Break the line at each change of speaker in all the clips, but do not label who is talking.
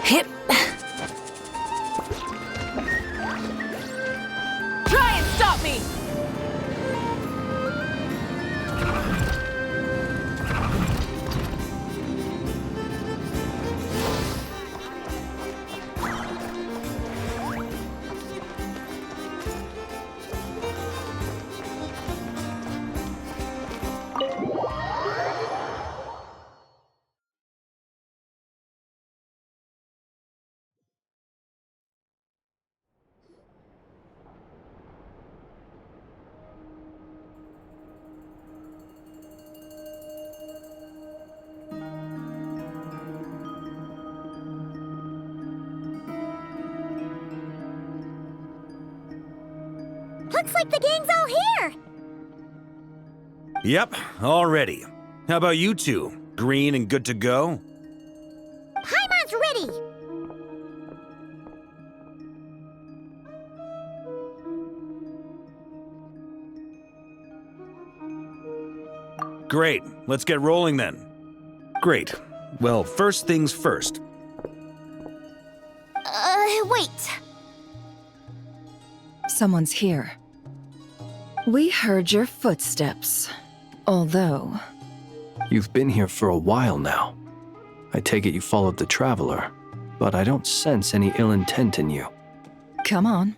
Hip. Try and stop me!
Looks like the gang's all here!
Yep, all ready. How about you two? Green and good to go?
Paimon's ready!
Great, let's get rolling then. Great. Well, first things first.
Wait.
Someone's here. We heard your footsteps. Although...
You've been here for a while now. I take it you followed the Traveler, but I don't sense any ill intent in you.
Come on.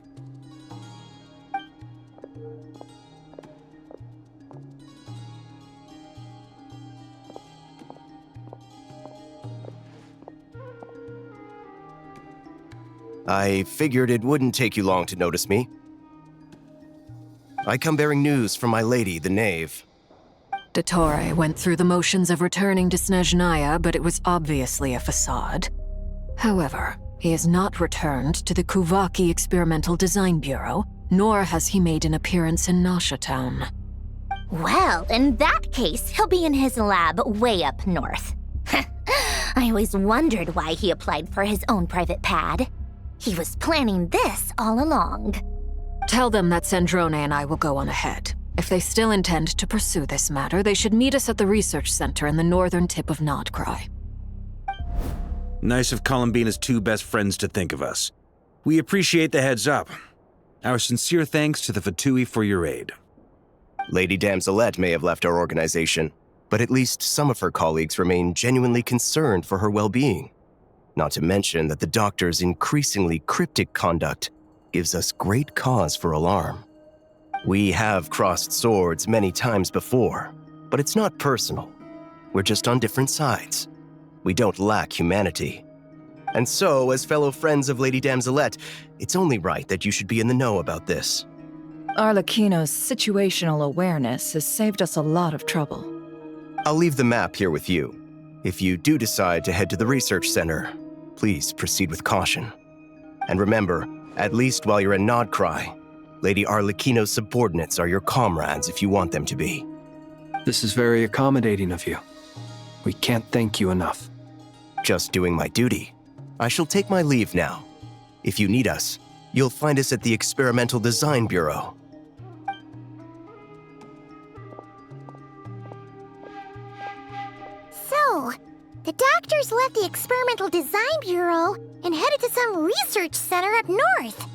I figured it wouldn't take you long to notice me. I come bearing news from my lady, the Knave.
Dottore went through the motions of returning to Snezhnaya, but it was obviously a facade. However, he has not returned to the Kuvaki Experimental Design Bureau, nor has he made an appearance in Nasha Town.
Well, in that case, he'll be in his lab way up north. I always wondered why he applied for his own private pad. He was planning this all along.
Tell them that Sandrone and I will go on ahead. If they still intend to pursue this matter, they should meet us at the research center in the northern tip of Nod-Krai.
Nice of Columbina's two best friends to think of us. We appreciate the heads up. Our sincere thanks to the Fatui for your aid.
Lady Damselete may have left our organization, but at least some of her colleagues remain genuinely concerned for her well-being. Not to mention that the Doctor's increasingly cryptic conduct gives us great cause for alarm. We have crossed swords many times before, but it's not personal. We're just on different sides. We don't lack humanity. And so, as fellow friends of Lady Damselete, it's only right that you should be in the know about this.
Arlecchino's situational awareness has saved us a lot of trouble.
I'll leave the map here with you. If you do decide to head to the research center, please proceed with caution. And remember, at least while you're in Nod-Krai, Lady Arlecchino's subordinates are your comrades if you want them to be.
This is very accommodating of you. We can't thank you enough.
Just doing my duty. I shall take my leave now. If you need us, you'll find us at the Experimental Design Bureau.
So, the Doctors left the Experimental Design Bureau and headed to some research center up north.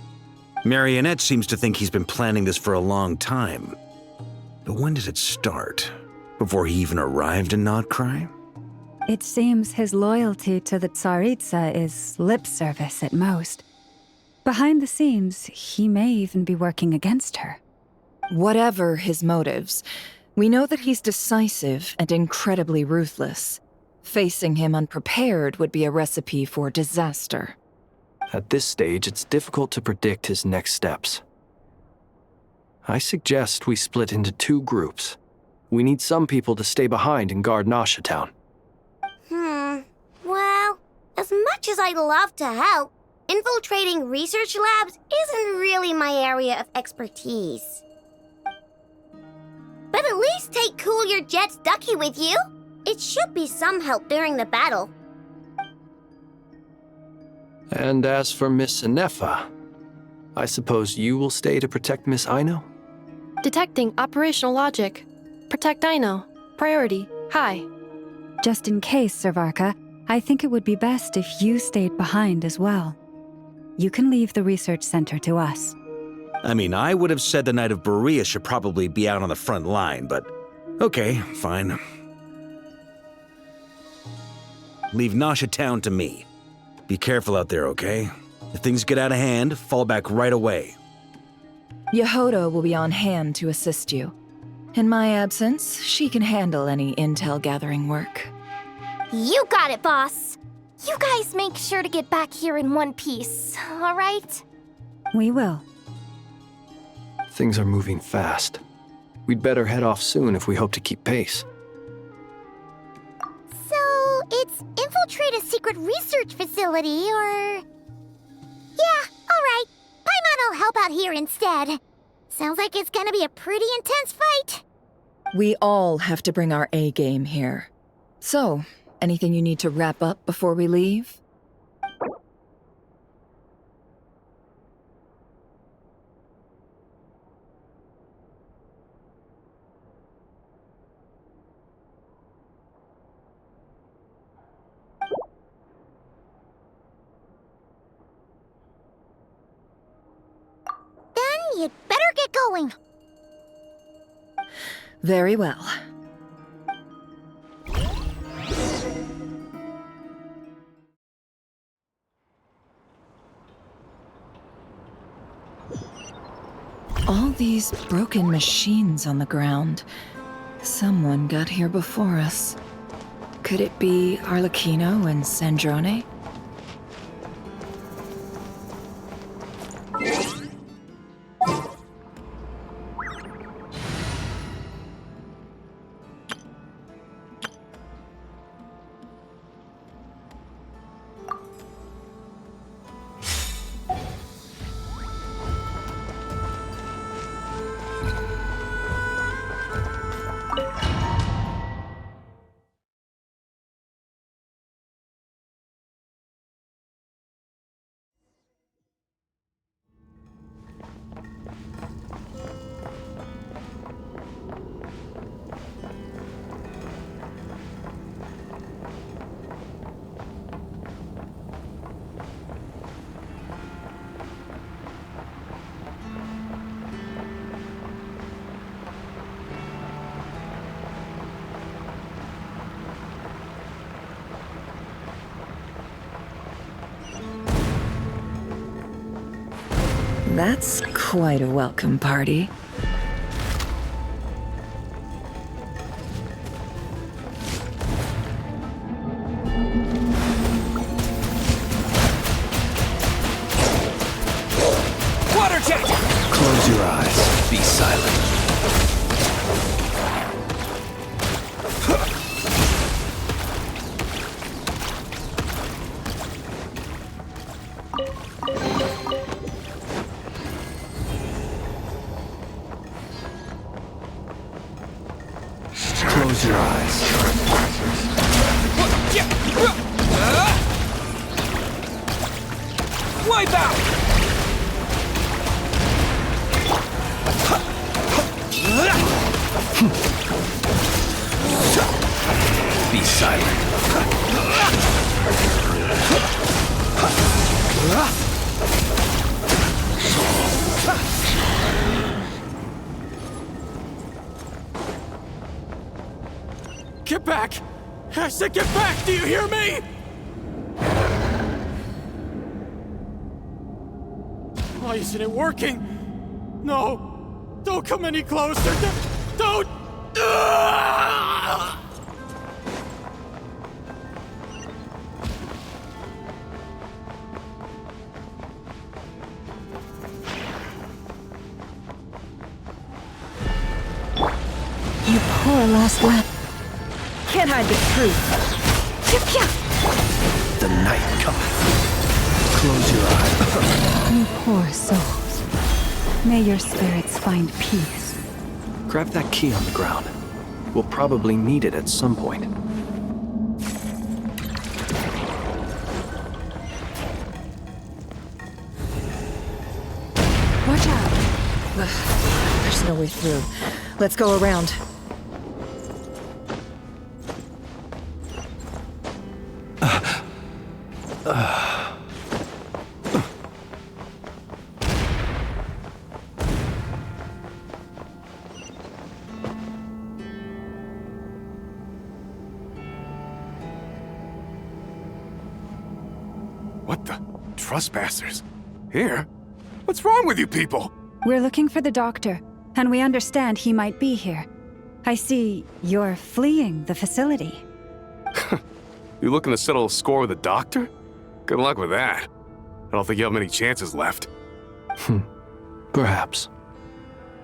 Marionette seems to think he's been planning this for a long time. But when did it start? Before he even arrived in Nod-Krai?
It seems his loyalty to the Tsaritsa is lip service at most. Behind the scenes, he may even be working against her.
Whatever his motives, we know that he's decisive and incredibly ruthless. Facing him unprepared would be a recipe for disaster.
At this stage, it's difficult to predict his next steps. I suggest we split into two groups. We need some people to stay behind and guard Nasha Town.
Well, as much as I'd love to help, infiltrating research labs isn't really my area of expertise. But at least take Cool Your Jet's Ducky with you. It should be some help during the battle.
And as for Miss Inefa, I suppose you will stay to protect Miss Aino?
Detecting operational logic. Protect Aino. Priority. High.
Just in case, Servarka, I think it would be best if you stayed behind as well. You can leave the research center to us.
I mean, I would have said the Knight of Berea should probably be out on the front line, but okay, fine. Leave Nasha Town to me. Be careful out there, okay? If things get out of hand, fall back right away.
Yehoda will be on hand to assist you. In my absence, she can handle any intel gathering work.
You got it, boss. You guys make sure to get back here in one piece, all right?
We will.
Things are moving fast. We'd better head off soon if we hope to keep pace.
So, it's infiltrate a secret research facility, or... Yeah, alright. Paimon will help out here instead. Sounds like it's gonna be a pretty intense fight.
We all have to bring our A game here. So, anything you need to wrap up before we leave?
Then you'd better get going.
Very well. All these broken machines on the ground. Someone got here before us. Could it be Arlecchino and Sandrone? That's quite a welcome party.
Water jet!
Close your eyes.
Be silent.
Close your eyes.
Wipe out! Be silent.
Get back! I said get back! Do you hear me? Why isn't it working? No! Don't come any closer! Don't!
You poor lost lad.
Can't hide the truth.
The night cometh. Close your eyes.
You poor souls. May your spirits find peace.
Grab that key on the ground. We'll probably need it at some point.
Watch out! Ugh, there's no way through. Let's go around.
What the? Trespassers? Here? What's wrong with you people?
We're looking for the doctor, and we understand he might be here. I see you're fleeing the facility.
You looking to settle a score with the doctor? Good luck with that. I don't think you have many chances left.
Perhaps.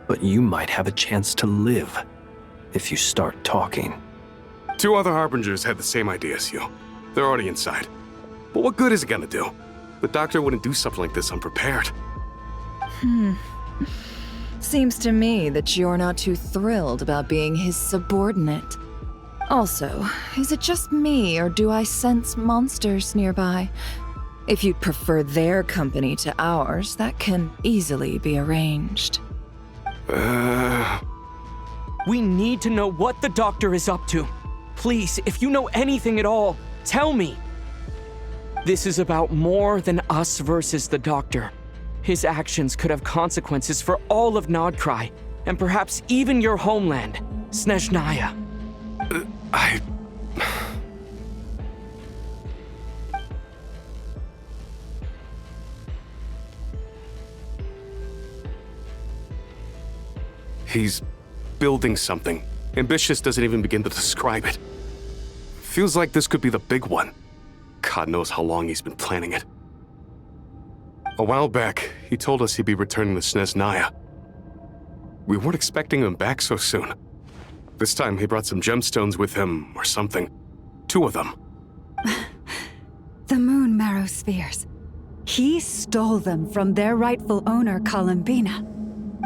But you might have a chance to live if you start talking.
2 other Harbingers had the same idea as you. They're already inside. But what good is it gonna do? The doctor wouldn't do something like this unprepared.
Seems to me that you're not too thrilled about being his subordinate. Also, is it just me, or do I sense monsters nearby? If you'd prefer their company to ours, that can easily be arranged.
We need to know what the doctor is up to. Please, if you know anything at all, tell me. This is about more than us versus the doctor. His actions could have consequences for all of Nod-Krai, and perhaps even your homeland, Snezhnaya.
He's building something. Ambitious doesn't even begin to describe it. Feels like this could be the big one. God knows how long he's been planning it. A while back, he told us he'd be returning to Snezhnaya. We weren't expecting him back so soon. This time he brought some gemstones with him, or something. 2 of them.
The moon marrow spheres. He stole them from their rightful owner, Columbina.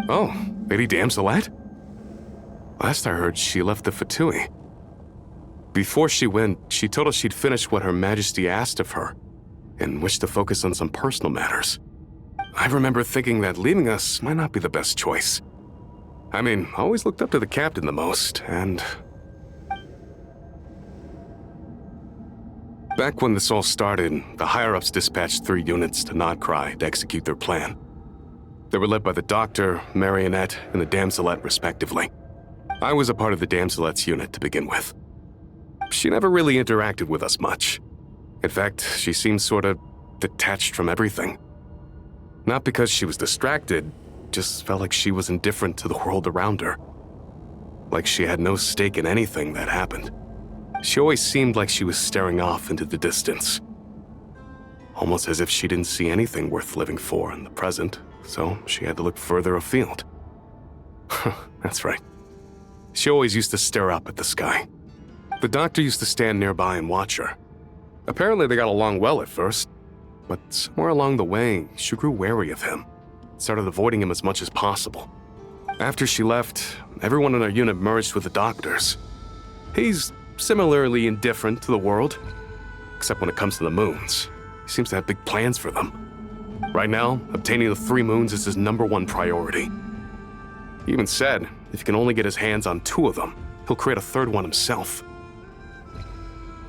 Oh, Lady Damselete? Last I heard, she left the Fatui. Before she went, she told us she'd finished what Her Majesty asked of her, and wished to focus on some personal matters. I remember thinking that leaving us might not be the best choice. I mean, I always looked up to the captain the most, and... Back when this all started, the higher-ups dispatched 3 units to Nod-Krai to execute their plan. They were led by the Doctor, Marionette, and the Damselete, respectively. I was a part of the Damselete's unit to begin with. She never really interacted with us much. In fact, she seemed sort of detached from everything. Not because she was distracted, just felt like she was indifferent to the world around her. Like she had no stake in anything that happened. She always seemed like she was staring off into the distance. Almost as if she didn't see anything worth living for in the present, so she had to look further afield. That's right. She always used to stare up at the sky. The Doctor used to stand nearby and watch her. Apparently they got along well at first, but somewhere along the way, she grew wary of him. Started avoiding him as much as possible. After she left, everyone in our unit merged with the Doctor's. He's similarly indifferent to the world, except when it comes to the moons. He seems to have big plans for them. Right now, obtaining the 3 moons is his #1 priority. He even said if he can only get his hands on 2 of them, he'll create a 3rd one himself.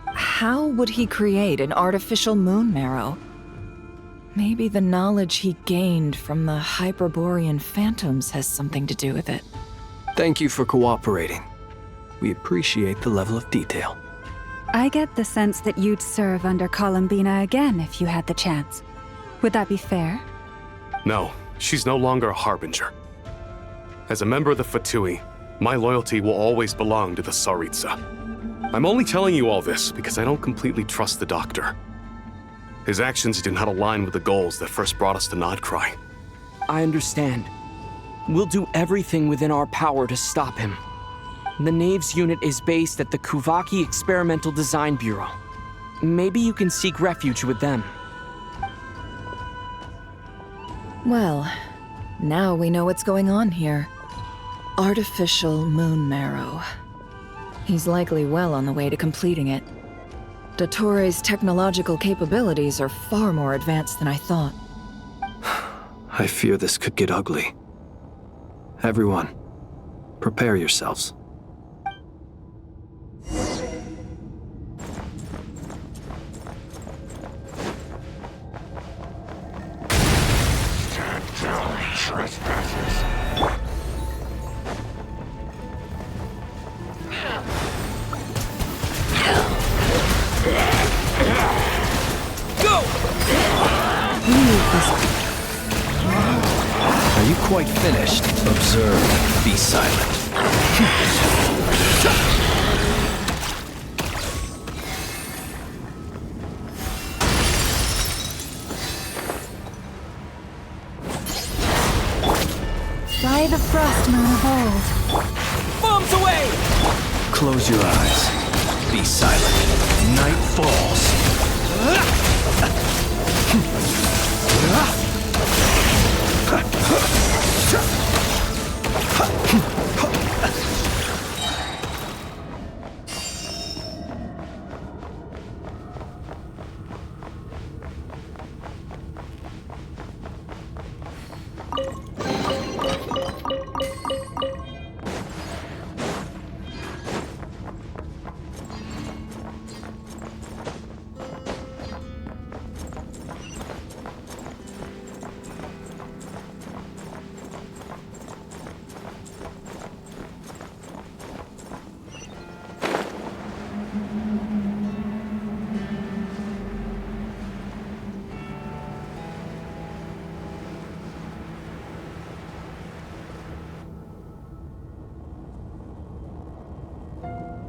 How would he create an artificial moon marrow? Maybe the knowledge he gained from the Hyperborean phantoms has something to do with it.
Thank you for cooperating. We appreciate the level of detail.
I get the sense that you'd serve under Columbina again if you had the chance. Would that be fair?
No, she's no longer a Harbinger. As a member of the Fatui, my loyalty will always belong to the Tsaritsa. I'm only telling you all this because I don't completely trust the Doctor. His actions do not align with the goals that first brought us to Nod-Krai.
I understand. We'll do everything within our power to stop him. The Knave's unit is based at the Kuvaki Experimental Design Bureau. Maybe you can seek refuge with them.
Well, now we know what's going on here. Artificial moon marrow. He's likely well on the way to completing it. Dottore's technological capabilities are far more advanced than I thought.
I fear this could get ugly. Everyone, prepare yourselves.
trespassers.
Go!
Are you quite finished? Observe. Be silent.
By the frost moon of old.
Bombs away!
Close your eyes. Be silent. Night falls.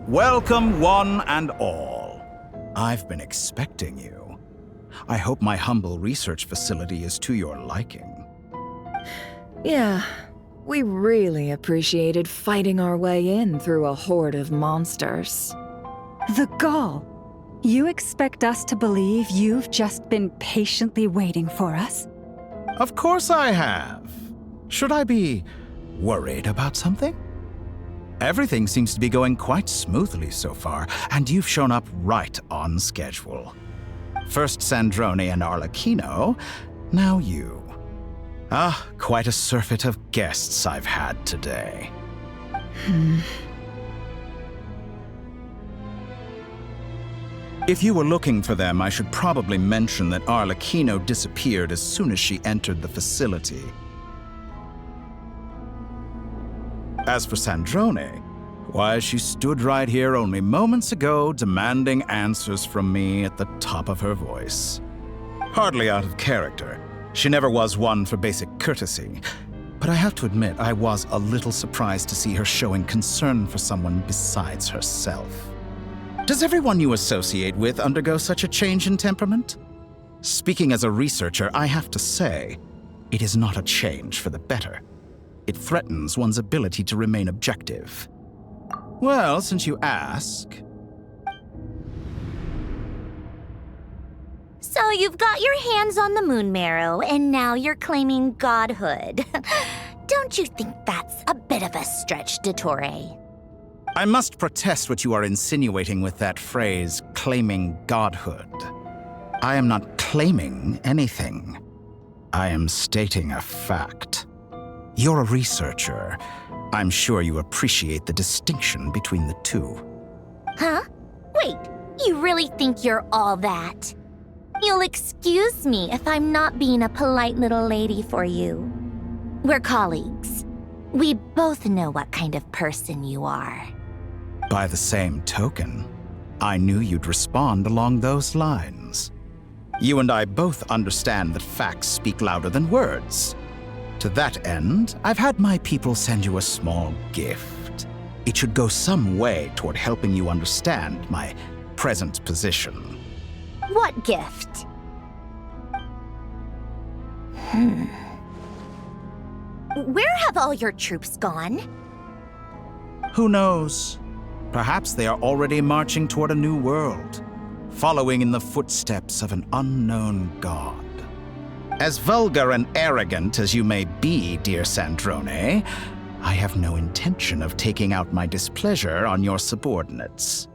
Welcome, one and all. I've been expecting you. I hope my humble research facility is to your liking.
Yeah, we really appreciated fighting our way in through a horde of monsters.
The gall! You expect us to believe you've just been patiently waiting for us?
Of course I have. Should I be worried about something? Everything seems to be going quite smoothly so far, and you've shown up right on schedule. First Sandrone and Arlecchino, now you. Quite a surfeit of guests I've had today. If you were looking for them, I should probably mention that Arlecchino disappeared as soon as she entered the facility. As for Sandrone, why, she stood right here only moments ago demanding answers from me at the top of her voice. Hardly out of character. She never was one for basic courtesy. But I have to admit, I was a little surprised to see her showing concern for someone besides herself. Does everyone you associate with undergo such a change in temperament? Speaking as a researcher, I have to say, it is not a change for the better. It threatens one's ability to remain objective. Well, since you ask...
So you've got your hands on the moon marrow, and now you're claiming godhood. Don't you think that's a bit of a stretch, Dottore?
I must protest what you are insinuating with that phrase, claiming godhood. I am not claiming anything. I am stating a fact. You're a researcher. I'm sure you appreciate the distinction between the two.
Huh? Wait, you really think you're all that? You'll excuse me if I'm not being a polite little lady for you. We're colleagues. We both know what kind of person you are.
By the same token, I knew you'd respond along those lines. You and I both understand that facts speak louder than words. To that end, I've had my people send you a small gift. It should go some way toward helping you understand my present position.
What gift? Where have all your troops gone?
Who knows? Perhaps they are already marching toward a new world, following in the footsteps of an unknown god. As vulgar and arrogant as you may be, dear Sandrone, I have no intention of taking out my displeasure on your subordinates.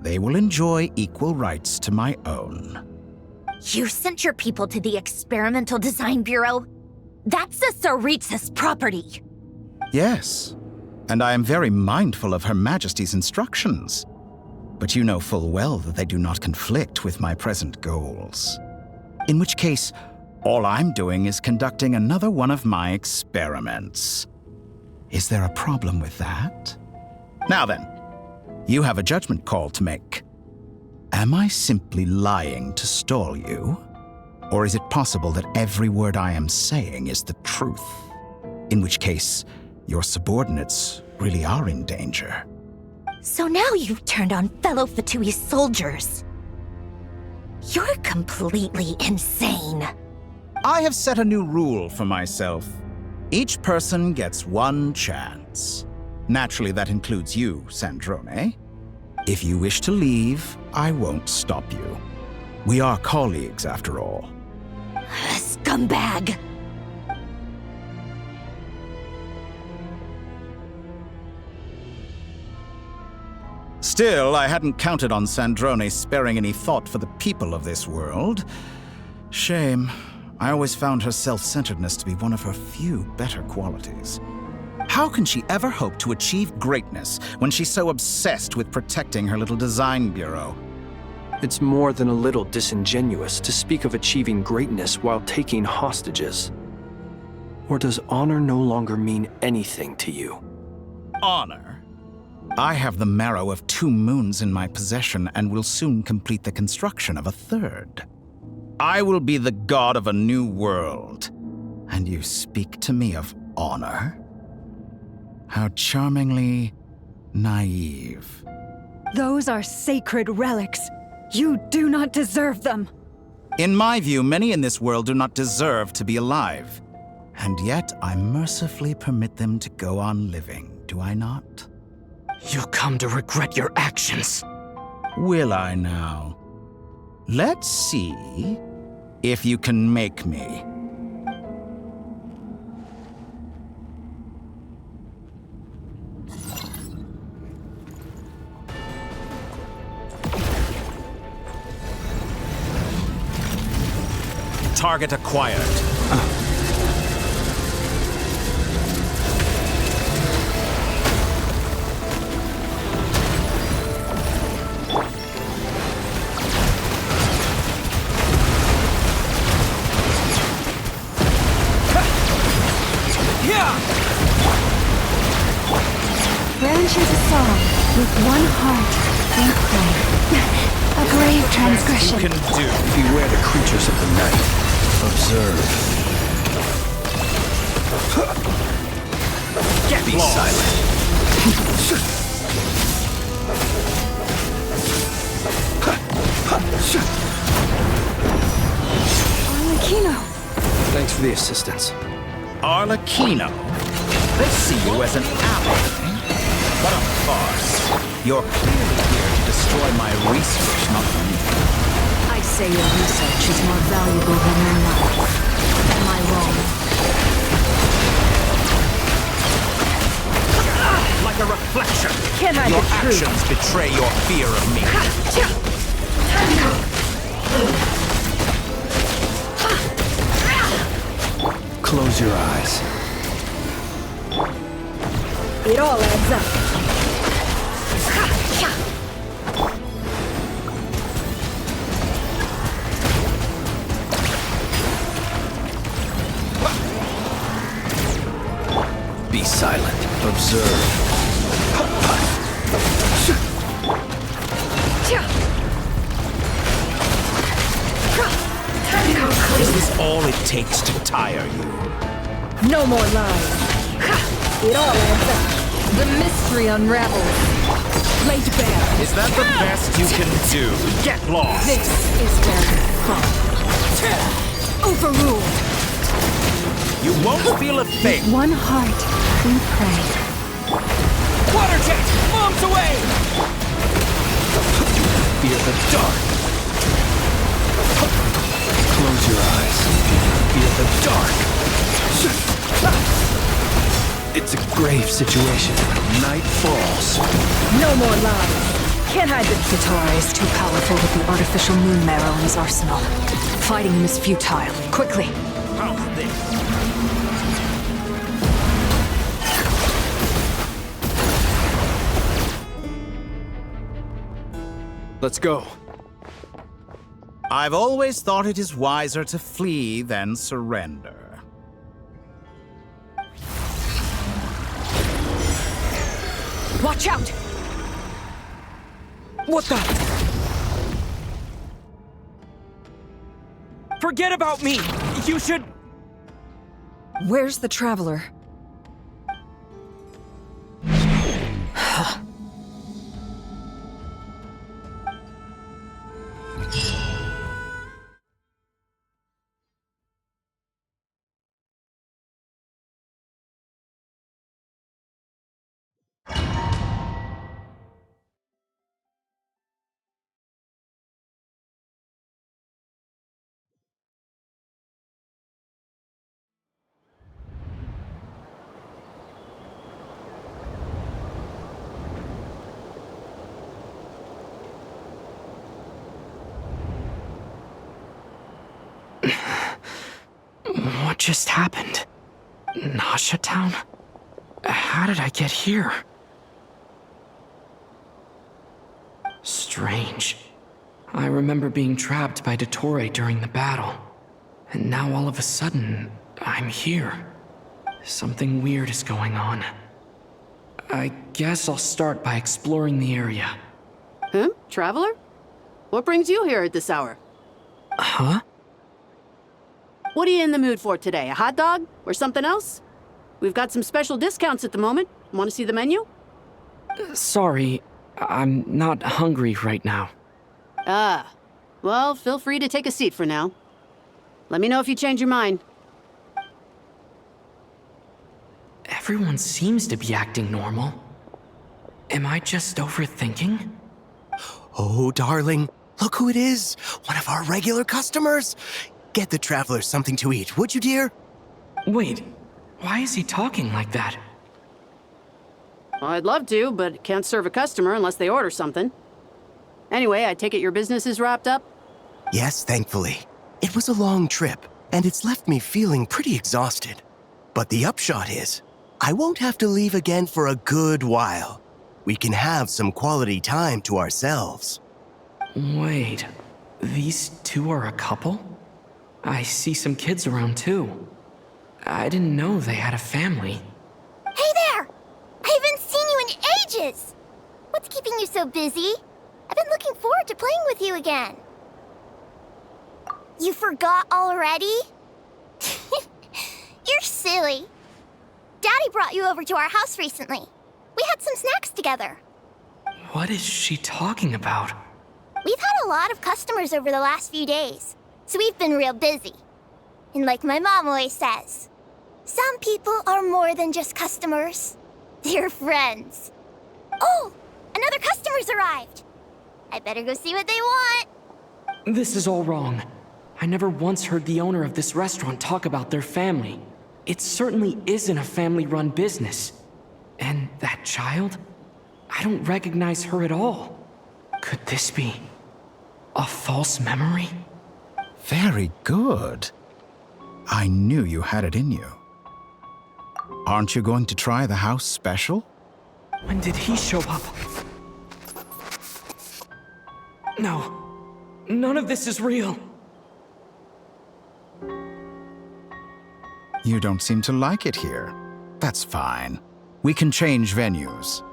They will enjoy equal rights to my own.
You sent your people to the Experimental Design Bureau? That's the Tsaritsa's property!
Yes, and I am very mindful of Her Majesty's instructions. But you know full well that they do not conflict with my present goals. In which case, All I'm doing is conducting another one of my experiments. Is there a problem with that? Now then, you have a judgment call to make. Am I simply lying to stall you? Or is it possible that every word I am saying is the truth? In which case, your subordinates really are in danger.
So now you've turned on fellow Fatui soldiers. You're completely insane.
I have set a new rule for myself. Each person gets one chance. Naturally, that includes you, Sandrone. If you wish to leave, I won't stop you. We are colleagues, after all.
Scumbag!
Still, I hadn't counted on Sandrone sparing any thought for the people of this world. Shame. I always found her self-centeredness to be one of her few better qualities. How can she ever hope to achieve greatness when she's so obsessed with protecting her little design bureau?
It's more than a little disingenuous to speak of achieving greatness while taking hostages. Or does honor no longer mean anything to you?
Honor? I have the marrow of 2 moons in my possession and will soon complete the construction of a 3rd. I will be the god of a new world. And you speak to me of honor? How charmingly naive.
Those are sacred relics. You do not deserve them.
In my view, many in this world do not deserve to be alive. And yet, I mercifully permit them to go on living, do I not?
You'll come to regret your actions.
Will I now? Let's see if you can make me. Target acquired.
Branches a song with one heart and pray. A grave transgression.
You can do.
Beware the creatures of the night. Observe.
Be silent.
Arlecchino.
Thanks for the assistance.
Arlecchino? They see you as an ally. What a farce. You're clearly here to destroy my research, not me.
I say your research is more valuable than your life. Am I wrong?
Like a reflection.
Can I
Your
be true?
actions betray your fear of me.
Close your eyes.
It all adds up.
Be silent. Observe.
Is this all it takes to tire you?
No more lies. It all adds up. The mystery unravels. Laid bare.
Is that the best you can do? Get lost!
This is very fun.
Overruled.
You won't feel a thing!
One heart, we pray.
Water jet! Bombs away!
Fear the dark. Close your eyes. Fear the dark. It's a grave situation. Night falls.
No more lies.
Can't hide that Fatui is too powerful with the artificial moon marrow in his arsenal. Fighting him is futile. Quickly.
How's this?
Let's go.
I've always thought it is wiser to flee than surrender.
Watch out! What the? Forget about me! You should...
Where's the Traveler?
What just happened? Nasha Town? How did I get here? Strange. I remember being trapped by Dottore during the battle. And now all of a sudden, I'm here. Something weird is going on. I guess I'll start by exploring the area.
Huh? Traveler? What brings you here at this hour?
Huh?
What are you in the mood for today? A hot dog? Or something else? We've got some special discounts at the moment. Want to see the menu?
Sorry, I'm not hungry right now.
Ah. Well, feel free to take a seat for now. Let me know if you change your mind.
Everyone seems to be acting normal. Am I just overthinking?
Oh, darling, look who it is. One of our regular customers. Get the Traveler something to eat, would you, dear?
Wait, why is he talking like that?
Well, I'd love to, but can't serve a customer unless they order something. Anyway, I take it your business is wrapped up?
Yes, thankfully. It was a long trip, and it's left me feeling pretty exhausted. But the upshot is, I won't have to leave again for a good while. We can have some quality time to ourselves.
Wait, these two are a couple? I see some kids around too. I didn't know they had a family.
Hey there! I haven't seen you in ages! What's keeping you so busy? I've been looking forward to playing with you again. You forgot already? You're silly. Daddy brought you over to our house recently. We had some snacks together.
What is she talking about?
We've had a lot of customers over the last few days, so we've been real busy. And like my mom always says, some people are more than just customers. They're friends. Oh, another customer's arrived. I better go see what they want.
This is all wrong. I never once heard the owner of this restaurant talk about their family. It certainly isn't a family-run business. And that child? I don't recognize her at all. Could this be a false memory?
Very good. I knew you had it in you. Aren't you going to try the house special?
When did he show up? No, none of this is real.
You don't seem to like it here. That's fine. We can change venues.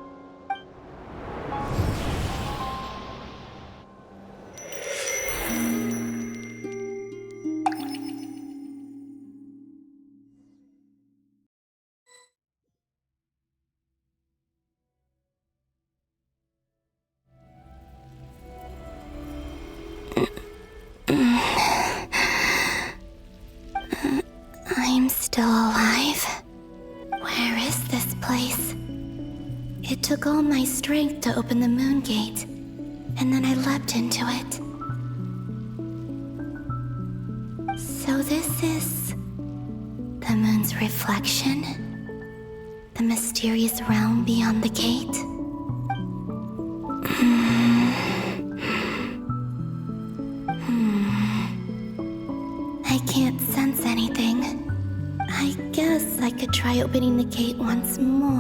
I'm still alive. Where is this place? It took all my strength to open the moon gate, and then I leapt into it. So this is the moon's reflection? The mysterious realm beyond the gate? I can't sense anything. I guess I could try opening the gate once more.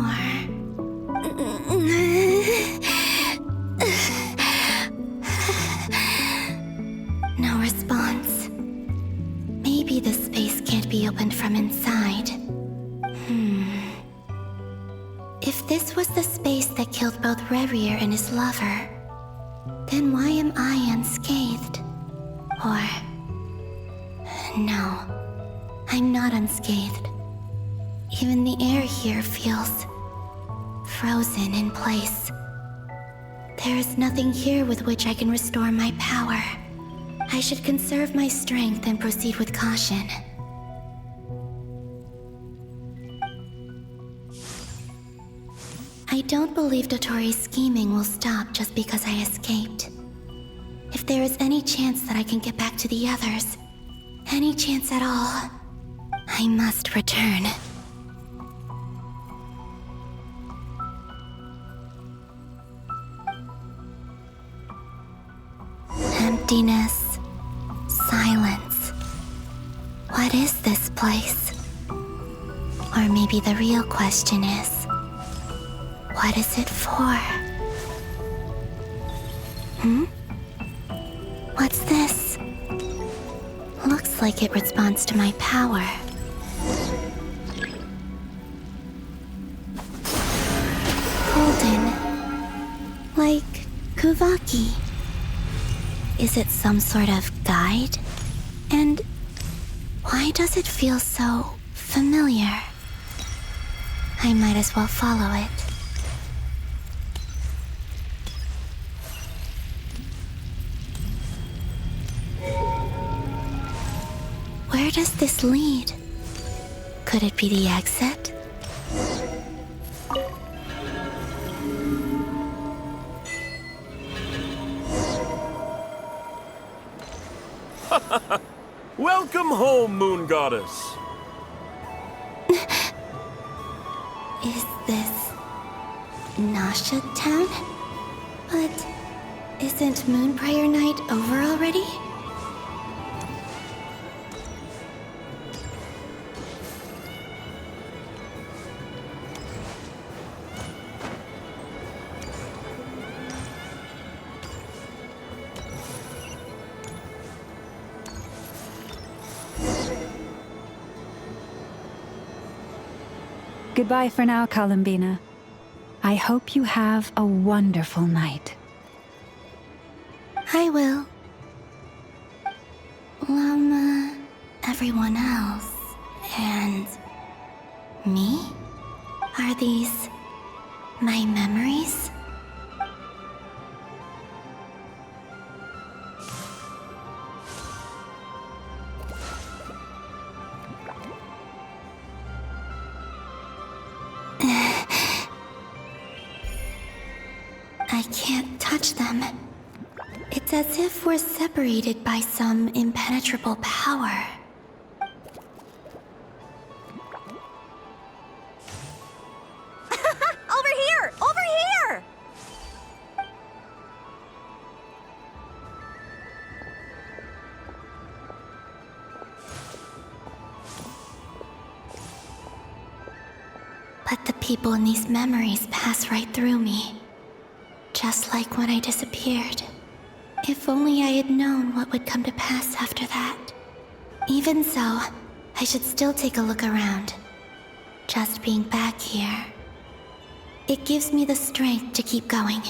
No reopened from inside. If this was the space that killed both Revier and his lover, then why am I unscathed? Or... no, I'm not unscathed. Even the air here feels... frozen in place. There is nothing here with which I can restore my power. I should conserve my strength and proceed with caution. I don't believe Dotori's scheming will stop just because I escaped. If there is any chance that I can get back to the others, any chance at all, I must return. Emptiness, silence. What is this place? Or maybe the real question is, what is it for? What's this? Looks like it responds to my power. Golden. Like Kuvaki. Is it some sort of guide? And why does it feel so familiar? I might as well follow it. Where does this lead? Could it be the exit?
Welcome home, Moon Goddess.
Is this Nasha Town? But isn't Moon Prayer Night over already?
Goodbye for now, Columbina. I hope you have a wonderful night.
I will. Everyone else. And... me? Are these... my memories? I can't touch them. It's as if we're separated by some impenetrable power.
Over here! Over here!
But the people in these memories pass right through me. Just like when I disappeared. If only I had known what would come to pass after that. Even so, I should still take a look around. Just being back here. It gives me the strength to keep going.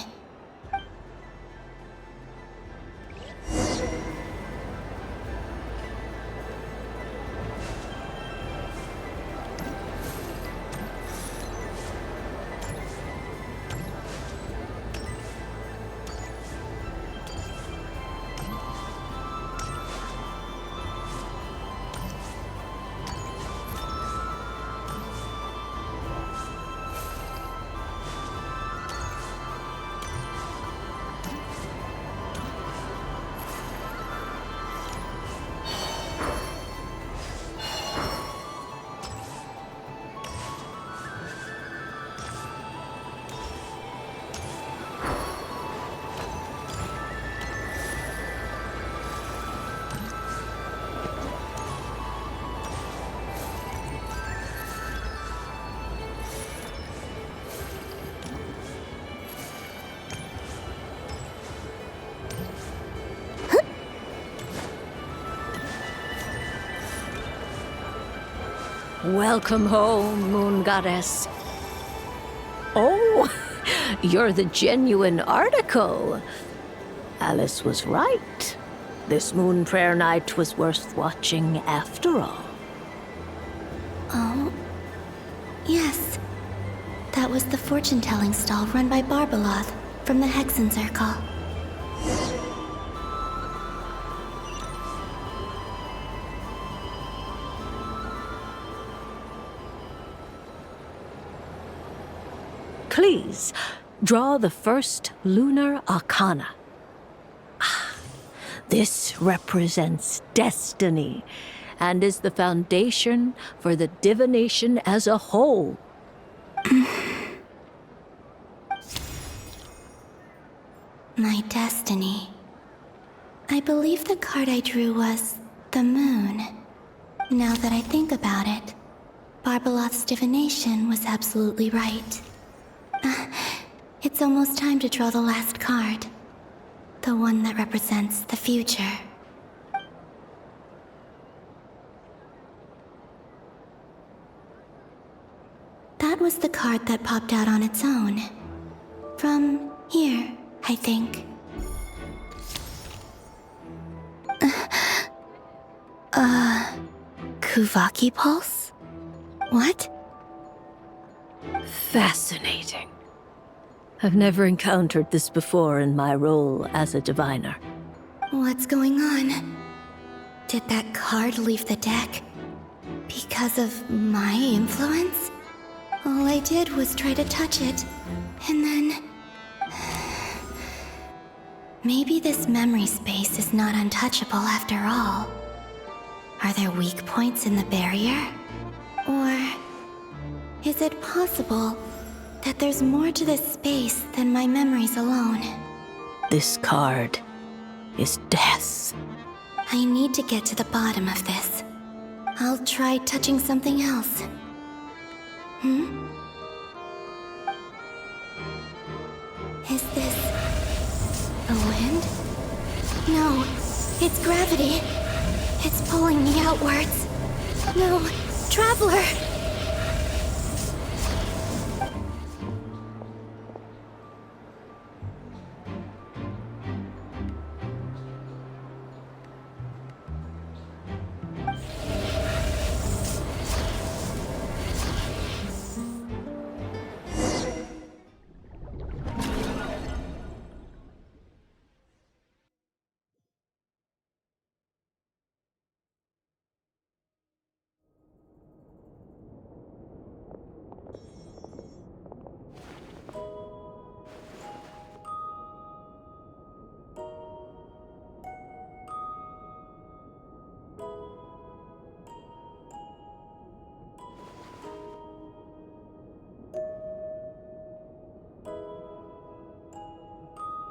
Welcome home, Moon Goddess. Oh, you're the genuine article. Alice was right. This moon prayer night was worth watching after all.
Oh, yes. That was the fortune-telling stall run by Barbaloth from the Hexen Circle.
Please, draw the first lunar arcana. This represents destiny and is the foundation for the divination as a whole.
My destiny. I believe the card I drew was the moon. Now that I think about it, Barbaloth's divination was absolutely right. It's almost time to draw the last card. The one that represents the future. That was the card that popped out on its own. From here, I think. Kuvaki Pulse? What?
Fascinating. I've never encountered this before in my role as a diviner.
What's going on? Did that card leave the deck? Because of my influence? All I did was try to touch it, and then... Maybe this memory space is not untouchable after all. Are there weak points in the barrier? Or... is it possible that there's more to this space than my memories alone?
This card is death.
I need to get to the bottom of this. I'll try touching something else. Is this... the wind? No, it's gravity. It's pulling me outwards. No, Traveler!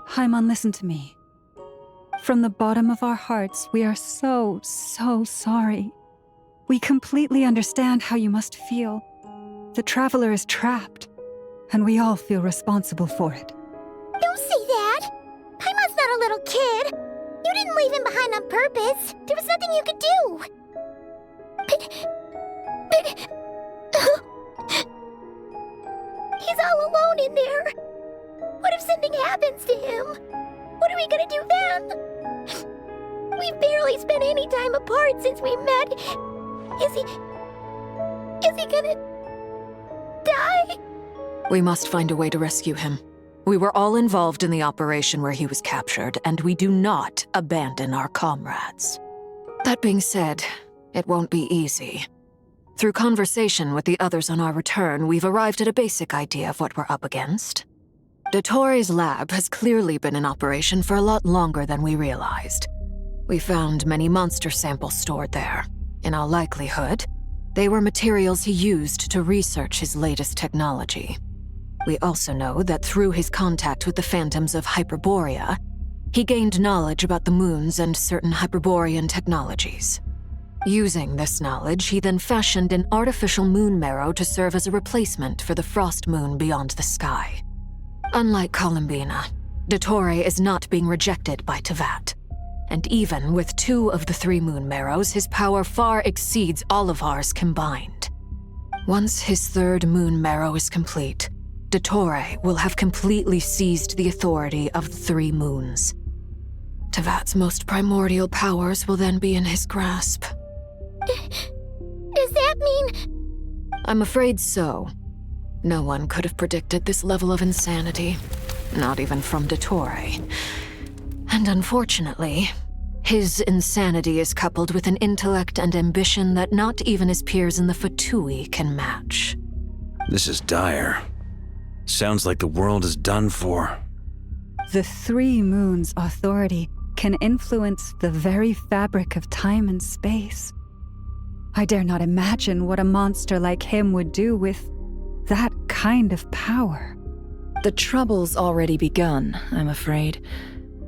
Haimon, listen to me. From the bottom of our hearts, we are so sorry. We completely understand how you must feel. The Traveler is trapped, and we all feel responsible for it.
Don't say that! Paimon's not a little kid! You didn't leave him behind on purpose! There was nothing you could do! But... he's all alone in there! What if something happens to him? What are we gonna do then? We've barely spent any time apart since we met. Is he gonna... die?
We must find a way to rescue him. We were all involved in the operation where he was captured, and we do not abandon our comrades. That being said, it won't be easy. Through conversation with the others on our return, we've arrived at a basic idea of what we're up against. Dottore's lab has clearly been in operation for a lot longer than we realized. We found many monster samples stored there. In all likelihood, they were materials he used to research his latest technology. We also know that through his contact with the phantoms of Hyperborea, he gained knowledge about the moons and certain Hyperborean technologies. Using this knowledge, he then fashioned an artificial moon marrow to serve as a replacement for the frost moon beyond the sky. Unlike Columbina, Dottore is not being rejected by Teyvat. And even with 2 of the 3 moon marrows, his power far exceeds all of ours combined. Once his third moon marrow is complete, Dottore will have completely seized the authority of the three moons. Tevat's most primordial powers will then be in his grasp.
Does that mean...
I'm afraid so. No one could have predicted this level of insanity. Not even from Dottore. And unfortunately, his insanity is coupled with an intellect and ambition that not even his peers in the Fatui can match.
This is dire. Sounds like the world is done for.
The three moons' authority can influence the very fabric of time and space. I dare not imagine what a monster like him would do with that kind of power.
The trouble's already begun, I'm afraid.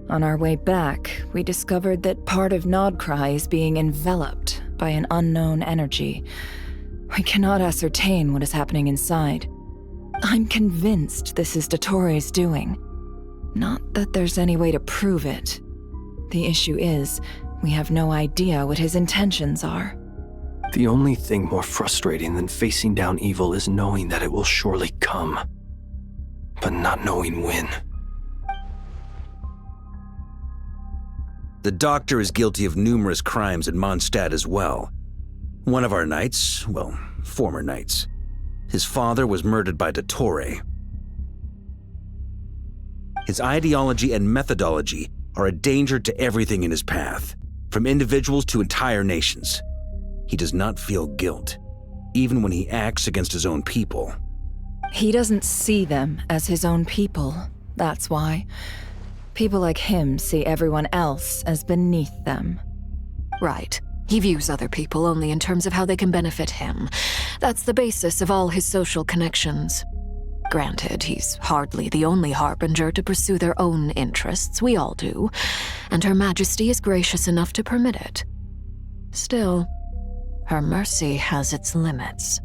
On our way back, we discovered that part of Nod-Krai is being enveloped by an unknown energy. We cannot ascertain what is happening inside. I'm convinced this is Dottore's doing. Not that there's any way to prove it. The issue is, we have no idea what his intentions are.
The only thing more frustrating than facing down evil is knowing that it will surely come, but not knowing when.
The Doctor is guilty of numerous crimes in Mondstadt as well. One of our knights, well, former knights, his father was murdered by Dottore. His ideology and methodology are a danger to everything in his path, from individuals to entire nations. He does not feel guilt, even when he acts against his own people.
He doesn't see them as his own people, that's why. People like him see everyone else as beneath them.
Right. He views other people only in terms of how they can benefit him. That's the basis of all his social connections. Granted, he's hardly the only Harbinger to pursue their own interests. We all do. And Her Majesty is gracious enough to permit it. Still, her mercy has its limits.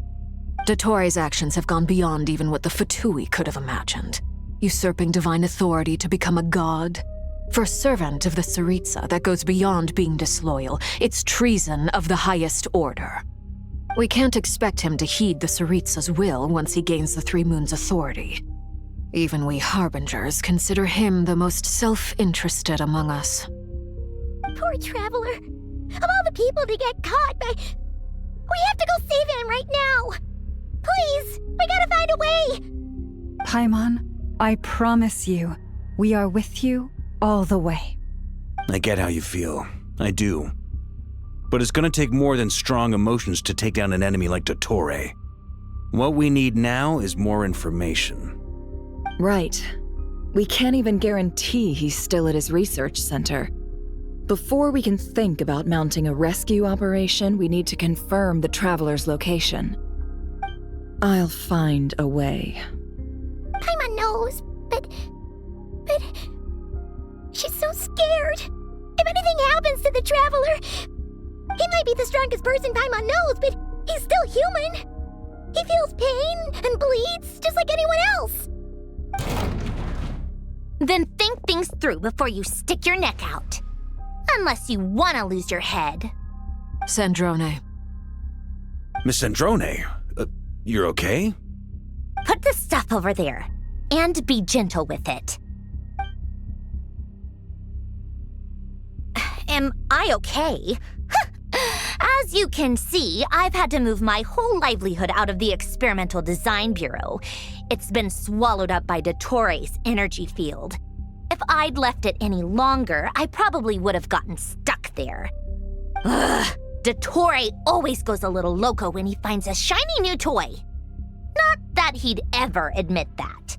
Dottore's actions have gone beyond even what the Fatui could have imagined. Usurping divine authority to become a god. For a servant of the Tsaritsa, that goes beyond being disloyal. It's treason of the highest order. We can't expect him to heed the Tsaritsa's will once he gains the Three Moons' authority. Even we Harbingers consider him the most self-interested among us.
Poor Traveler. Of all the people to get caught by... We have to go save him right now! Please! We gotta find a way!
Paimon, I promise you, we are with you all the way.
I get how you feel. I do. But it's gonna take more than strong emotions to take down an enemy like Dottore. What we need now is more information.
Right. We can't even guarantee he's still at his research center. Before we can think about mounting a rescue operation, we need to confirm the Traveler's location. I'll find a way.
Paimon knows, but... She's so scared. If anything happens to the Traveler... He might be the strongest person Paimon knows, but he's still human. He feels pain and bleeds just like anyone else. Then think things through before you stick your neck out. Unless you want to lose your head.
Sandrone.
Miss Sandrone, you're okay?
Put the stuff over there, and be gentle with it. Am I okay? As you can see, I've had to move my whole livelihood out of the Experimental Design Bureau. It's been swallowed up by Dottore's energy field. If I'd left it any longer, I probably would have gotten stuck there. Ugh, Dottore always goes a little loco when he finds a shiny new toy. Not that he'd ever admit that.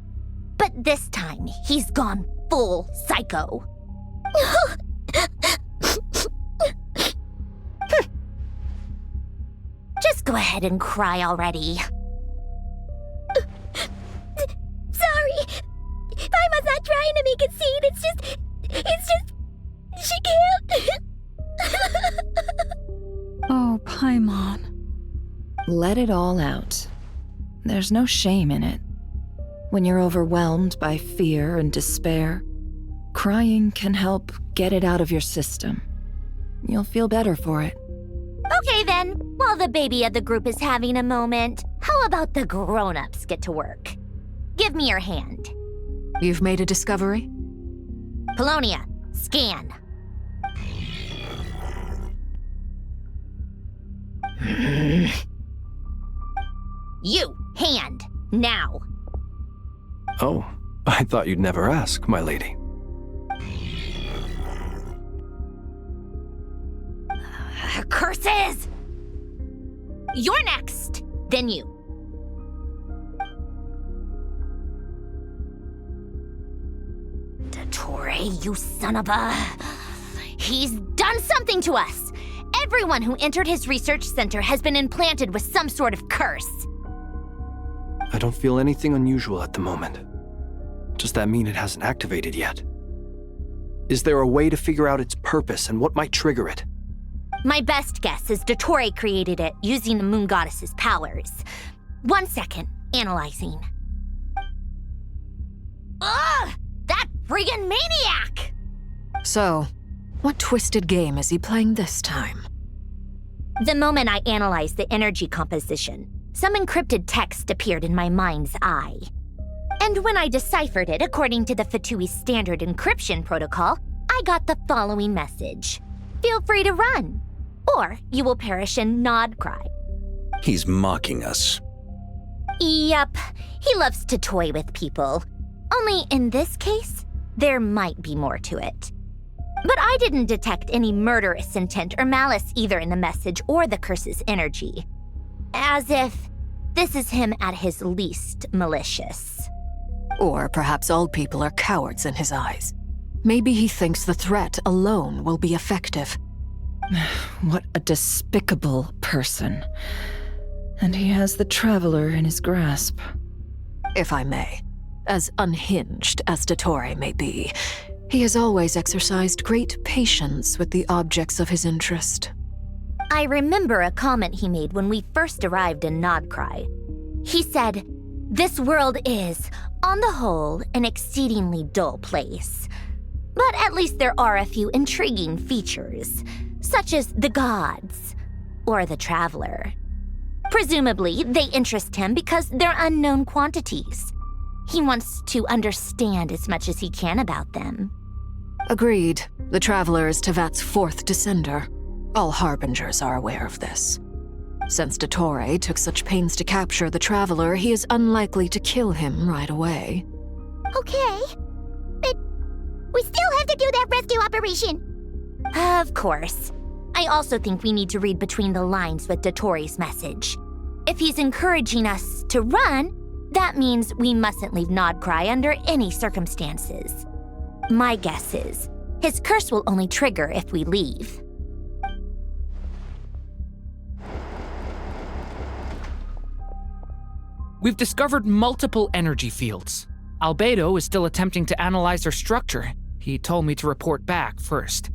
But this time, he's gone full psycho. Just go ahead and cry already. Sorry. Paimon's not trying to make it scene. It's just... She can't.
Oh, Paimon.
Let it all out. There's no shame in it. When you're overwhelmed by fear and despair, crying can help get it out of your system. You'll feel better for it.
Okay then, while the baby of the group is having a moment, how How about the grown-ups get to work? Give me your hand.
You've made a discovery?
Polonia, scan. You, hand, now.
Oh, I thought you'd never ask, my lady.
Curses! You're next, then you. Dottore, you son of a... He's done something to us! Everyone who entered his research center has been implanted with some sort of curse.
I don't feel anything unusual at the moment. Does that mean it hasn't activated yet? Is there a way to figure out its purpose and what might trigger it?
My best guess is Dottore created it using the Moon Goddess's powers. 1 second, analyzing. Ugh! That friggin' maniac!
So, what twisted game is he playing this time?
The moment I analyzed the energy composition, some encrypted text appeared in my mind's eye. And when I deciphered it according to the Fatui standard encryption protocol, I got the following message. Feel free to run, or you will perish in Nod-Krai.
He's mocking us.
Yep, he loves to toy with people. Only in this case, there might be more to it. But I didn't detect any murderous intent or malice either in the message or the curse's energy. As if this is him at his least malicious.
Or perhaps all people are cowards in his eyes. Maybe he thinks the threat alone will be effective.
What a despicable person. And he has the Traveler in his grasp.
If I may, as unhinged as Dottore may be, he has always exercised great patience with the objects of his interest.
I remember a comment he made when we first arrived in Nod-Krai. He said, "This world is, on the whole, an exceedingly dull place. But at least there are a few intriguing features, such as the gods or the Traveler. Presumably, they interest him because they're unknown quantities. He wants to understand as much as he can about them."
Agreed. The Traveler is Tevat's fourth descender. All Harbingers are aware of this. Since Dottore took such pains to capture the Traveler, he is unlikely to kill him right away.
Okay, but we still have to do that rescue operation.
Of course. I also think we need to read between the lines with Dottore's message. If he's encouraging us to run, that means we mustn't leave Nod-Krai under any circumstances. My guess is, his curse will only trigger if we leave.
We've discovered multiple energy fields. Albedo is still attempting to analyze their structure. He told me to report back first.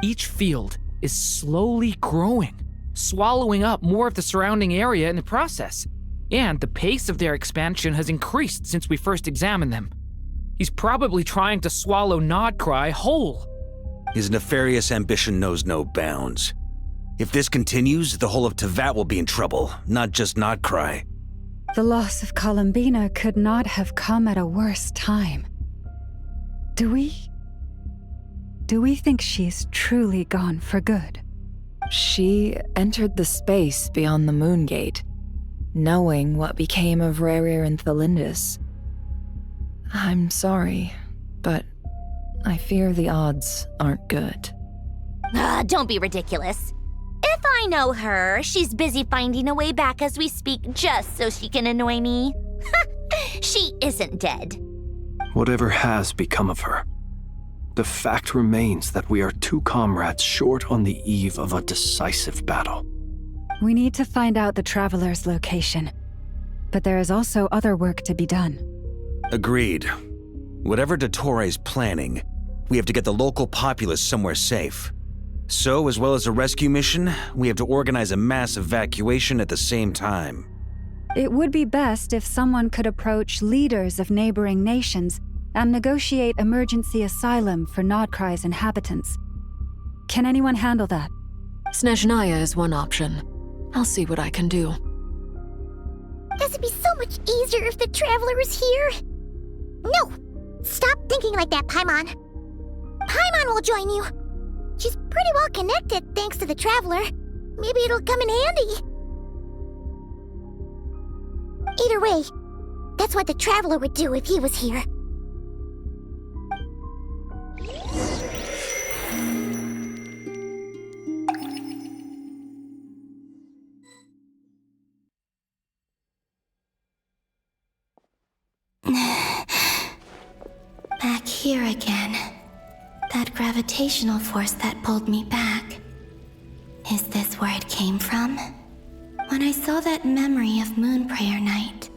Each field is slowly growing, swallowing up more of the surrounding area in the process. And the pace of their expansion has increased since we first examined them. He's probably trying to swallow Nod-Krai whole.
His nefarious ambition knows no bounds. If this continues, the whole of Tevat will be in trouble, not just Nod-Krai.
The loss of Columbina could not have come at a worse time. Do we think she's truly gone for good?
She entered the space beyond the Moon Gate, knowing what became of Rerir and Thalindus. I'm sorry, but I fear the odds aren't good.
Don't be ridiculous. If I know her, she's busy finding a way back as we speak just so she can annoy me. She isn't dead.
Whatever has become of her, the fact remains that we are two comrades short on the eve of a decisive battle.
We need to find out the Traveler's location, but there is also other work to be done.
Agreed. Whatever Dottore's planning, we have to get the local populace somewhere safe. So, as well as a rescue mission, we have to organize a mass evacuation at the same time.
It would be best if someone could approach leaders of neighboring nations and negotiate emergency asylum for Nod-Krai's inhabitants. Can anyone handle that?
Snezhnaya is one option. I'll see what I can do.
This would be so much easier if the Traveler was here. No! Stop thinking like that, Paimon. Paimon will join you. She's pretty well connected thanks to the Traveler. Maybe it'll come in handy. Either way, that's what the Traveler would do if he was here.
Back here again. That gravitational force that pulled me back. Is this where it came from? When I saw that memory of Moon Prayer Night,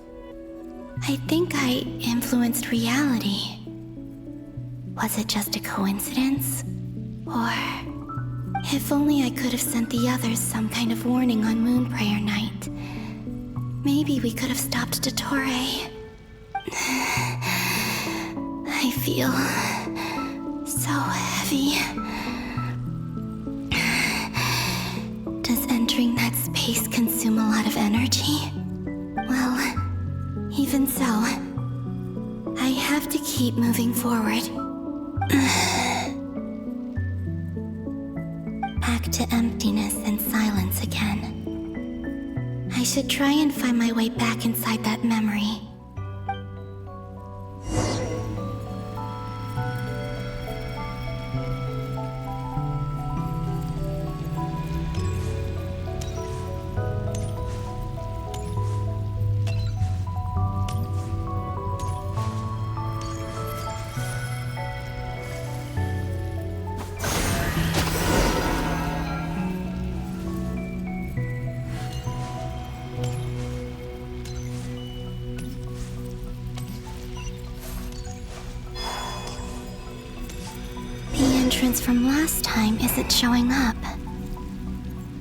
I think I influenced reality. Was it just a coincidence? Or if only I could have sent the others some kind of warning on Moon Prayer Night. Maybe we could have stopped Dottore. I feel so heavy. Does entering that space consume a lot of energy? Well, even so, I have to keep moving forward. Back to emptiness and silence again. I should try and find my way back inside that memory. From last time isn't showing up.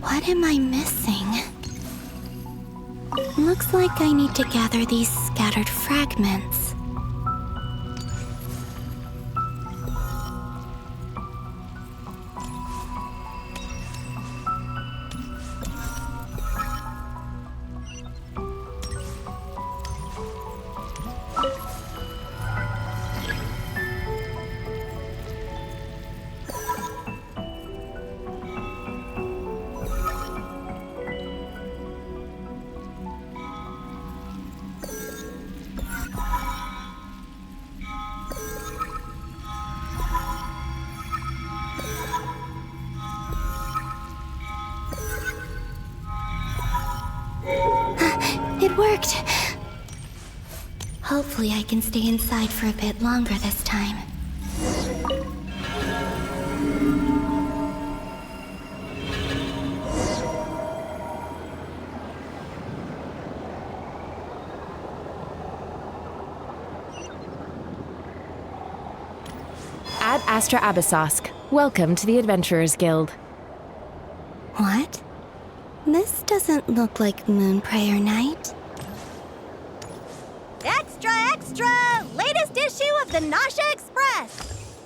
What am I missing? Looks like I need to gather these scattered fragments. It worked! Hopefully I can stay inside for a bit longer this time.
Ad Astra Abyssosk. Welcome to the Adventurers Guild.
What? This doesn't look like Moon Prayer Night.
Extra, extra! Latest issue of the Nausea Express!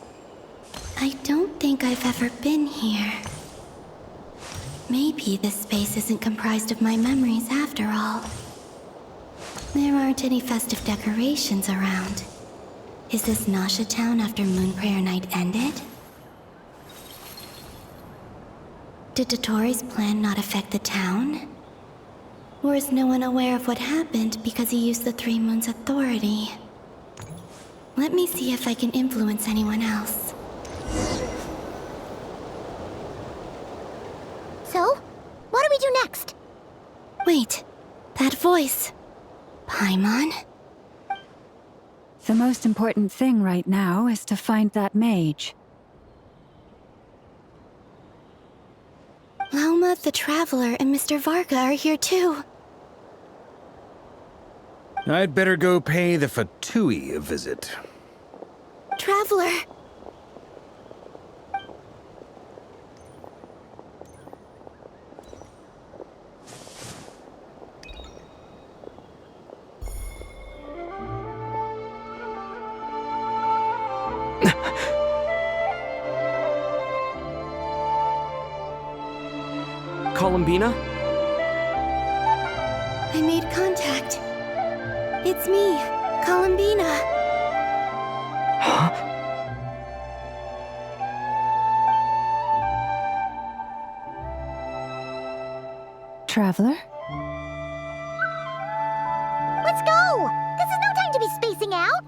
I don't think I've ever been here. Maybe this space isn't comprised of my memories after all. There aren't any festive decorations around. Is this Nausea Town after Moon Prayer Night ended? Did Dottore's plan not affect the town? Or is no one aware of what happened because he used the Three Moons' authority? Let me see if I can influence anyone else.
So, what do we do next?
Wait, that voice. Paimon?
The most important thing right now is to find that mage.
Lauma, the Traveler, and Mr. Varga are here too.
I'd better go pay the Fatui a visit.
Traveler!
Columbina?
I made contact. It's me, Columbina.
Huh?
Traveler?
Let's go! This is no time to be spacing out!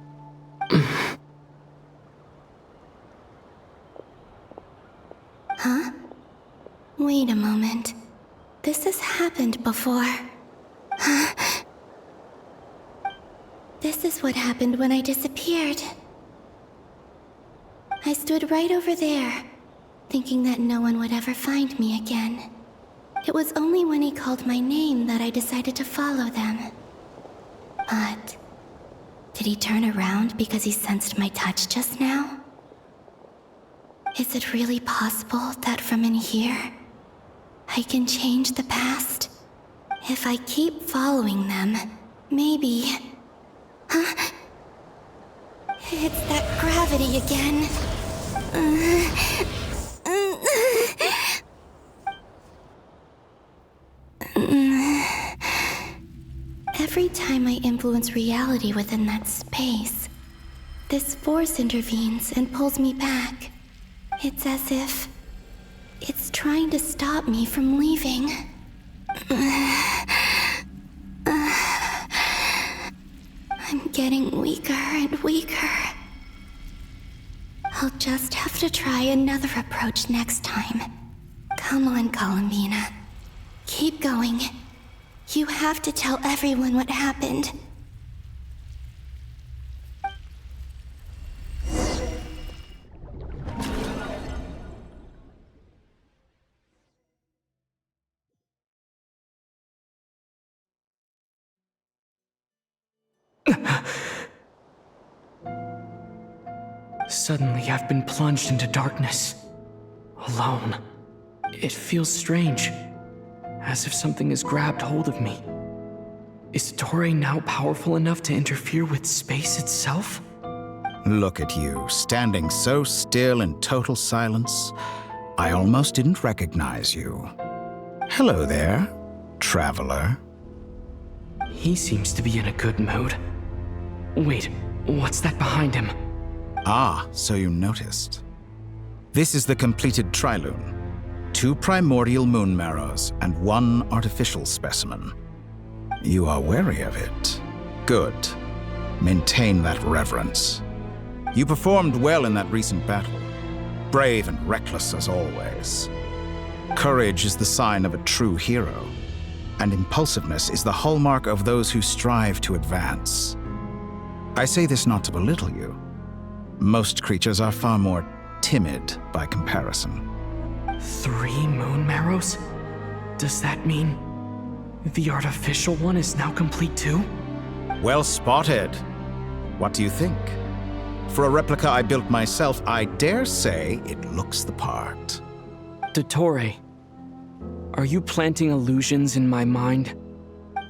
Huh? Wait a moment. This has happened before. Huh? This is what happened when I disappeared. I stood right over there, thinking that no one would ever find me again. It was only when he called my name that I decided to follow them. But did he turn around because he sensed my touch just now? Is it really possible that from in here, I can change the past? If I keep following them, maybe... Huh? It's that gravity again. Every time I influence reality within that space, this force intervenes and pulls me back. It's as if it's trying to stop me from leaving. I'm getting weaker and weaker. I'll just have to try another approach next time. Come on, Columbina. Keep going. You have to tell everyone what happened.
Suddenly, I've been plunged into darkness. Alone. It feels strange. As if something has grabbed hold of me. Is Toray now powerful enough to interfere with space itself?
Look at you, standing so still in total silence. I almost didn't recognize you. Hello there, traveler.
He seems to be in a good mood. Wait, what's that behind him?
Ah, so you noticed. This is the completed Trilune. 2 primordial moon marrows and 1 artificial specimen. You are wary of it. Good. Maintain that reverence. You performed well in that recent battle. Brave and reckless as always. Courage is the sign of a true hero, and impulsiveness is the hallmark of those who strive to advance. I say this not to belittle you. Most creatures are far more timid by comparison.
3 moon marrows? Does that mean the artificial one is now complete too?
Well spotted. What do you think? For a replica I built myself, I dare say it looks the part.
Toray, are you planting illusions in my mind?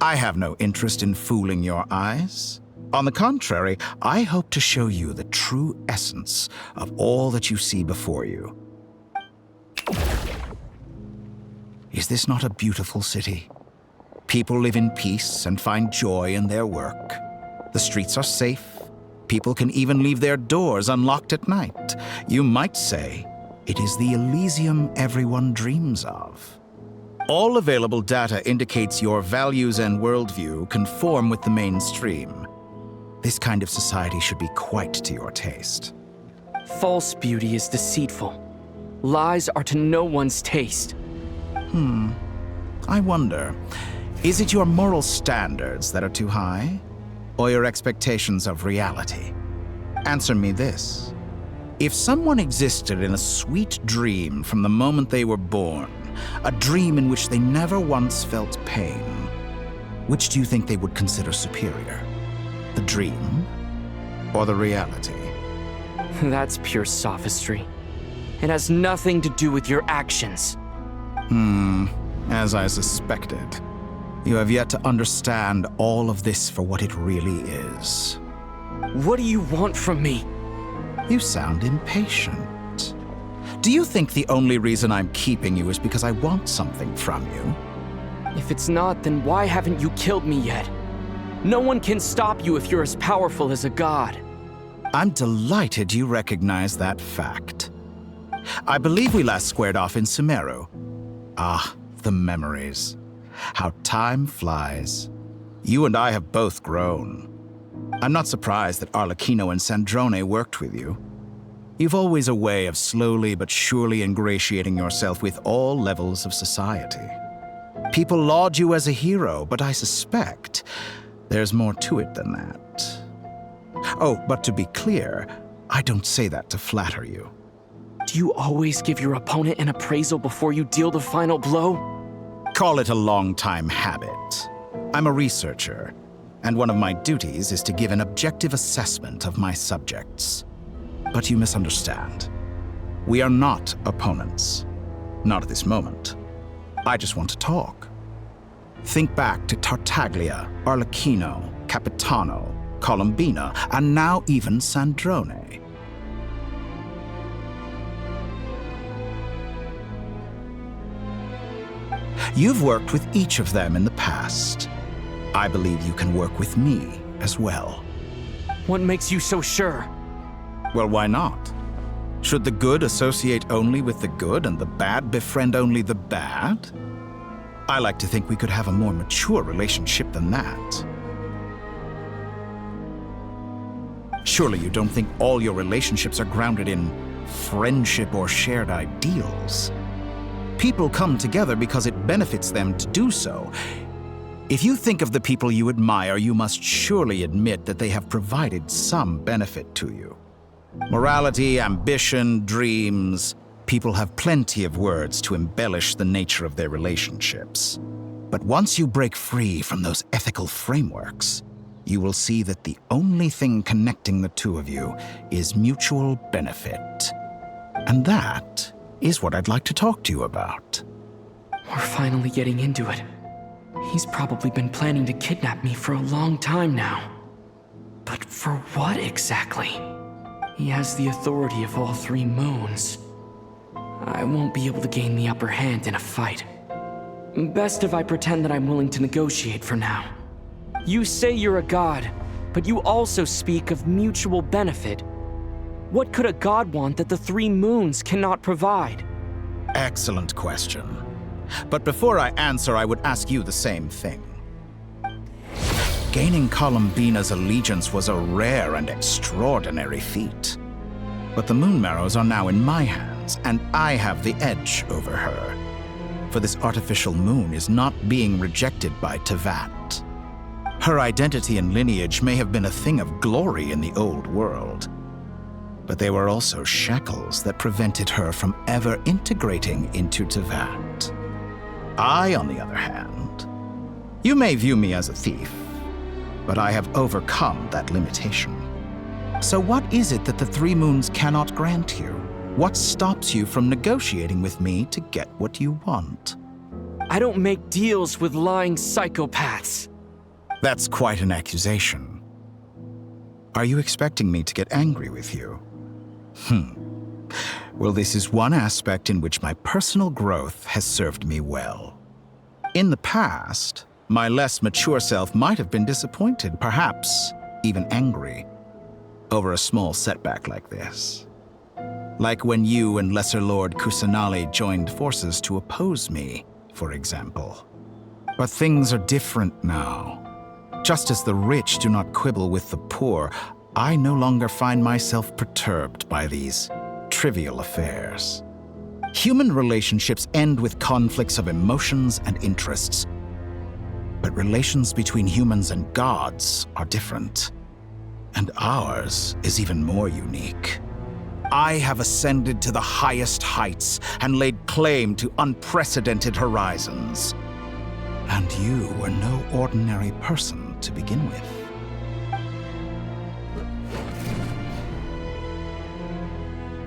I have no interest in fooling your eyes. On the contrary, I hope to show you the true essence of all that you see before you. Is this not a beautiful city? People live in peace and find joy in their work. The streets are safe. People can even leave their doors unlocked at night. You might say it is the Elysium everyone dreams of. All available data indicates your values and worldview conform with the mainstream. This kind of society should be quite to your taste.
False beauty is deceitful. Lies are to no one's taste.
I wonder, is it your moral standards that are too high? Or your expectations of reality? Answer me this. If someone existed in a sweet dream from the moment they were born, a dream in which they never once felt pain, which do you think they would consider superior? The dream or the reality?
That's pure sophistry. It has nothing to do with your actions.
As I suspected. You have yet to understand all of this for what it really is.
What do you want from me?
You sound impatient. Do you think the only reason I'm keeping you is because I want something from you?
If it's not, then why haven't you killed me yet? No one can stop you if you're as powerful as a god.
I'm delighted you recognize that fact. I believe we last squared off in Sumeru. Ah, the memories. How time flies. You and I have both grown. I'm not surprised that Arlecchino and Sandrone worked with you. You've always a way of slowly but surely ingratiating yourself with all levels of society. People laud you as a hero, but I suspect there's more to it than that. Oh, but to be clear, I don't say that to flatter you.
Do you always give your opponent an appraisal before you deal the final blow?
Call it a long-time habit. I'm a researcher, and one of my duties is to give an objective assessment of my subjects. But you misunderstand. We are not opponents. Not at this moment. I just want to talk. Think back to Tartaglia, Arlecchino, Capitano, Columbina, and now even Sandrone. You've worked with each of them in the past. I believe you can work with me as well.
What makes you so sure?
Well, why not? Should the good associate only with the good and the bad befriend only the bad? I like to think we could have a more mature relationship than that. Surely you don't think all your relationships are grounded in friendship or shared ideals. People come together because it benefits them to do so. If you think of the people you admire, you must surely admit that they have provided some benefit to you. Morality, ambition, dreams. People have plenty of words to embellish the nature of their relationships. But once you break free from those ethical frameworks, you will see that the only thing connecting the two of you is mutual benefit. And that is what I'd like to talk to you about.
We're finally getting into it. He's probably been planning to kidnap me for a long time now. But for what exactly? He has the authority of all three moons. I won't be able to gain the upper hand in a fight. Best if I pretend that I'm willing to negotiate for now. You say you're a god, but you also speak of mutual benefit. What could a god want that the three moons cannot provide?
Excellent question. But before I answer, I would ask you the same thing. Gaining Columbina's allegiance was a rare and extraordinary feat. But the Moon Marrows are now in my hands, and I have the edge over her. For this artificial moon is not being rejected by Tevat. Her identity and lineage may have been a thing of glory in the old world, but they were also shackles that prevented her from ever integrating into Tevat. I, on the other hand, you may view me as a thief, but I have overcome that limitation. So what is it that the three moons cannot grant you? What stops you from negotiating with me to get what you want?
I don't make deals with lying psychopaths.
That's quite an accusation. Are you expecting me to get angry with you? Well, this is one aspect in which my personal growth has served me well. In the past, my less mature self might have been disappointed, perhaps even angry, over a small setback like this. Like when you and Lesser Lord Kusanali joined forces to oppose me, for example. But things are different now. Just as the rich do not quibble with the poor, I no longer find myself perturbed by these trivial affairs. Human relationships end with conflicts of emotions and interests. But relations between humans and gods are different. And ours is even more unique. I have ascended to the highest heights and laid claim to unprecedented horizons. And you were no ordinary person to begin with.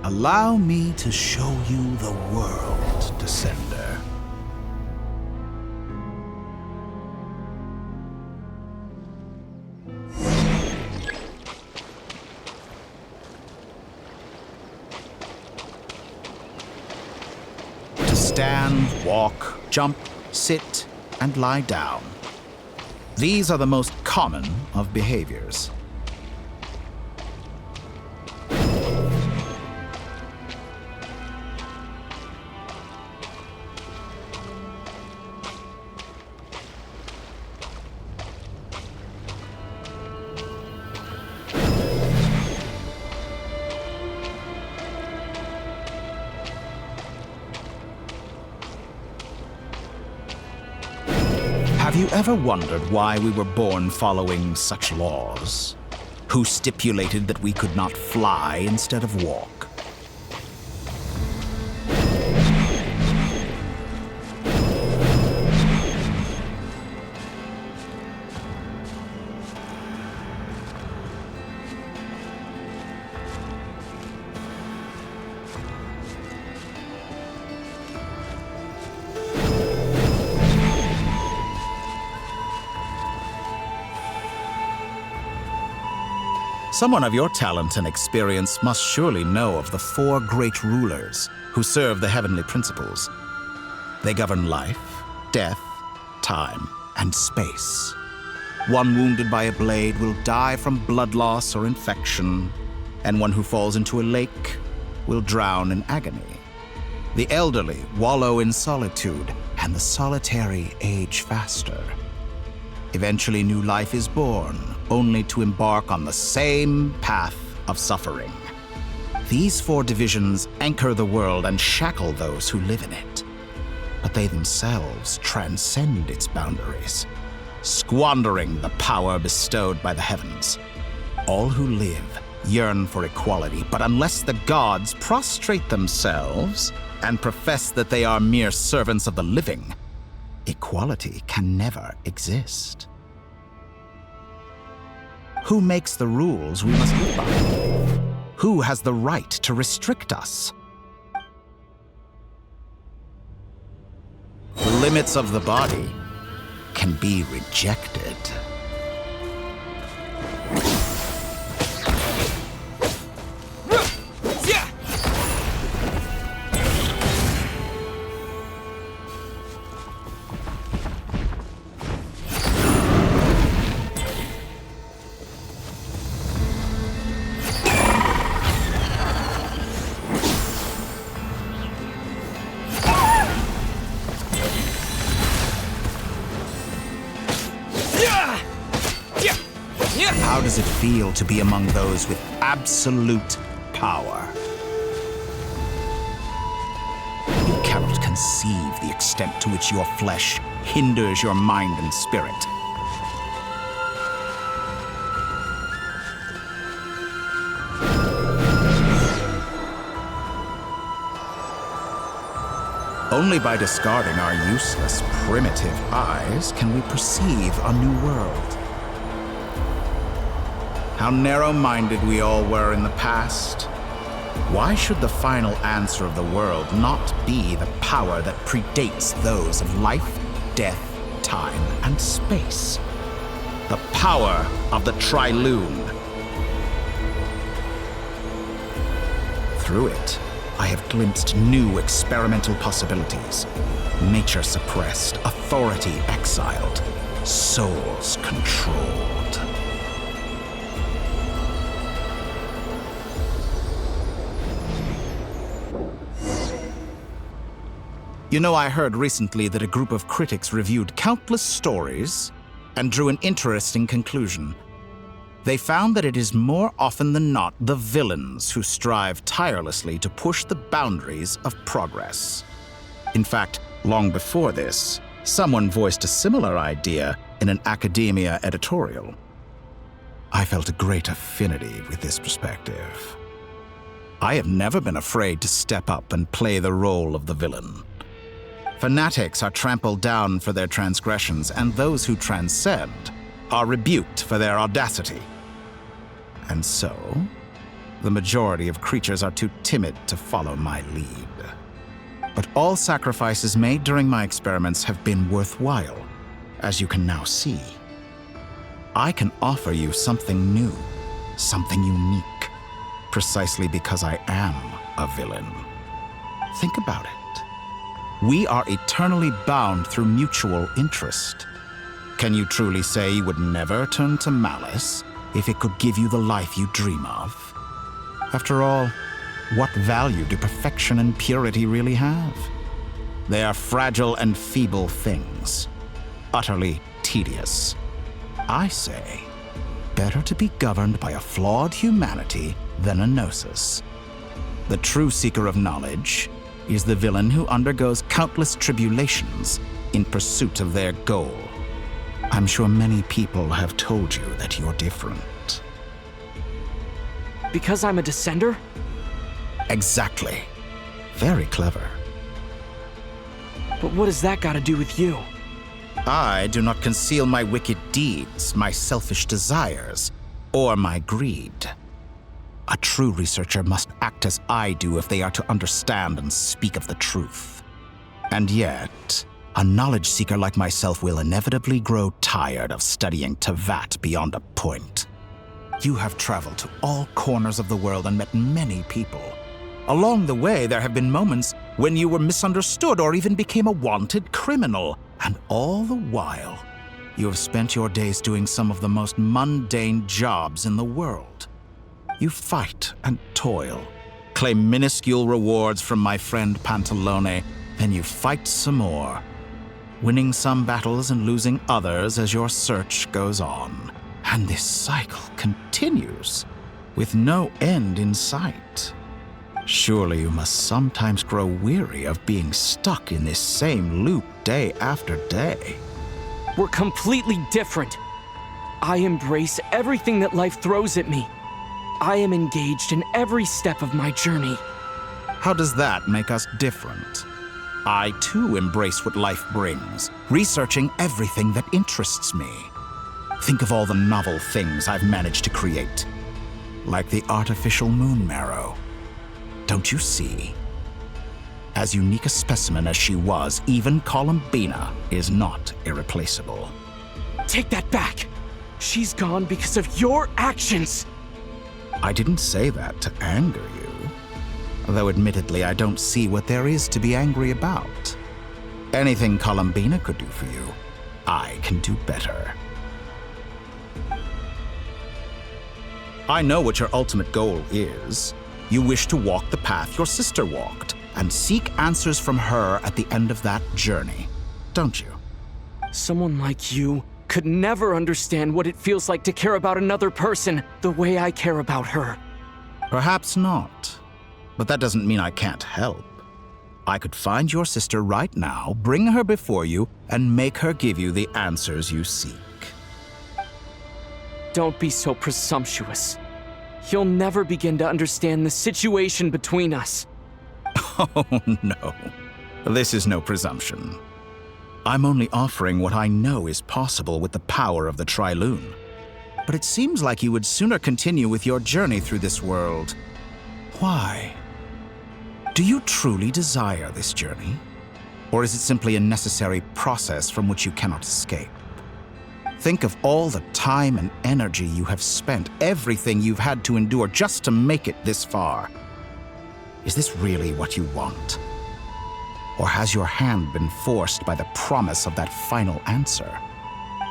Allow me to show you the world, Descender. To stand, walk, jump, sit, and lie down. These are the most common of behaviors. Have you ever wondered why we were born following such laws? Who stipulated that we could not fly instead of walk? Someone of your talent and experience must surely know of the 4 great rulers who serve the heavenly principles. They govern life, death, time, and space. One wounded by a blade will die from blood loss or infection, and one who falls into a lake will drown in agony. The elderly wallow in solitude, and the solitary age faster. Eventually, new life is born, only to embark on the same path of suffering. These 4 divisions anchor the world and shackle those who live in it. But they themselves transcend its boundaries, squandering the power bestowed by the heavens. All who live yearn for equality, but unless the gods prostrate themselves and profess that they are mere servants of the living, equality can never exist. Who makes the rules we must live by? Who has the right to restrict us? The limits of the body can be rejected. How does it feel to be among those with absolute power? You cannot conceive the extent to which your flesh hinders your mind and spirit. Only by discarding our useless, primitive eyes can we perceive a new world. How narrow-minded we all were in the past. Why should the final answer of the world not be the power that predates those of life, death, time, and space? The power of the Trilune. Through it, I have glimpsed new experimental possibilities. Nature suppressed, authority exiled, souls controlled. You know, I heard recently that a group of critics reviewed countless stories and drew an interesting conclusion. They found that it is more often than not the villains who strive tirelessly to push the boundaries of progress. In fact, long before this, someone voiced a similar idea in an academia editorial. I felt a great affinity with this perspective. I have never been afraid to step up and play the role of the villain. Fanatics are trampled down for their transgressions, and those who transcend are rebuked for their audacity. And so, the majority of creatures are too timid to follow my lead. But all sacrifices made during my experiments have been worthwhile, as you can now see. I can offer you something new, something unique, precisely because I am a villain. Think about it. We are eternally bound through mutual interest. Can you truly say you would never turn to malice if it could give you the life you dream of? After all, what value do perfection and purity really have? They are fragile and feeble things, utterly tedious. I say, better to be governed by a flawed humanity than a gnosis. The true seeker of knowledge is the villain who undergoes countless tribulations in pursuit of their goal. I'm sure many people have told you that you're different.
Because I'm a descender?
Exactly. Very clever.
But what does that got to do with you?
I do not conceal my wicked deeds, my selfish desires, or my greed. A true researcher must act as I do if they are to understand and speak of the truth. And yet, a knowledge seeker like myself will inevitably grow tired of studying Tevat beyond a point. You have traveled to all corners of the world and met many people. Along the way, there have been moments when you were misunderstood or even became a wanted criminal. And all the while, you have spent your days doing some of the most mundane jobs in the world. You fight and toil, claim minuscule rewards from my friend Pantalone, then you fight some more, winning some battles and losing others as your search goes on. And this cycle continues, with no end in sight. Surely you must sometimes grow weary of being stuck in this same loop day after day.
We're completely different. I embrace everything that life throws at me. I am engaged in every step of my journey.
How does that make us different? I too embrace what life brings, researching everything that interests me. Think of all the novel things I've managed to create, like the artificial moon marrow. Don't you see? As unique a specimen as she was, even Columbina is not irreplaceable.
Take that back! She's gone because of your actions!
I didn't say that to anger you. Though admittedly, I don't see what there is to be angry about. Anything Columbina could do for you, I can do better. I know what your ultimate goal is. You wish to walk the path your sister walked, and seek answers from her at the end of that journey, don't you?
Someone like you could never understand what it feels like to care about another person the way I care about her.
Perhaps not, but that doesn't mean I can't help. I could find your sister right now, bring her before you, and make her give you the answers you seek.
Don't be so presumptuous. You'll never begin to understand the situation between us.
Oh, no. This is no presumption. I'm only offering what I know is possible with the power of the Trilune. But it seems like you would sooner continue with your journey through this world. Why? Do you truly desire this journey? Or is it simply a necessary process from which you cannot escape? Think of all the time and energy you have spent, everything you've had to endure just to make it this far. Is this really what you want? Or has your hand been forced by the promise of that final answer?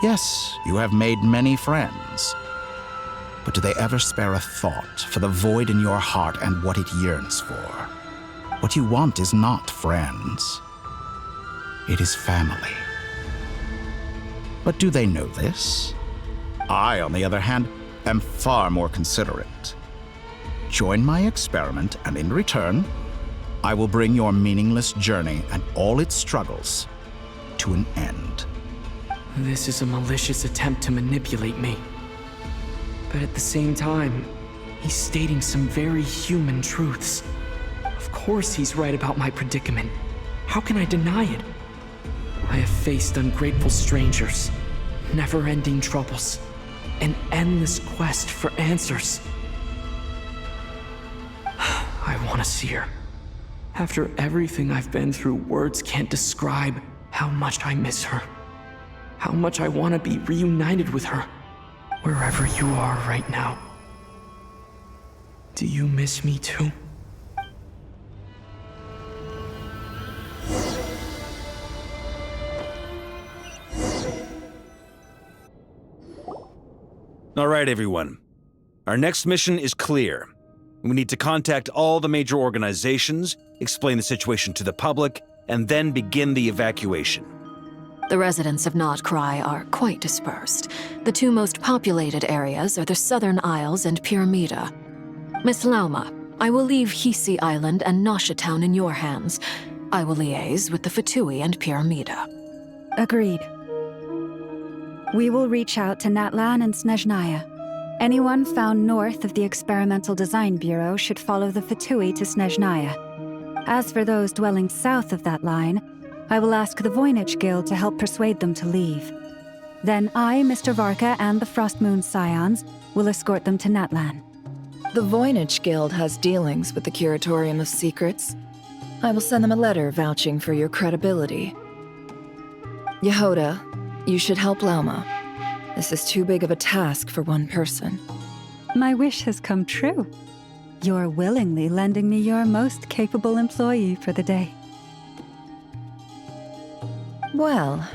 Yes, you have made many friends. But do they ever spare a thought for the void in your heart and what it yearns for? What you want is not friends. It is family. But do they know this? I, on the other hand, am far more considerate. Join my experiment, and in return, I will bring your meaningless journey and all its struggles to an end.
This is a malicious attempt to manipulate me. But at the same time, he's stating some very human truths. Of course he's right about my predicament. How can I deny it? I have faced ungrateful strangers, never-ending troubles, an endless quest for answers. I want to see her. After everything I've been through, words can't describe how much I miss her. How much I want to be reunited with her, wherever you are right now. Do you miss me too?
All right, everyone. Our next mission is clear. We need to contact all the major organizations, explain the situation to the public, and then begin the evacuation.
The residents of Nod-Krai are quite dispersed. The two most populated areas are the Southern Isles and Piramida. Miss Lauma, I will leave Hisi Island and Nasha Town in your hands. I will liaise with the Fatui and Piramida.
Agreed. We will reach out to Natlan and Snezhnaya. Anyone found north of the Experimental Design Bureau should follow the Fatui to Snezhnaya. As for those dwelling south of that line, I will ask the Voynich Guild to help persuade them to leave. Then I, Mr. Varka, and the Frostmoon Scions will escort them to Natlan.
The Voynich Guild has dealings with the Curatorium of Secrets. I will send them a letter vouching for your credibility. Yehoda, you should help Lauma. This is too big of a task for one person.
My wish has come true. You're willingly lending me your most capable employee for the day.
Well,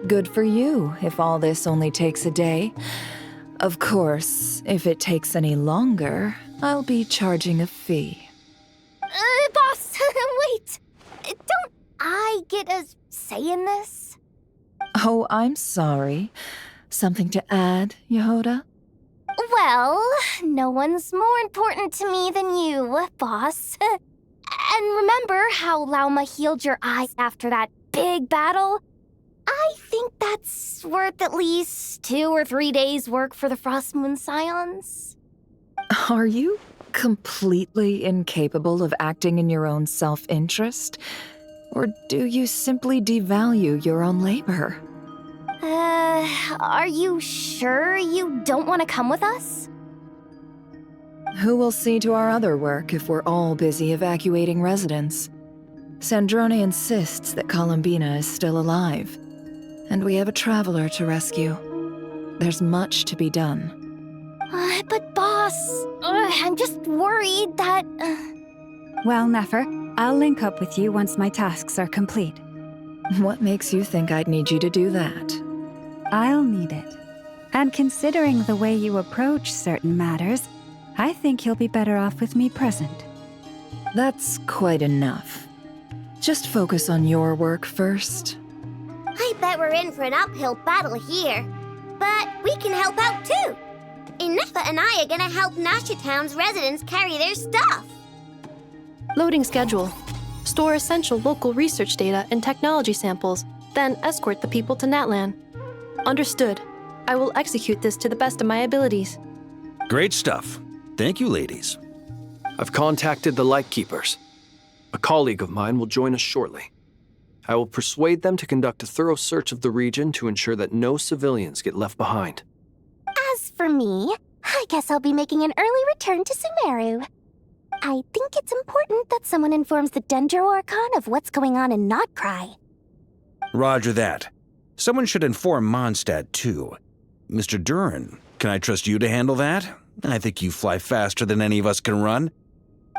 good for you if all this only takes a day. Of course, if it takes any longer, I'll be charging a fee.
Boss, wait! Don't I get a say in this?
Oh, I'm sorry. Something to add, Yehoda?
Well, no one's more important to me than you, boss. And remember how Lauma healed your eyes after that big battle? I think that's worth at least 2 or 3 days' work for the Frostmoon Scions.
Are you completely incapable of acting in your own self-interest? Or do you simply devalue your own labor?
Are you sure you don't want to come with us?
Who will see to our other work if we're all busy evacuating residents? Sandrone insists that Columbina is still alive, and we have a traveler to rescue. There's much to be done.
But boss, I'm just worried that...
Well, Nefer, I'll link up with you once my tasks are complete.
What makes you think I'd need you to do that?
I'll need it. And considering the way you approach certain matters, I think you'll be better off with me present.
That's quite enough. Just focus on your work first.
I bet we're in for an uphill battle here. But we can help out too. Inefa and I are gonna help Nasha Town's residents carry their stuff.
Loading schedule. Store essential local research data and technology samples, then escort the people to Natlan. Understood. I will execute this to the best of my abilities.
Great stuff. Thank you, ladies.
I've contacted the Lightkeepers. A colleague of mine will join us shortly. I will persuade them to conduct a thorough search of the region to ensure that no civilians get left behind.
As for me, I guess I'll be making an early return to Sumeru. I think it's important that someone informs the Dendro Archon of what's going on in Nod-Krai.
Roger that. Someone should inform Mondstadt, too. Mr. Duran, can I trust you to handle that? I think you fly faster than any of us can run.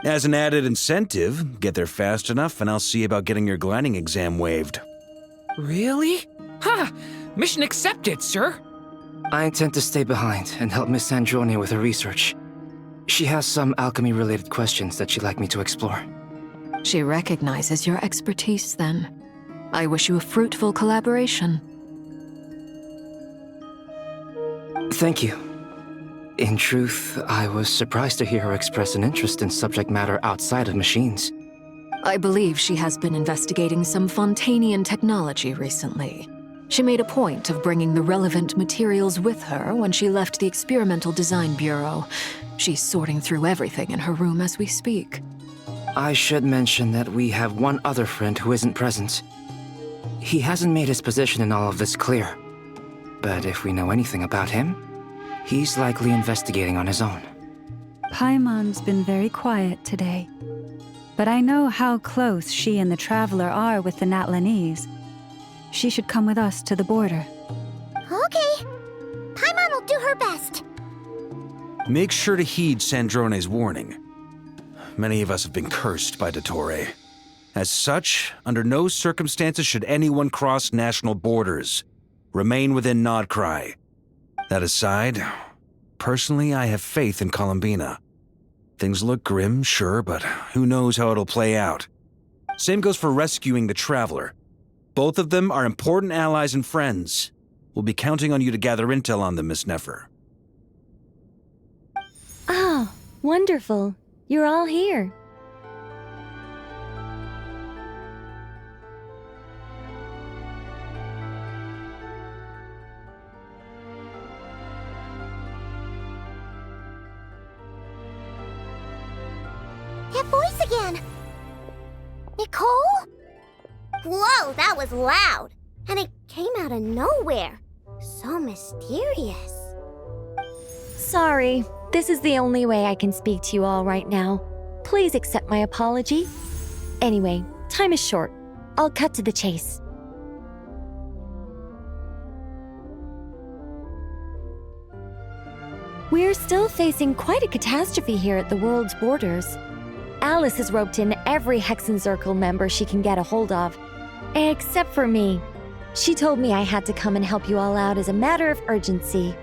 As an added incentive, get there fast enough and I'll see about getting your gliding exam waived.
Really? Ha! Mission accepted, sir.
I intend to stay behind and help Miss Sandrone with her research. She has some alchemy-related questions that she'd like me to explore.
She recognizes your expertise, then. I wish you a fruitful collaboration.
Thank you. In truth, I was surprised to hear her express an interest in subject matter outside of machines.
I believe she has been investigating some Fontanian technology recently. She made a point of bringing the relevant materials with her when she left the Experimental Design Bureau. She's sorting through everything in her room as we speak.
I should mention that we have one other friend who isn't present. He hasn't made his position in all of this clear. But if we know anything about him, he's likely investigating on his own.
Paimon's been very quiet today. But I know how close she and the Traveler are with the Natlanese. She should come with us to the border.
Okay. Paimon will do her best.
Make sure to heed Sandrone's warning. Many of us have been cursed by Dottore. As such, under no circumstances should anyone cross national borders. Remain within Nod-Krai. That aside, Personally, I have faith in Columbina. Things look grim, sure, but who knows how it'll play out. Same goes for rescuing the Traveler. Both of them are important allies and friends. We'll be counting on you to gather intel on them, Miss Nefer.
Oh, wonderful. You're all here.
That voice again! Nicole? Whoa, that was loud! And it came out of nowhere. So mysterious.
Sorry, this is the only way I can speak to you all right now. Please accept my apology. Anyway, time is short. I'll cut to the chase. We're still facing quite a catastrophe here at the world's borders. Alice has roped in every Hexenzirkel member she can get a hold of. Except for me. She told me I had to come and help you all out as a matter of urgency.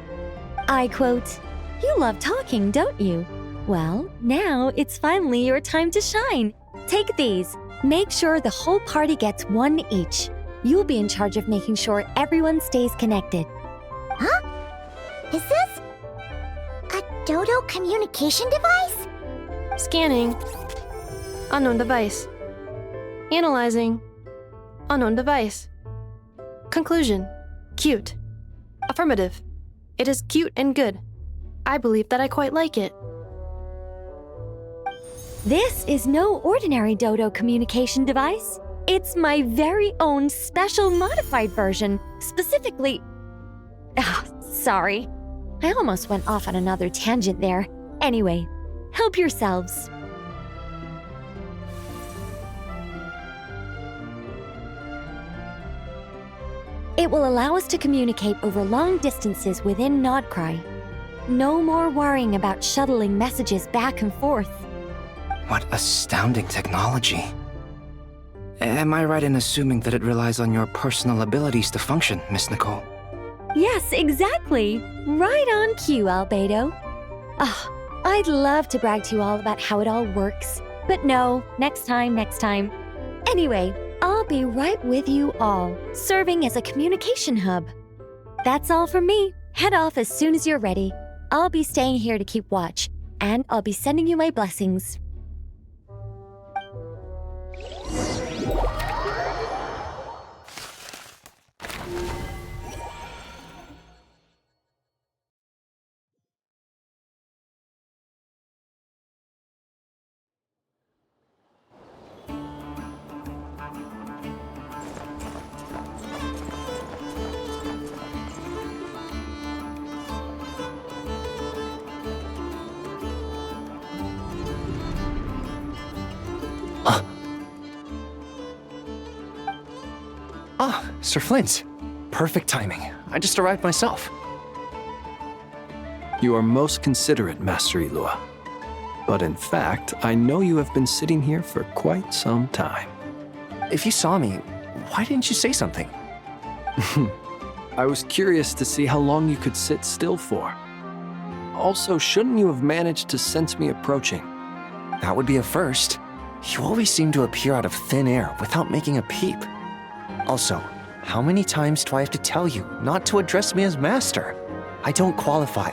I quote, "You love talking, don't you? Well, now it's finally your time to shine. Take these. Make sure the whole party gets one each. You'll be in charge of making sure everyone stays connected."
Huh? Is this a Dodo communication device?
Scanning. Unknown device. Analyzing. Unknown device. Conclusion. Cute. Affirmative. It is cute and good. I believe that I quite like it.
This is no ordinary Dodo communication device. It's my very own special modified version, specifically... sorry. I almost went off on another tangent there. Anyway, help yourselves. It will allow us to communicate over long distances within Nod-Krai. No more worrying about shuttling messages back and forth.
What astounding technology. Am I right in assuming that it relies on your personal abilities to function, Miss Nicole?
Yes, exactly. Right on cue, Albedo. I'd love to brag to you all about how it all works. But no, next time. Anyway, I'll be right with you all, serving as a communication hub. That's all from me. Head off as soon as you're ready. I'll be staying here to keep watch, and I'll be sending you my blessings.
Sir Flint. Perfect timing. I just arrived myself.
You are most considerate, Master Elua. But in fact, I know you have been sitting here for quite some time.
If you saw me, why didn't you say something?
I was curious to see how long you could sit still for. Also, shouldn't you have managed to sense me approaching?
That would be a first. You always seem to appear out of thin air without making a peep. Also, how many times do I have to tell you not to address me as master? I don't qualify.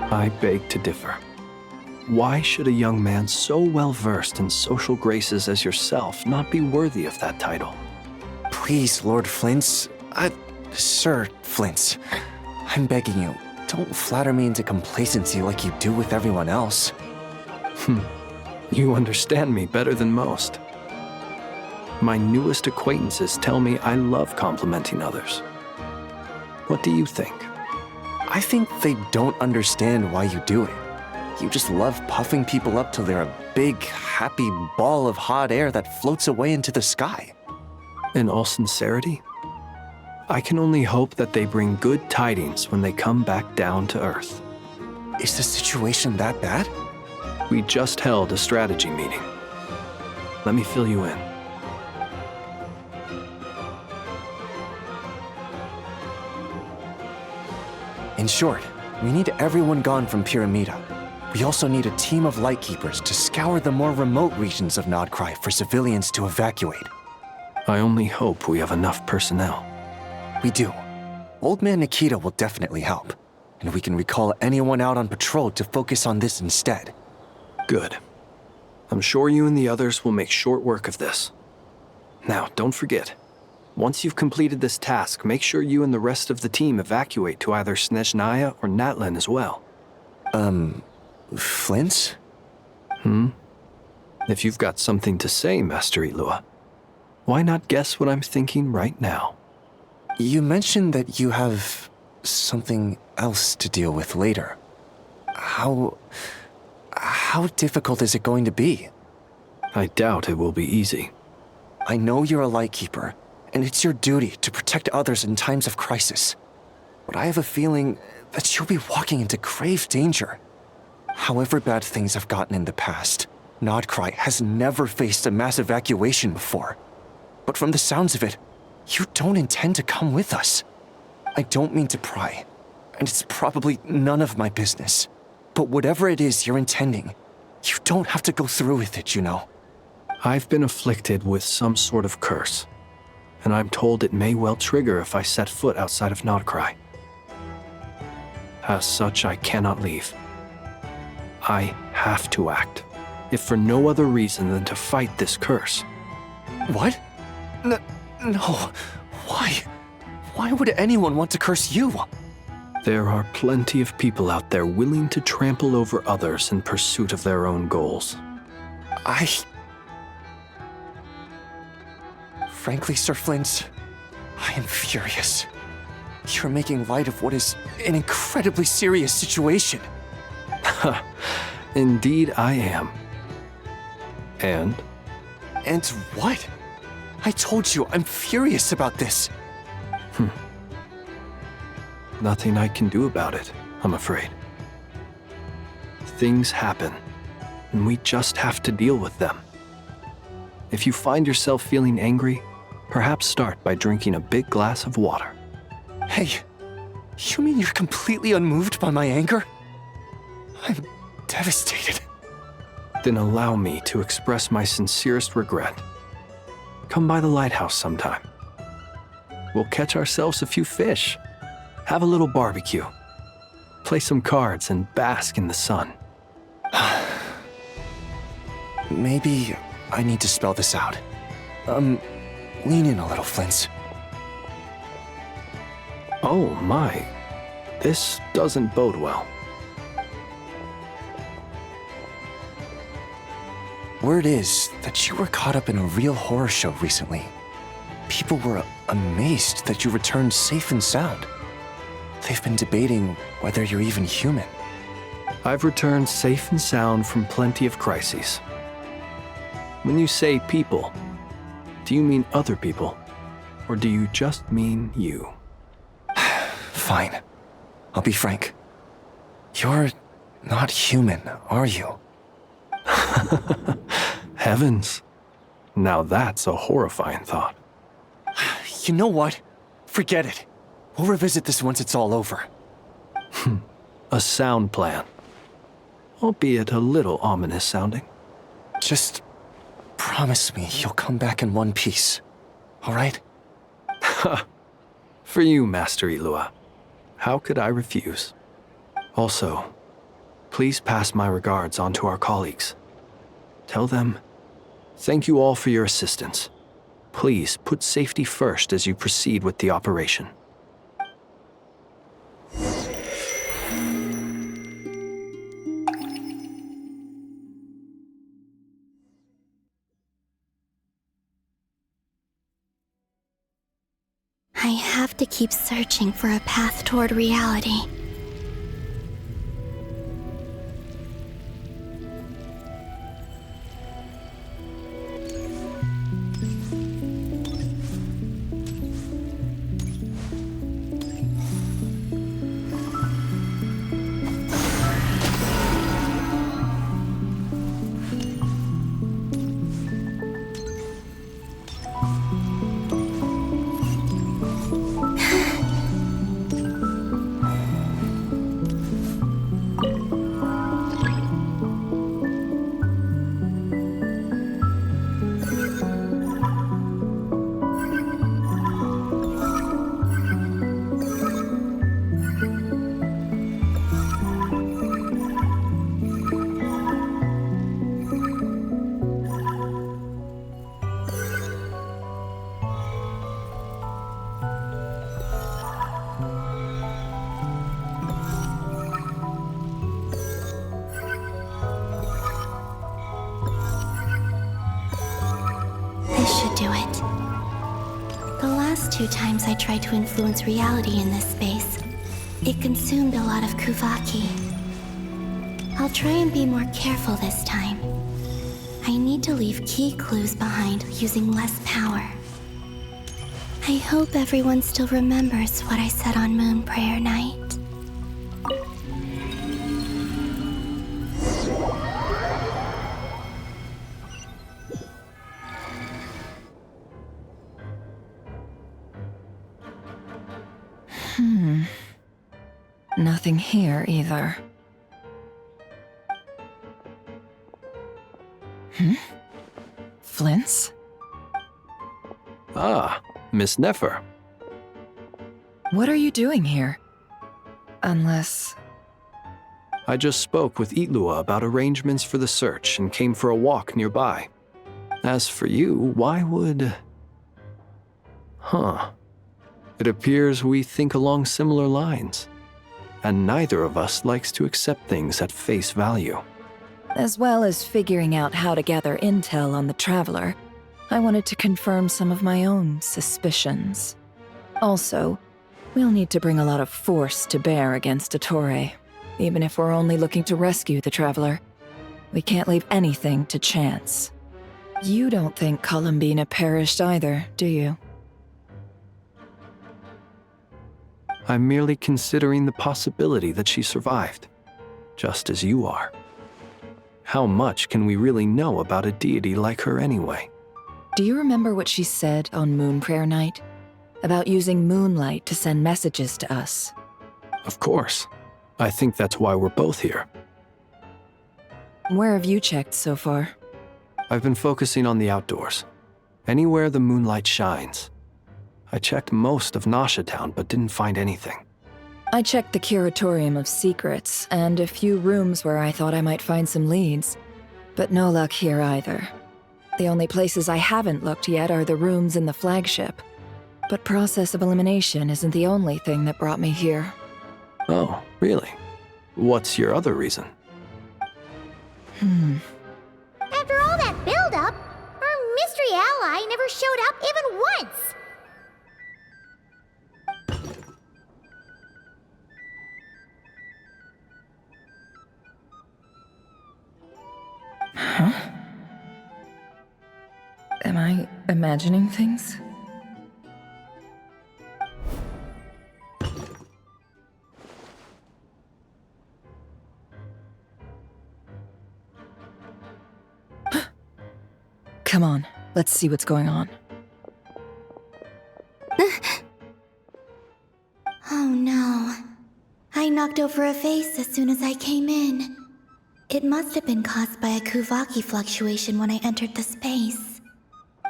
I beg to differ. Why should a young man so well-versed in social graces as yourself not be worthy of that title?
Please, Lord Flint's... Sir Flint's. I'm begging you, don't flatter me into complacency like you do with everyone else.
You understand me better than most. My newest acquaintances tell me I love complimenting others. What do you think?
I think they don't understand why you do it. You just love puffing people up till they're a big, happy ball of hot air that floats away into the sky.
In all sincerity, I can only hope that they bring good tidings when they come back down to Earth.
Is the situation that bad?
We just held a strategy meeting. Let me fill you in.
In short, We need everyone gone from Piramida. We also need a team of Lightkeepers to scour the more remote regions of Nod-Krai for civilians to evacuate.
I only hope we have enough personnel.
We do. Old Man Nikita will definitely help, and we can recall anyone out on patrol to focus on this instead.
Good. I'm sure you and the others will make short work of this. Now, don't forget, once you've completed this task, make sure you and the rest of the team evacuate to either Snezhnaya or Natlan as well.
Flint?
If you've got something to say, Master Ilua, why not guess what I'm thinking right now?
You mentioned that you have something else to deal with later. How difficult is it going to be?
I doubt it will be easy.
I know you're a Lightkeeper, and it's your duty to protect others in times of crisis. But I have a feeling that you'll be walking into grave danger. However bad things have gotten in the past, Nod-Krai has never faced a mass evacuation before. But from the sounds of it, you don't intend to come with us. I don't mean to pry, and it's probably none of my business. But whatever it is you're intending, you don't have to go through with it, you know.
I've been afflicted with some sort of curse, and I'm told it may well trigger if I set foot outside of Nod-Krai. As such, I cannot leave. I have to act, if for no other reason than to fight this curse.
What? No. Why? Why would anyone want to curse you?
There are plenty of people out there willing to trample over others in pursuit of their own goals.
Frankly, Sir Flint, I am furious. You're making light of what is an incredibly serious situation.
Indeed I am. And?
And what? I told you, I'm furious about this.
Nothing I can do about it, I'm afraid. Things happen, and we just have to deal with them. If you find yourself feeling angry, perhaps start by drinking a big glass of water.
Hey, you mean you're completely unmoved by my anger? I'm devastated.
Then allow me to express my sincerest regret. Come by the lighthouse sometime. We'll catch ourselves a few fish, have a little barbecue, play some cards, and bask in the sun.
Maybe I need to spell this out. Lean in a little, Flint.
Oh my, this doesn't bode well.
Word is that you were caught up in a real horror show recently. People were amazed that you returned safe and sound. They've been debating whether you're even human.
I've returned safe and sound from plenty of crises. When you say people, do you mean other people? Or do you just mean you?
Fine. I'll be frank. You're not human, are you?
Heavens. Now that's a horrifying thought.
You know what? Forget it. We'll revisit this once it's all over.
A sound plan. Albeit a little ominous sounding.
Just promise me you'll come back in one piece, all right?
For you, Master Ilua. How could I refuse? Also, please pass my regards on to our colleagues. Tell them, thank you all for your assistance. Please put safety first as you proceed with the operation.
I have to keep searching for a path toward reality. 2 times I tried to influence reality in this space, it consumed a lot of Kuvaki. I'll try and be more careful this time. I need to leave key clues behind using less power. I hope everyone still remembers what I said on Moon Prayer Night.
Nothing here either. Flints?
Ah, Miss Nefer.
What are you doing here? Unless...
I just spoke with Itlua about arrangements for the search and came for a walk nearby. As for you, why would... It appears we think along similar lines. And neither of us likes to accept things at face value.
As well as figuring out how to gather intel on the Traveler, I wanted to confirm some of my own suspicions. Also, we'll need to bring a lot of force to bear against Dottore, even if we're only looking to rescue the Traveler. We can't leave anything to chance. You don't think Columbina perished either, do you?
I'm merely considering the possibility that she survived, just as you are. How much can we really know about a deity like her anyway?
Do you remember what she said on Moon Prayer Night? About using moonlight to send messages to us?
Of course. I think that's why we're both here.
Where have you checked so far?
I've been focusing on the outdoors. Anywhere the moonlight shines. I checked most of Nasha Town, but didn't find anything.
I checked the Curatorium of Secrets, and a few rooms where I thought I might find some leads. But no luck here either. The only places I haven't looked yet are the rooms in the flagship. But process of elimination isn't the only thing that brought me here.
Oh, really? What's your other reason?
After all that build-up, our mystery ally never showed up even once!
Huh? Am I imagining things? Come on, let's see what's going on.
Oh no. I knocked over a vase as soon as I came in. It must have been caused by a Kuvaki fluctuation when I entered the space.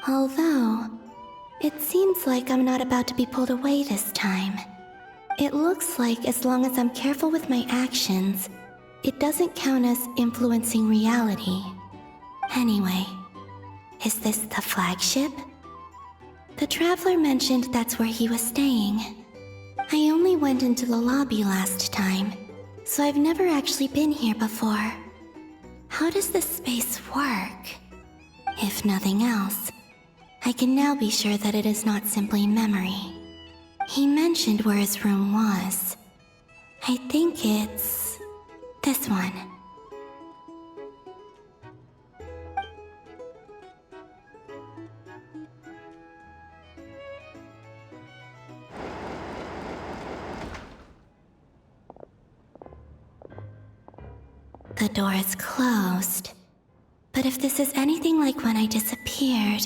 Although, it seems like I'm not about to be pulled away this time. It looks like as long as I'm careful with my actions, it doesn't count as influencing reality. Anyway, is this the flagship? The Traveler mentioned that's where he was staying. I only went into the lobby last time, so I've never actually been here before. How does this space work? If nothing else, I can now be sure that it is not simply memory. He mentioned where his room was. I think it's... this one. The door is closed. But if this is anything like when I disappeared,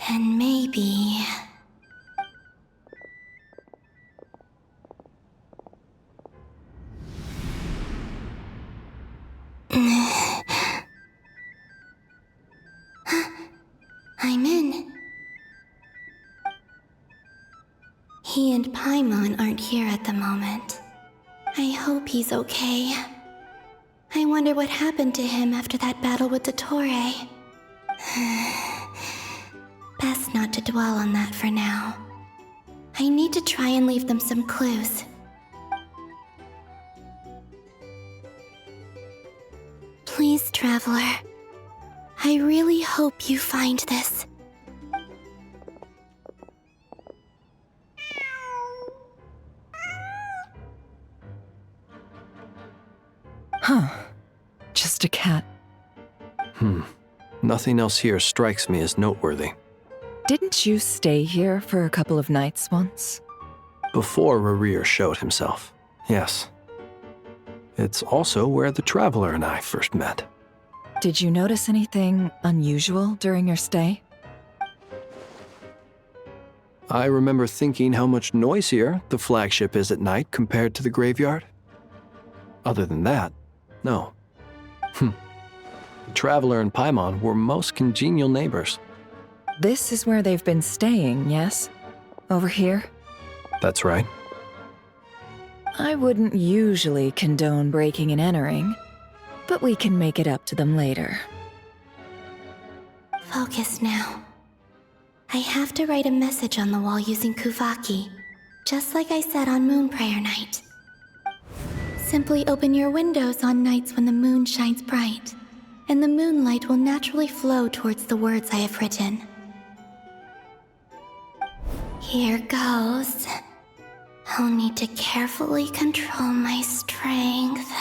then maybe... I'm in. He and Paimon aren't here at the moment. I hope he's okay. I wonder what happened to him after that battle with Dottore. Best not to dwell on that for now. I need to try and leave them some clues. Please, Traveler. I really hope you find this.
Huh. Just a cat.
Nothing else here strikes me as noteworthy.
Didn't you stay here for a couple of nights once?
Before Rerir showed himself, yes. It's also where the Traveler and I first met.
Did you notice anything unusual during your stay?
I remember thinking how much noisier the flagship is at night compared to the graveyard. Other than that, no. The Traveler and Paimon were most congenial neighbors.
This is where they've been staying, yes? Over here?
That's right.
I wouldn't usually condone breaking and entering, but we can make it up to them later.
Focus now. I have to write a message on the wall using Kuvaki, just like I said on Moon Prayer Night. Simply open your windows on nights when the moon shines bright, and the moonlight will naturally flow towards the words I have written. Here goes. I'll need to carefully control my strength.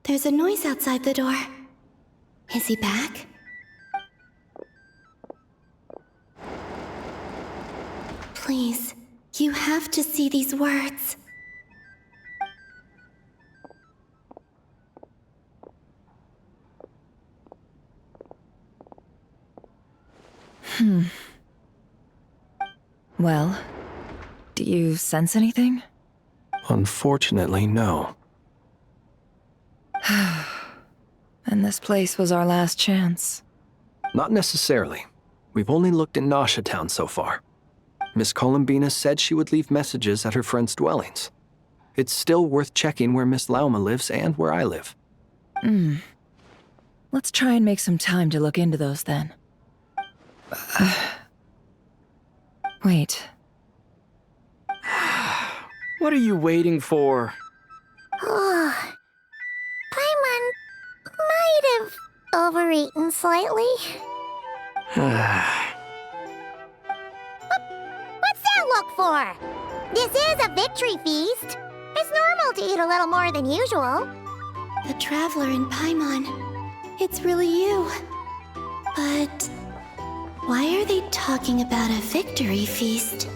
There's a noise outside the door. Is he back? Please, you have to see these words.
Well, do you sense anything?
Unfortunately, no.
And this place was our last chance.
Not necessarily. We've only looked in Nasha Town so far. Miss Columbina said she would leave messages at her friends' dwellings. It's still worth checking where Miss Lauma lives and where I live.
Let's try and make some time to look into those then. Wait.
What are you waiting for?
Oh, Paimon might have overeaten slightly. What's that look for? This is a victory feast. It's normal to eat a little more than usual.
The Traveler in Paimon. It's really you. But why are they talking about a victory feast?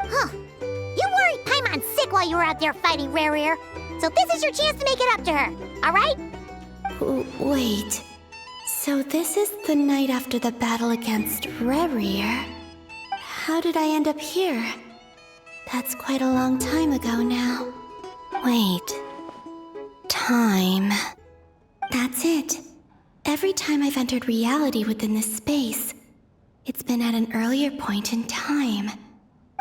Huh. You worried Paimon sick while you were out there fighting Rerir, so this is your chance to make it up to her, alright?
Wait. So this is the night after the battle against Rerir. How did I end up here? That's quite a long time ago now. Wait. Time. That's it. Every time I've entered reality within this space, it's been at an earlier point in time.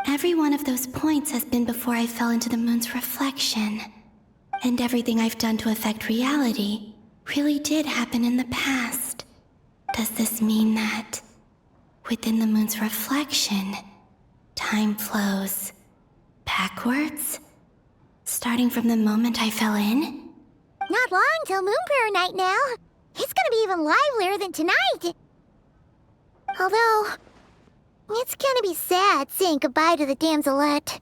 Every one of those points has been before I fell into the moon's reflection. And everything I've done to affect reality really did happen in the past. Does this mean that within the moon's reflection, time flows backwards? Starting from the moment I fell in?
Not long till Moon Prayer Night now. It's gonna be even livelier than tonight. Although, it's gonna be sad saying goodbye to the Damselete.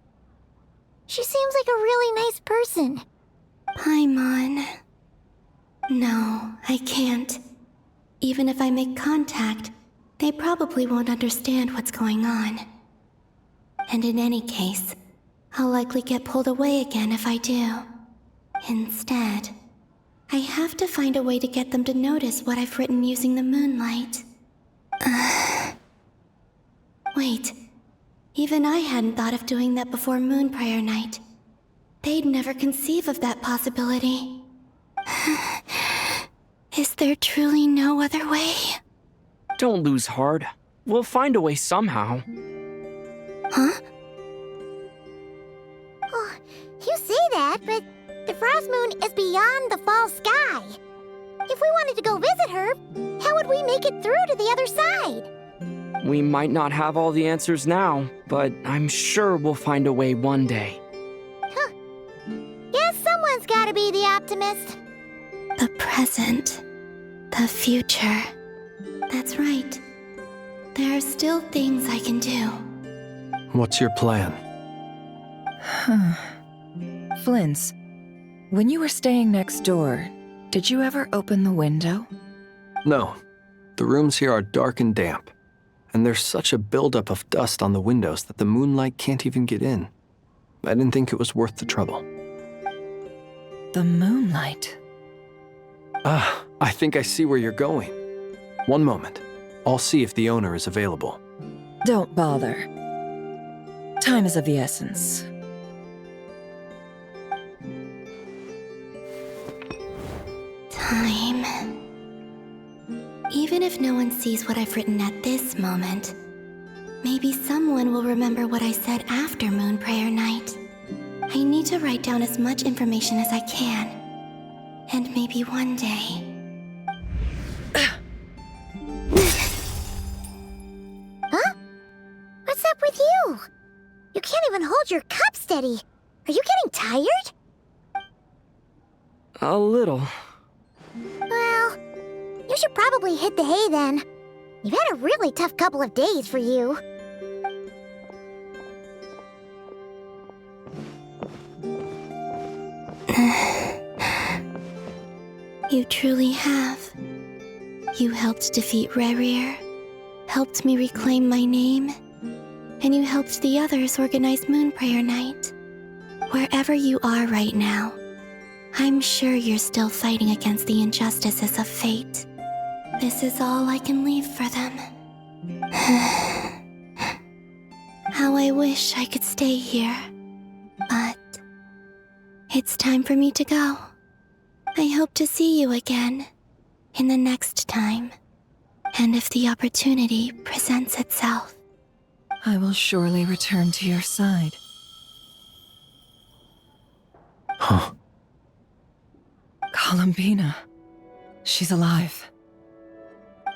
She seems like a really nice person.
Paimon. No, I can't. Even if I make contact, they probably won't understand what's going on. And in any case, I'll likely get pulled away again if I do. Instead, I have to find a way to get them to notice what I've written using the moonlight. Wait, even I hadn't thought of doing that before Moon Prayer Night. They'd never conceive of that possibility. Is there truly no other way?
Don't lose heart. We'll find a way somehow.
Huh? Oh, you say that, but the Frost Moon is beyond the fall sky. If we wanted to go visit her, how would we make it through to the other side?
We might not have all the answers now, but I'm sure we'll find a way one day.
Huh. Guess someone's gotta be the optimist.
The present. The future. That's right. There are still things I can do.
What's your plan?
Flint's, when you were staying next door, did you ever open the window?
No. The rooms here are dark and damp, and there's such a buildup of dust on the windows that the moonlight can't even get in. I didn't think it was worth the trouble.
The moonlight?
I think I see where you're going. One moment. I'll see if the owner is available.
Don't bother. Time is of the essence.
Time. Even if no one sees what I've written at this moment, maybe someone will remember what I said after Moon Prayer Night. I need to write down as much information as I can. And maybe one day...
Huh? What's up with you? You can't even hold your cup steady. Are you getting tired?
A little.
Well, you should probably hit the hay then. You've had a really tough couple of days for you.
You truly have. You helped defeat Rerir, helped me reclaim my name, and you helped the others organize Moon Prayer Night. Wherever you are right now, I'm sure you're still fighting against the injustices of fate. This is all I can leave for them. How I wish I could stay here. But it's time for me to go. I hope to see you again in the next time, and if the opportunity presents itself.
I will surely return to your side.
Huh.
Columbina. She's alive.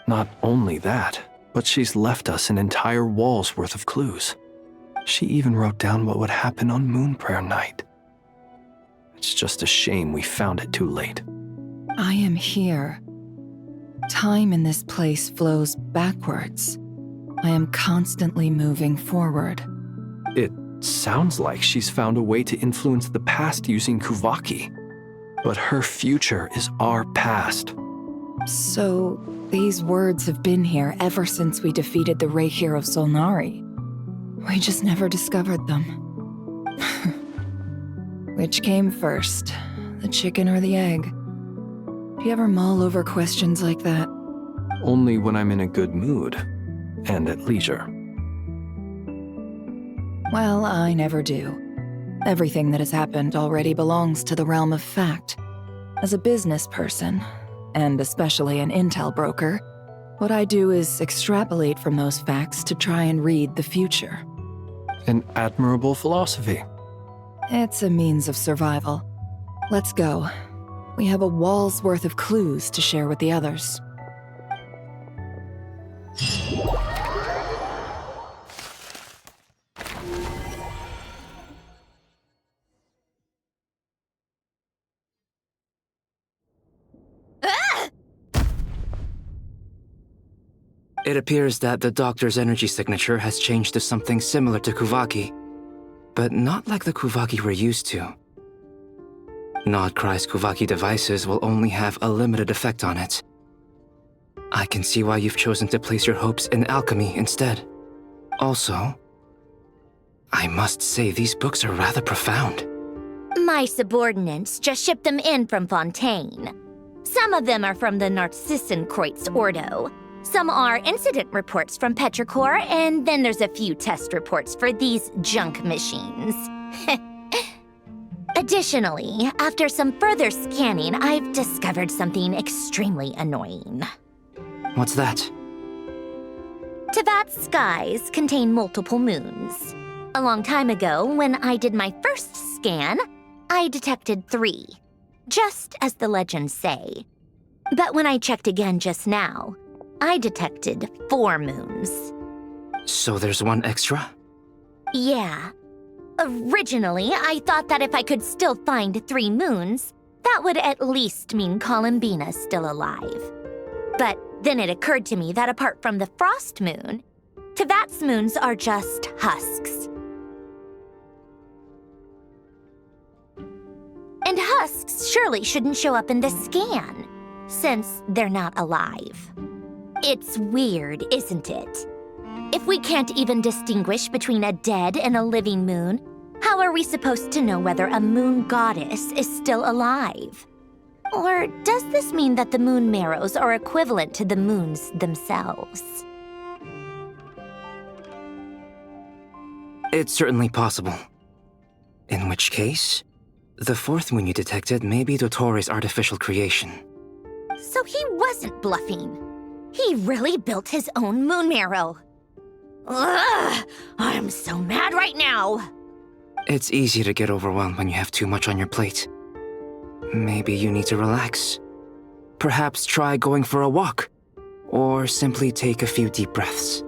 Not only that, but she's left us an entire wall's worth of clues. She even wrote down what would happen on Moon Prayer Night. It's just a shame we found it too late.
I am here. Time in this place flows backwards. I am constantly moving forward.
It sounds like she's found a way to influence the past using Kuvaki. But her future is our past.
So, these words have been here ever since we defeated the Reikir of Solnari. We just never discovered them. Which came first, the chicken or the egg? Do you ever mull over questions like that?
Only when I'm in a good mood, and at leisure.
Well, I never do. Everything that has happened already belongs to the realm of fact. As a business person, and especially an intel broker, what I do is extrapolate from those facts to try and read the future.
An admirable philosophy.
It's a means of survival. Let's go. We have a wall's worth of clues to share with the others.
It appears that the doctor's energy signature has changed to something similar to Kuvaki, but not like the Kuvaki we're used to. Nod-Krai's Kuvaki devices will only have a limited effect on it. I can see why you've chosen to place your hopes in alchemy instead. Also, I must say these books are rather profound.
My subordinates just shipped them in from Fontaine. Some of them are from the Narcissenkreuz Ordo. Some are incident reports from Petrichor, and then there's a few test reports for these junk machines. Additionally, after some further scanning, I've discovered something extremely annoying.
What's that?
Tevat's skies contain multiple moons. A long time ago, when I did my first scan, I detected 3, just as the legends say. But when I checked again just now, I detected 4 moons.
So there's one extra?
Yeah. Originally, I thought that if I could still find 3 moons, that would at least mean Columbina's still alive. But then it occurred to me that apart from the frost moon, Tevat's moons are just husks. And husks surely shouldn't show up in the scan, since they're not alive. It's weird, isn't it? If we can't even distinguish between a dead and a living moon, how are we supposed to know whether a moon goddess is still alive? Or does this mean that the moon marrows are equivalent to the moons themselves?
It's certainly possible. In which case, the 4th moon you detected may be Dottores' artificial creation.
So he wasn't bluffing. He really built his own moon marrow. Ugh! I'm so mad right now!
It's easy to get overwhelmed when you have too much on your plate. Maybe you need to relax. Perhaps try going for a walk, or simply take a few deep breaths.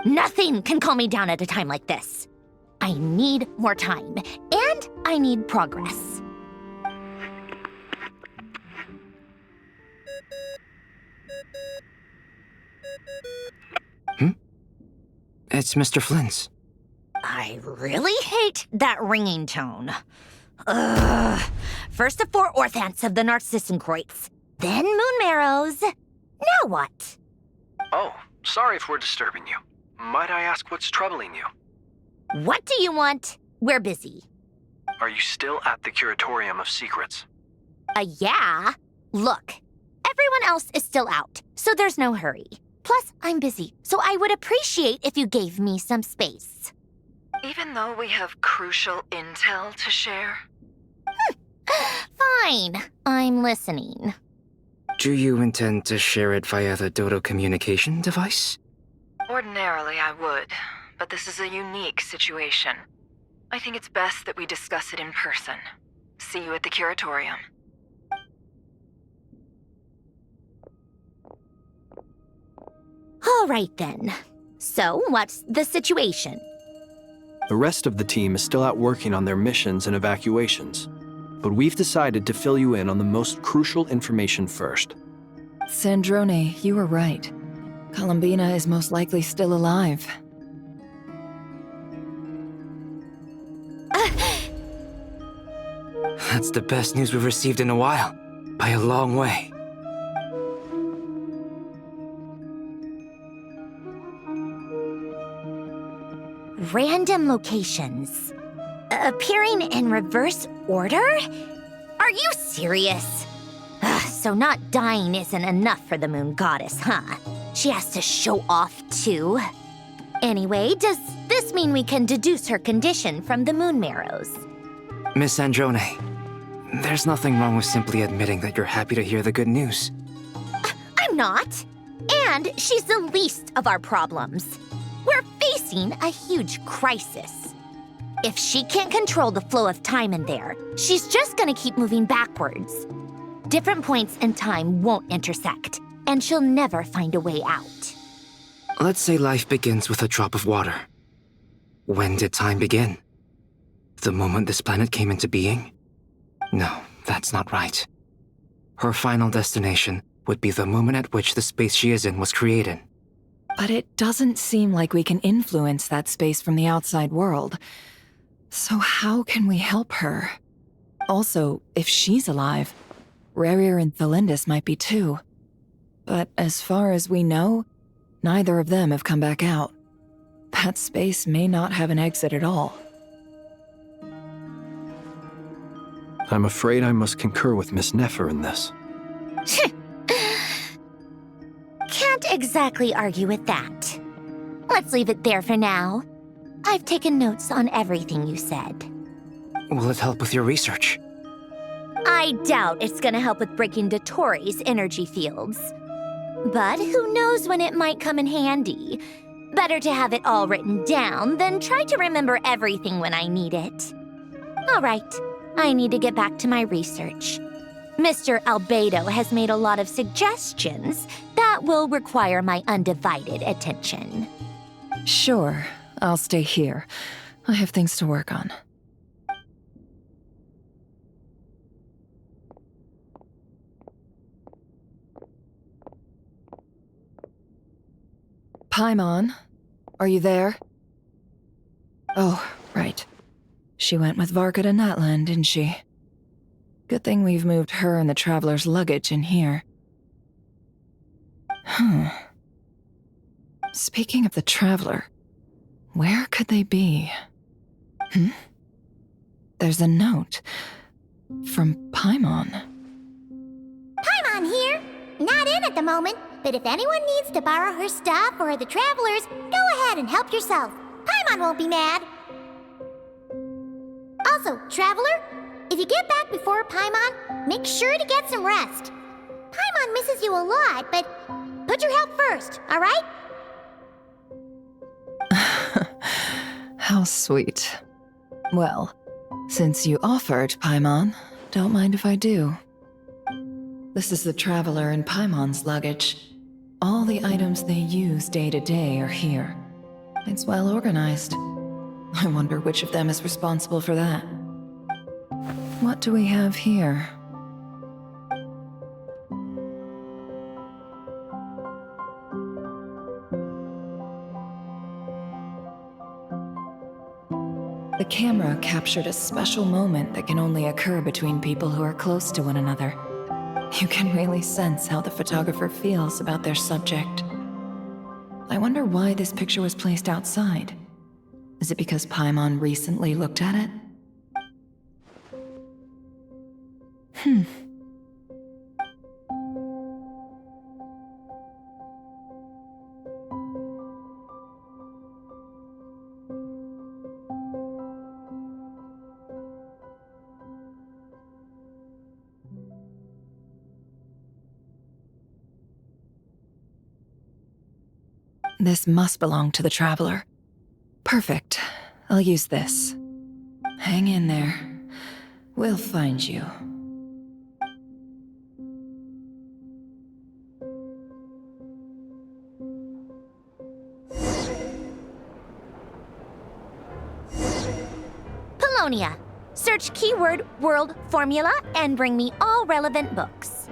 Nothing can calm me down at a time like this. I need more time, and I need progress.
It's Mr. Flynn's.
I really hate that ringing tone. Ugh. First the 4 orthants of the Narcissenkreuz, then moon marrows. Now what?
Oh, sorry if we're disturbing you. Might I ask what's troubling you?
What do you want? We're busy.
Are you still at the Curatorium of Secrets?
Yeah. Look, everyone else is still out, so there's no hurry. Plus, I'm busy, so I would appreciate if you gave me some space.
Even though we have crucial intel to share?
Fine, I'm listening.
Do you intend to share it via the Dodo communication device?
Ordinarily, I would, but this is a unique situation. I think it's best that we discuss it in person. See you at the Curatorium.
All right then. So, what's the situation?
The rest of the team is still out working on their missions and evacuations, but we've decided to fill you in on the most crucial information first.
Sandrone, you were right. Columbina is most likely still alive.
That's the best news we've received in a while, by a long way.
Random locations. Appearing in reverse order? Are you serious? So not dying isn't enough for the moon goddess, huh? She has to show off too. Anyway, does this mean we can deduce her condition from the moon marrows?
Miss Sandrone, there's nothing wrong with simply admitting that you're happy to hear the good news.
I'm not. And she's the least of our problems. We're facing a huge crisis. If she can't control the flow of time in there, she's just gonna keep moving backwards. Different points in time won't intersect, and she'll never find a way out.
Let's say life begins with a drop of water. When did time begin? The moment this planet came into being? No, that's not right. Her final destination would be the moment at which the space she is in was created.
But it doesn't seem like we can influence that space from the outside world. So how can we help her? Also, if she's alive, Rerir and Thalindis might be too. But as far as we know, neither of them have come back out. That space may not have an exit at all.
I'm afraid I must concur with Miss Nefer in this.
Can't exactly argue with that. Let's leave it there for now. I've taken notes on everything you said.
Will it help with your research?
I doubt it's gonna help with breaking Dottoro's energy fields. But who knows when it might come in handy. Better to have it all written down than try to remember everything when I need it. All right, I need to get back to my research. Mr. Albedo has made a lot of suggestions that will require my undivided attention.
Sure, I'll stay here. I have things to work on. Paimon, are you there? Oh, right. She went with Varka to Natlan, didn't she? Good thing we've moved her and the Traveler's luggage in here. Speaking of the Traveler, where could they be? There's a note from Paimon.
Paimon here. Not in at the moment, but if anyone needs to borrow her stuff or the Travelers, go ahead and help yourself. Paimon won't be mad. Also, Traveler, if you get back before Paimon, make sure to get some rest. Paimon misses you a lot, but put your health first, all right?
How sweet. Well, since you offered, Paimon, don't mind if I do. This is the Traveler and Paimon's luggage. All the items they use day to day are here. It's well organized. I wonder which of them is responsible for that. What do we have here? The camera captured a special moment that can only occur between people who are close to one another. You can really sense how the photographer feels about their subject. I wonder why this picture was placed outside. Is it because Paimon recently looked at it? This must belong to the Traveler. Perfect. I'll use this. Hang in there. We'll find you.
Polonia. Search keyword world formula and bring me all relevant books.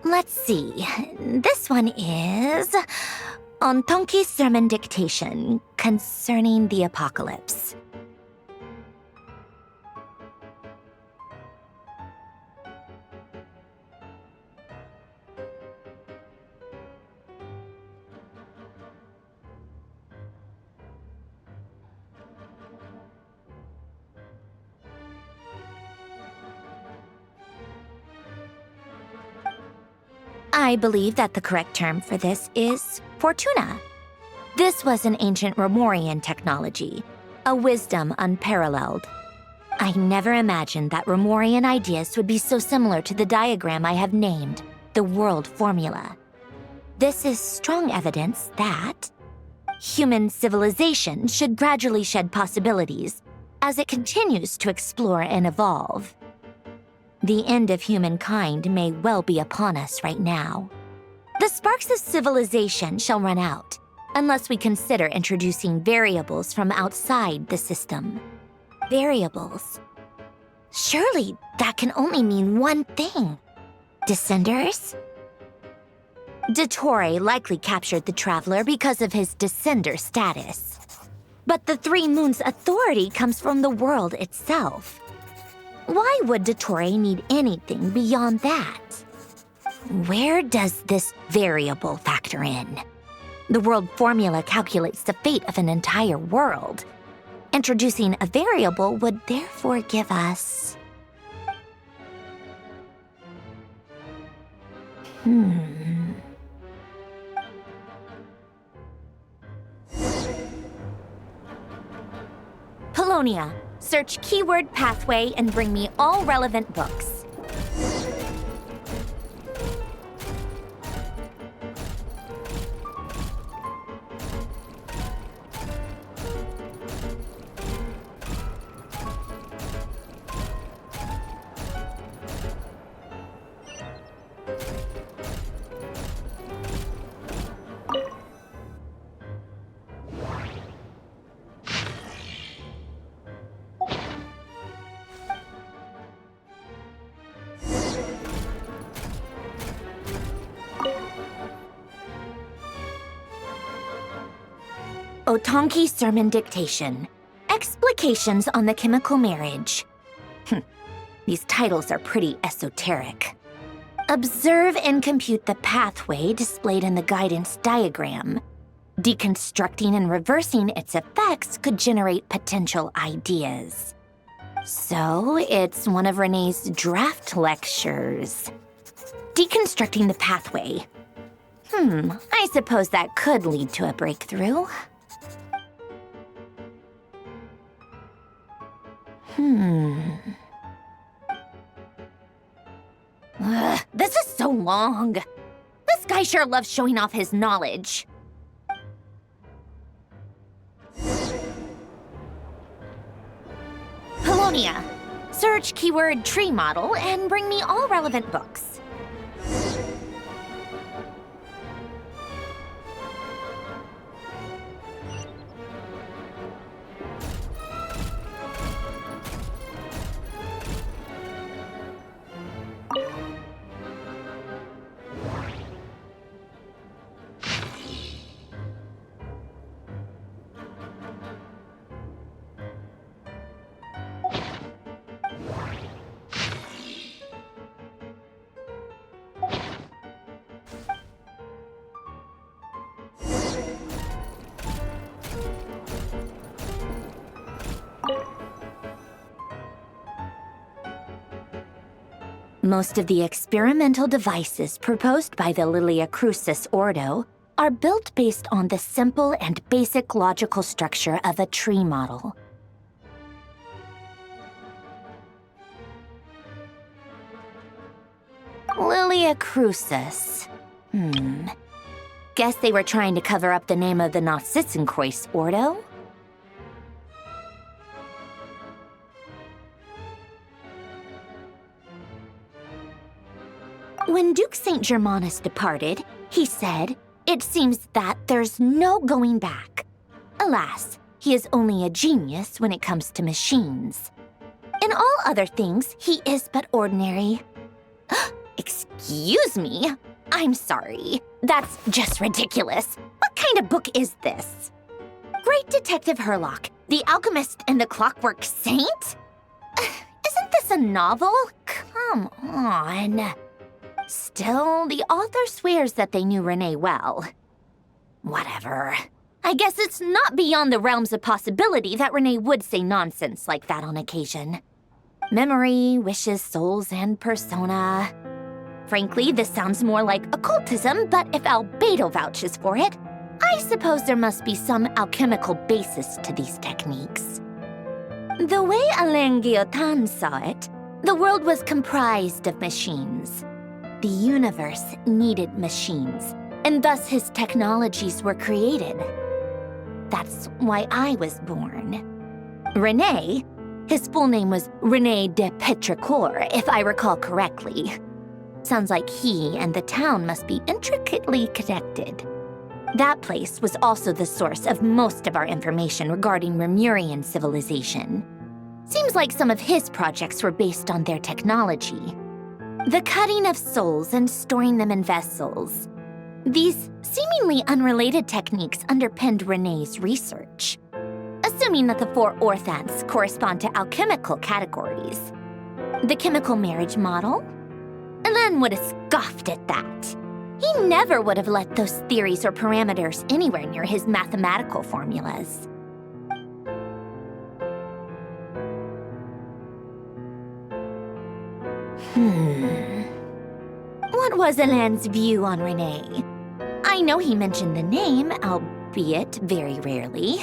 Let's see. This one is on Tonki's sermon dictation concerning the apocalypse. I believe that the correct term for this is Fortuna. This was an ancient Romorian technology, a wisdom unparalleled. I never imagined that Romorian ideas would be so similar to the diagram I have named, the World Formula. This is strong evidence that human civilization should gradually shed possibilities as it continues to explore and evolve. The end of humankind may well be upon us right now. The sparks of civilization shall run out, unless we consider introducing variables from outside the system. Variables. Surely that can only mean one thing. Descenders? Dottore likely captured the Traveler because of his descender status. But the Three Moons' authority comes from the world itself. Why would Dottore need anything beyond that? Where does this variable factor in? The world formula calculates the fate of an entire world. Introducing a variable would therefore give us... Polonia, search keyword pathway and bring me all relevant books. Otonki Sermon Dictation. Explications on the Chemical Marriage. These titles are pretty esoteric. Observe and compute the pathway displayed in the guidance diagram. Deconstructing and reversing its effects could generate potential ideas. So, it's one of Renee's draft lectures. Deconstructing the pathway. I suppose that could lead to a breakthrough. This is so long. This guy sure loves showing off his knowledge. Polonia, search keyword tree model and bring me all relevant books. Most of the experimental devices proposed by the Lilia Crucis Ordo are built based on the simple and basic logical structure of a tree model. Lilia Crucis. Guess they were trying to cover up the name of the Nausitzenkreuz Ordo? When Duke St. Germanus departed, he said, "It seems that there's no going back." Alas, he is only a genius when it comes to machines. In all other things, he is but ordinary. Excuse me? I'm sorry. That's just ridiculous. What kind of book is this? Great Detective Herlock, The Alchemist and the Clockwork Saint? Isn't this a novel? Come on. Still, the author swears that they knew Renee well. Whatever. I guess it's not beyond the realms of possibility that Renee would say nonsense like that on occasion. Memory, wishes, souls, and persona. Frankly, this sounds more like occultism, but if Albedo vouches for it, I suppose there must be some alchemical basis to these techniques. The way Alain Guillotin saw it, the world was comprised of machines. The universe needed machines, and thus his technologies were created. That's why I was born. René, his full name was René de Petrichor, if I recall correctly. Sounds like he and the town must be intricately connected. That place was also the source of most of our information regarding Remurian civilization. Seems like some of his projects were based on their technology. The cutting of souls and storing them in vessels. These seemingly unrelated techniques underpinned René's research. Assuming that the 4 orthants correspond to alchemical categories. The chemical marriage model? Alain would have scoffed at that. He never would have let those theories or parameters anywhere near his mathematical formulas. What was Alain's view on René? I know he mentioned the name, albeit very rarely.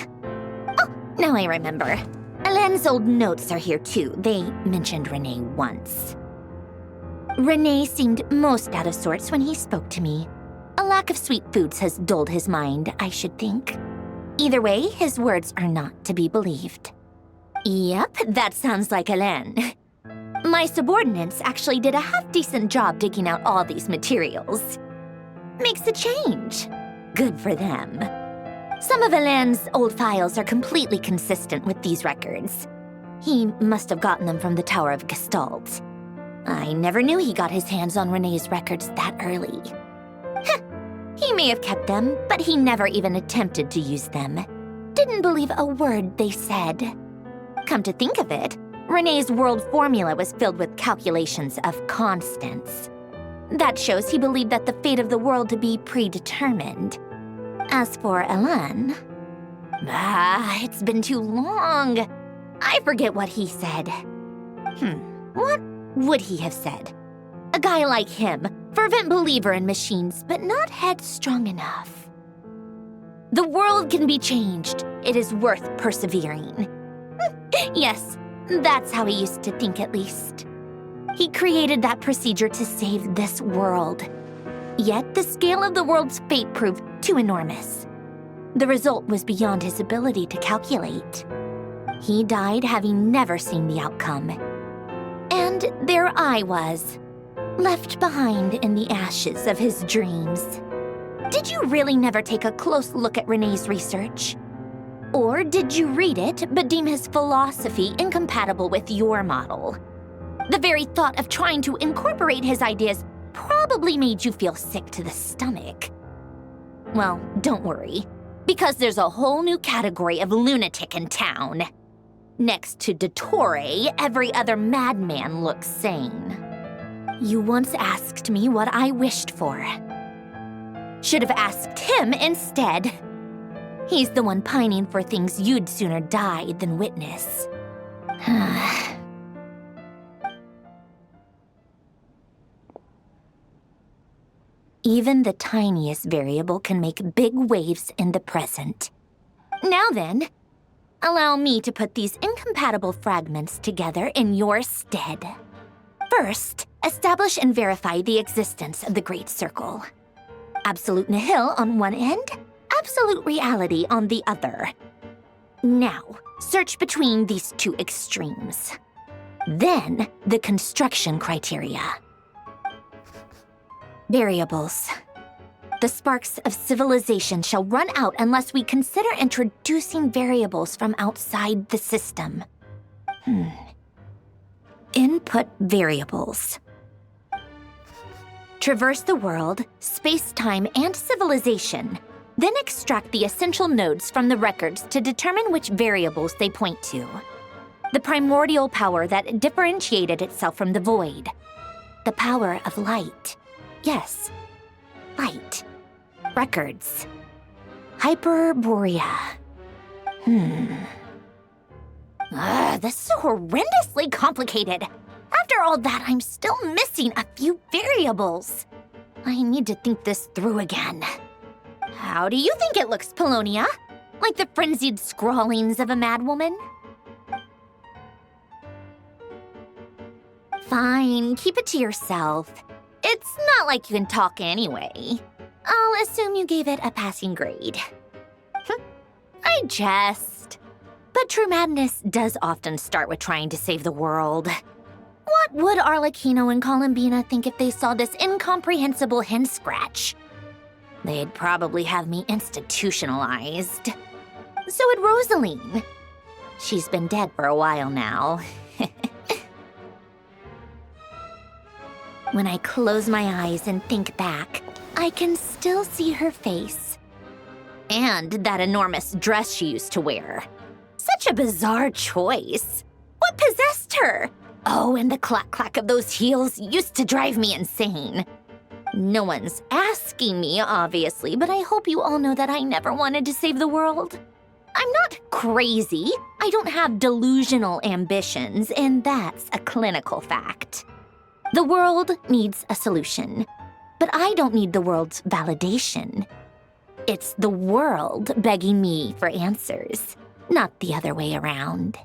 Oh, now I remember. Alain's old notes are here too. They mentioned René once. René seemed most out of sorts when he spoke to me. A lack of sweet foods has dulled his mind, I should think. Either way, his words are not to be believed. Yep, that sounds like Alain. My subordinates actually did a half-decent job digging out all these materials. Makes a change. Good for them. Some of Alain's old files are completely consistent with these records. He must have gotten them from the Tower of Gestalt. I never knew he got his hands on René's records that early. He may have kept them, but he never even attempted to use them. Didn't believe a word they said. Come to think of it, René's world formula was filled with calculations of constants. That shows he believed that the fate of the world to be predetermined. As for Alain... it's been too long. I forget what he said. What would he have said? A guy like him, fervent believer in machines, but not headstrong enough. The world can be changed. It is worth persevering. Yes, that's how he used to think at least. He created that procedure to save this world. Yet the scale of the world's fate proved too enormous. The result was beyond his ability to calculate. He died having never seen the outcome. And there I was, left behind in the ashes of his dreams. Did you really never take a close look at René's research? Or did you read it but deem his philosophy incompatible with your model? The very thought of trying to incorporate his ideas probably made you feel sick to the stomach. Well, don't worry, because there's a whole new category of lunatic in town. Next to Dottore, every other madman looks sane. You once asked me what I wished for. Should have asked him instead. He's the one pining for things you'd sooner die than witness. Even the tiniest variable can make big waves in the present. Now then, allow me to put these incompatible fragments together in your stead. First, establish and verify the existence of the Great Circle. Absolute nihil on one end, absolute reality on the other. Now, search between these two extremes. Then, the construction criteria. Variables. The sparks of civilization shall run out unless we consider introducing variables from outside the system. Input variables. traverse the world, space-time, and civilization, then extract the essential nodes from the records to determine which variables they point to. The primordial power that differentiated itself from the void. The power of light. Yes, light. Records. Hyperborea. This is horrendously complicated. After all that, I'm still missing a few variables. I need to think this through again. How do you think it looks, Polonia? Like the frenzied scrawlings of a madwoman? Fine, keep it to yourself. It's not like you can talk anyway. I'll assume you gave it a passing grade. I jest. But true madness does often start with trying to save the world. What would Arlecchino and Columbina think if they saw this incomprehensible hen scratch? They'd probably have me institutionalized. So would Rosaline. She's been dead for a while now. When I close my eyes and think back, I can still see her face. And that enormous dress she used to wear. Such a bizarre choice. What possessed her? Oh, and the clack-clack of those heels used to drive me insane. No one's asking me, obviously, but I hope you all know that I never wanted to save the world. I'm not crazy. I don't have delusional ambitions, and that's a clinical fact. The world needs a solution, but I don't need the world's validation. It's the world begging me for answers, not the other way around.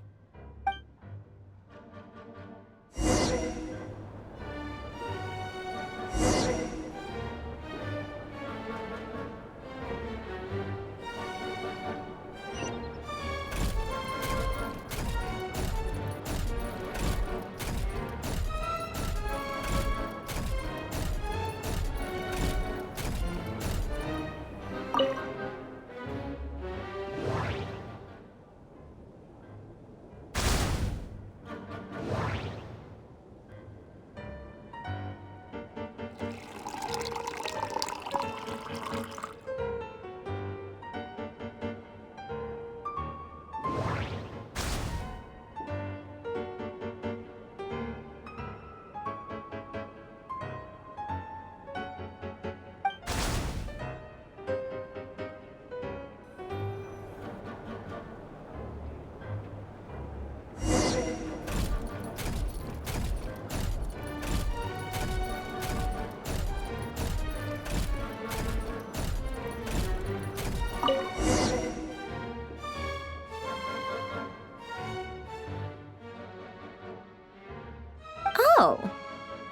Oh,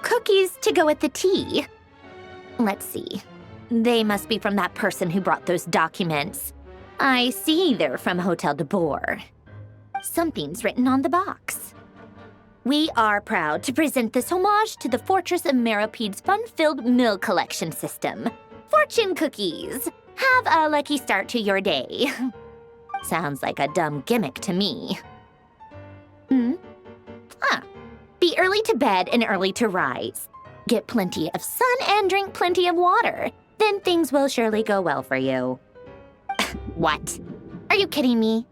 cookies to go with the tea. Let's see. They must be from that person who brought those documents. I see they're from Hotel de Boer. Something's written on the box. We are proud to present this homage to the Fortress of Meropede's fun-filled mill collection system. Fortune cookies. Have a lucky start to your day. Sounds like a dumb gimmick to me. Be early to bed and early to rise. Get plenty of sun and drink plenty of water. Then things will surely go well for you. What? Are you kidding me?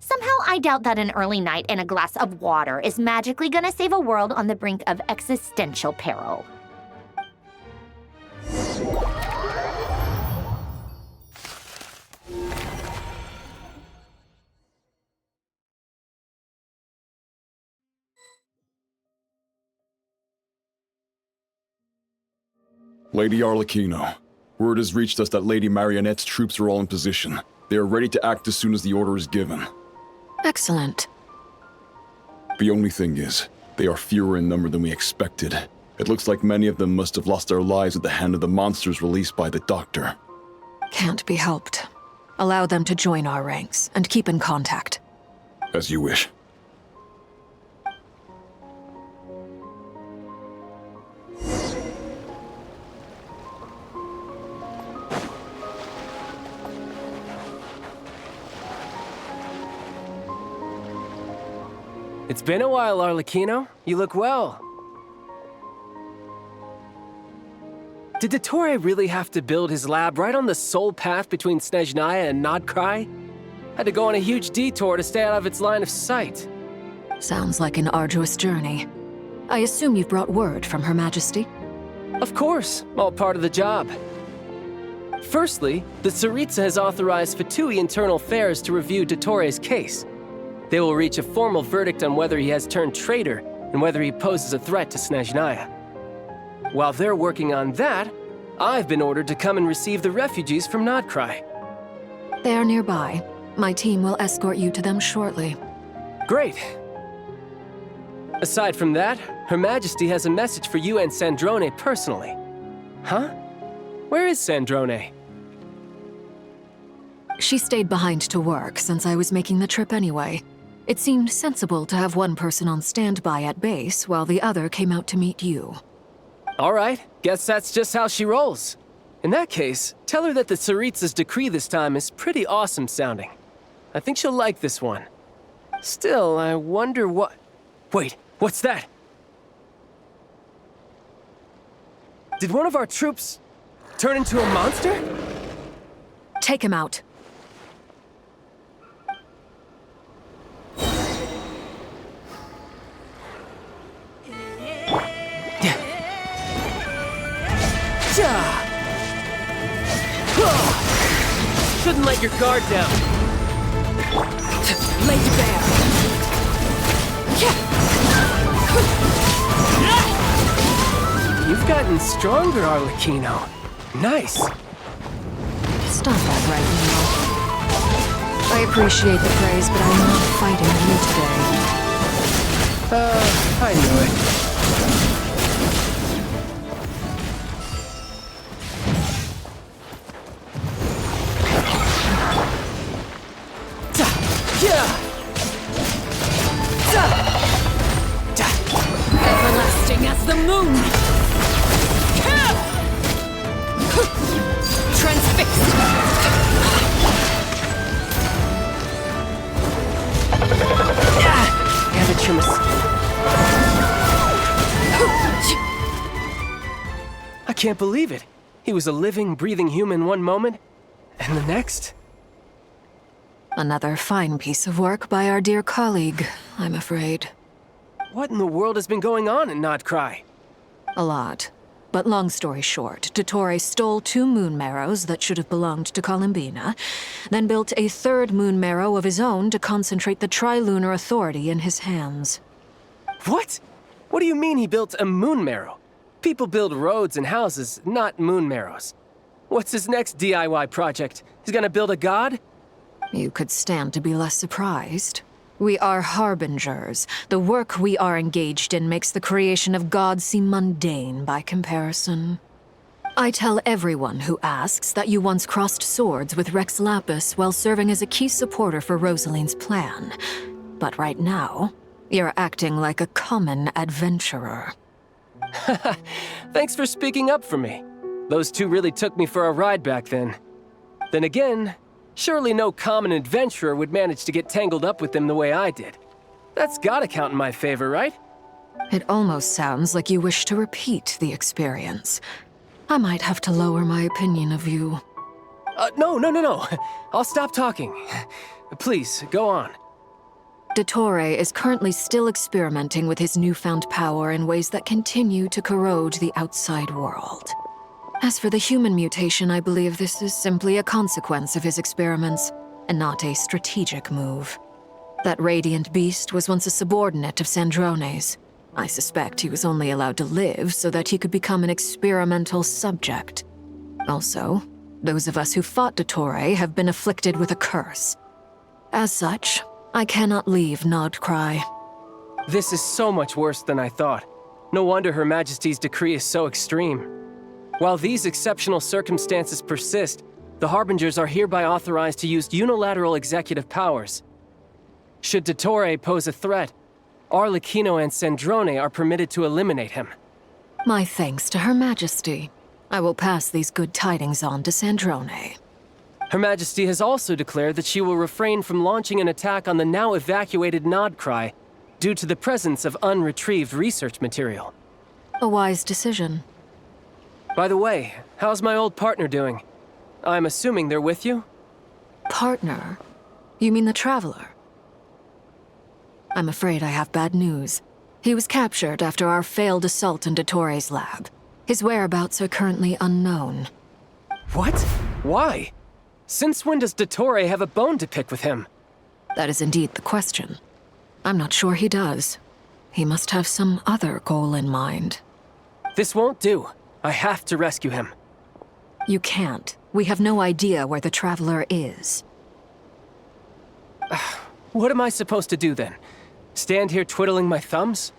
Somehow I doubt that an early night and a glass of water is magically gonna save a world on the brink of existential peril.
Lady Arlecchino, word has reached us that Lady Marionette's troops are all in position. They are ready to act as soon as the order is given.
Excellent.
The only thing is, they are fewer in number than we expected. It looks like many of them must have lost their lives at the hand of the monsters released by the Doctor.
Can't be helped. Allow them to join our ranks and keep in contact.
As you wish.
It's been a while, Arlecchino. You look well. Did Dottore really have to build his lab right on the sole path between Snezhnaya and Nod-Krai? Had to go on a huge detour to stay out of its line of sight.
Sounds like an arduous journey. I assume you've brought word from Her Majesty?
Of course, all part of the job. Firstly, the Tsaritsa has authorized Fatui Internal Affairs to review Dottore's case. They will reach a formal verdict on whether he has turned traitor and whether he poses a threat to Snezhnaya. While they're working on that, I've been ordered to come and receive the refugees from Nod-Krai.
They are nearby. My team will escort you to them shortly.
Great. Aside from that, Her Majesty has a message for you and Sandrone personally. Huh? Where is Sandrone?
She stayed behind to work since I was making the trip anyway. It seemed sensible to have one person on standby at base while the other came out to meet you.
All right, guess that's just how she rolls. In that case, tell her that the Tsaritsa's decree this time is pretty awesome sounding. I think she'll like this one. Still, I wonder what... Wait, what's that? Did one of our troops turn into a monster?
Take him out.
Shouldn't let your guard down.
Lay to bear.
You've gotten stronger, Arlecchino. Nice.
Stop that right now. I appreciate the praise, but I'm not fighting you today.
I knew it.
Everlasting as the moon! Transfixed!
Amateurmus. I can't believe it. He was a living, breathing human one moment, and the next...
Another fine piece of work by our dear colleague, I'm afraid.
What in the world has been going on in Nod-Krai?
A lot. But long story short, Dottore stole 2 moon marrows that should have belonged to Columbina, then built a 3rd moon marrow of his own to concentrate the Tri-Lunar Authority in his hands.
What? What do you mean he built a moon marrow? People build roads and houses, not moon marrows. What's his next DIY project? He's gonna build a god?
You could stand to be less surprised. We are harbingers. The work we are engaged in makes the creation of gods seem mundane by comparison. I tell everyone who asks that you once crossed swords with Rex Lapis while serving as a key supporter for Rosaline's plan. But right now, you're acting like a common adventurer.
Thanks for speaking up for me. Those 2 really took me for a ride back then. Then again, surely no common adventurer would manage to get tangled up with them the way I did. That's gotta count in my favor, right?
It almost sounds like you wish to repeat the experience. I might have to lower my opinion of you.
No. I'll stop talking. Please, go on.
Dottore is currently still experimenting with his newfound power in ways that continue to corrode the outside world. As for the human mutation, I believe this is simply a consequence of his experiments, and not a strategic move. That radiant beast was once a subordinate of Sandrone's. I suspect he was only allowed to live so that he could become an experimental subject. Also, those of us who fought Dottore have been afflicted with a curse. As such, I cannot leave Nod-Krai.
This is so much worse than I thought. No wonder Her Majesty's decree is so extreme. While these exceptional circumstances persist, the Harbingers are hereby authorized to use unilateral executive powers. Should Dottore pose a threat, Arlecchino and Sandrone are permitted to eliminate him.
My thanks to Her Majesty. I will pass these good tidings on to Sandrone.
Her Majesty has also declared that she will refrain from launching an attack on the now evacuated Nod-Krai due to the presence of unretrieved research material.
A wise decision.
By the way, how's my old partner doing? I'm assuming they're with you?
Partner? You mean the Traveler? I'm afraid I have bad news. He was captured after our failed assault into Torre's lab. His whereabouts are currently unknown.
What? Why? Since when does Dottore have a bone to pick with him?
That is indeed the question. I'm not sure he does. He must have some other goal in mind.
This won't do. I have to rescue him.
You can't. We have no idea where the Traveler is.
What am I supposed to do then? Stand here twiddling my thumbs?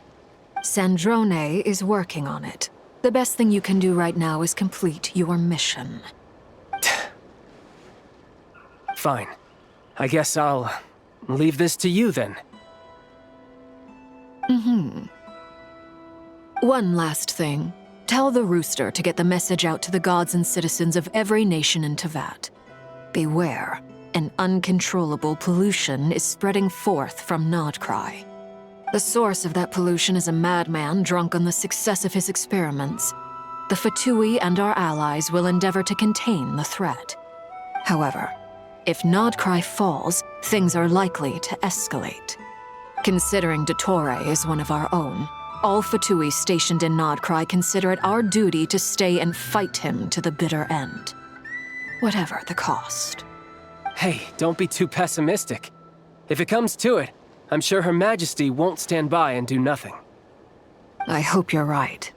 Sandrone is working on it. The best thing you can do right now is complete your mission.
Fine. I guess I'll leave this to you then.
One last thing. Tell the Rooster to get the message out to the gods and citizens of every nation in Teyvat. Beware. An uncontrollable pollution is spreading forth from Nod-Krai. The source of that pollution is a madman drunk on the success of his experiments. The Fatui and our allies will endeavor to contain the threat. However, if Nod-Krai falls, things are likely to escalate. Considering Dottore is one of our own, all Fatui stationed in Nod-Krai consider it our duty to stay and fight him to the bitter end. Whatever the cost.
Hey, don't be too pessimistic. If it comes to it, I'm sure Her Majesty won't stand by and do nothing.
I hope you're right.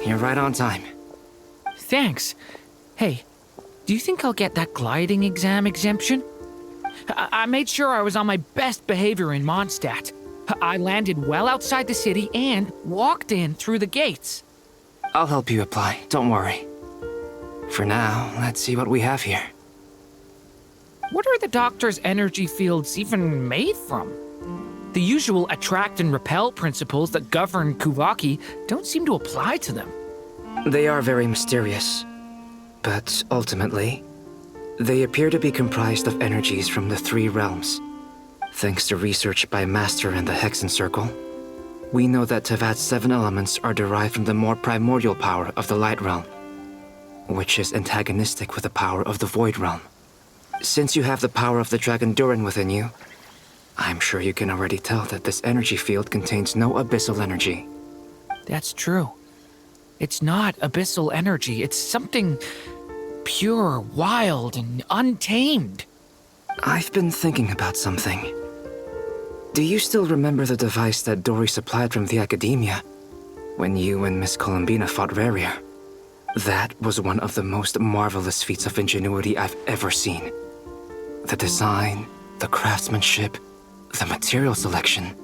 You're right on time.
Thanks. Hey, do you think I'll get that gliding exam exemption? I made sure I was on my best behavior in Mondstadt. I landed well outside the city and walked in through the gates.
I'll help you apply, don't worry. For now, let's see what we have here.
What are the Doctor's energy fields even made from? The usual attract and repel principles that govern Kuvaki don't seem to apply to them.
They are very mysterious, but ultimately, they appear to be comprised of energies from the three realms. Thanks to research by Master in the Hexen Circle, we know that Teyvat's 7 elements are derived from the more primordial power of the Light Realm, which is antagonistic with the power of the Void Realm. Since you have the power of the Dragon Durin within you, I'm sure you can already tell that this energy field contains no abyssal energy.
That's true. It's not abyssal energy. It's something pure, wild, and untamed.
I've been thinking about something. Do you still remember the device that Dory supplied from the Academia when you and Miss Columbina fought Rarier? That was one of the most marvelous feats of ingenuity I've ever seen. The design, the craftsmanship, the material selection.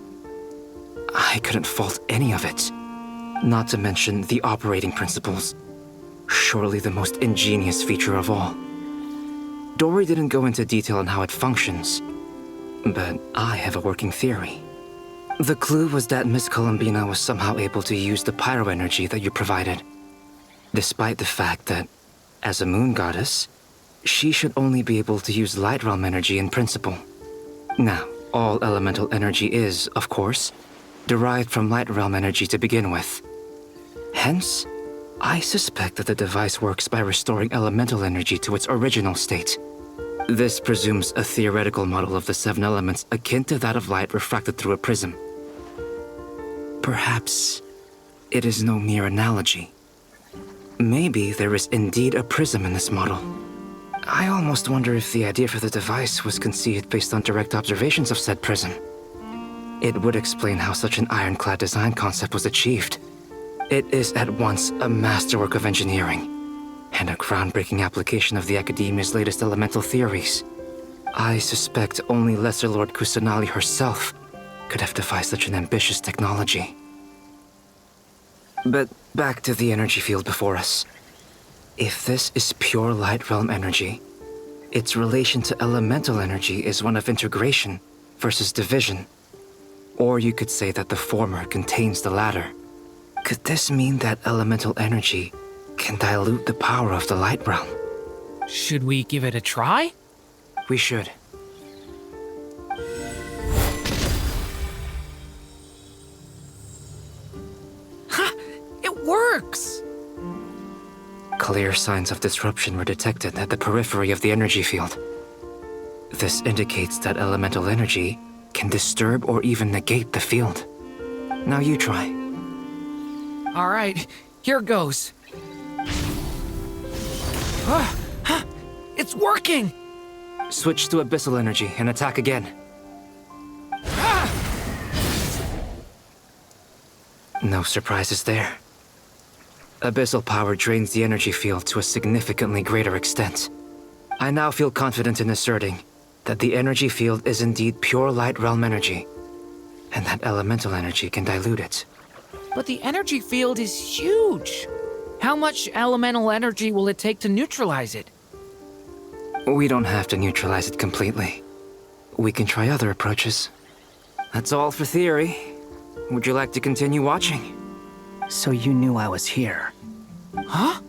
I couldn't fault any of it. Not to mention the operating principles. Surely the most ingenious feature of all. Dory didn't go into detail on how it functions, but I have a working theory. The clue was that Miss Columbina was somehow able to use the pyro energy that you provided, despite the fact that, as a moon goddess, she should only be able to use light realm energy in principle. Now, all elemental energy is, of course, derived from light realm energy to begin with. Hence, I suspect that the device works by restoring elemental energy to its original state. This presumes a theoretical model of the 7 elements akin to that of light refracted through a prism. Perhaps it is no mere analogy. Maybe there is indeed a prism in this model. I almost wonder if the idea for the device was conceived based on direct observations of said prism. It would explain how such an ironclad design concept was achieved. It is at once a masterwork of engineering and a groundbreaking application of the Academia's latest elemental theories. I suspect only Lesser Lord Kusanali herself could have devised such an ambitious technology. But back to the energy field before us. If this is pure light realm energy, its relation to elemental energy is one of integration versus division. Or you could say that the former contains the latter. Could this mean that elemental energy can dilute the power of the light realm?
Should we give it a try?
We should.
Ha! It works!
Clear signs of disruption were detected at the periphery of the energy field. This indicates that elemental energy can disturb or even negate the field. Now you try.
All right, here goes. It's working!
Switch to abyssal energy and attack again. No surprises there. Abyssal power drains the energy field to a significantly greater extent. I now feel confident in asserting that the energy field is indeed pure light realm energy, and that elemental energy can dilute it.
But the energy field is huge. How much elemental energy will it take to neutralize it?
We don't have to neutralize it completely. We can try other approaches. That's all for theory. Would you like to continue watching?
So you knew I was here?
Huh?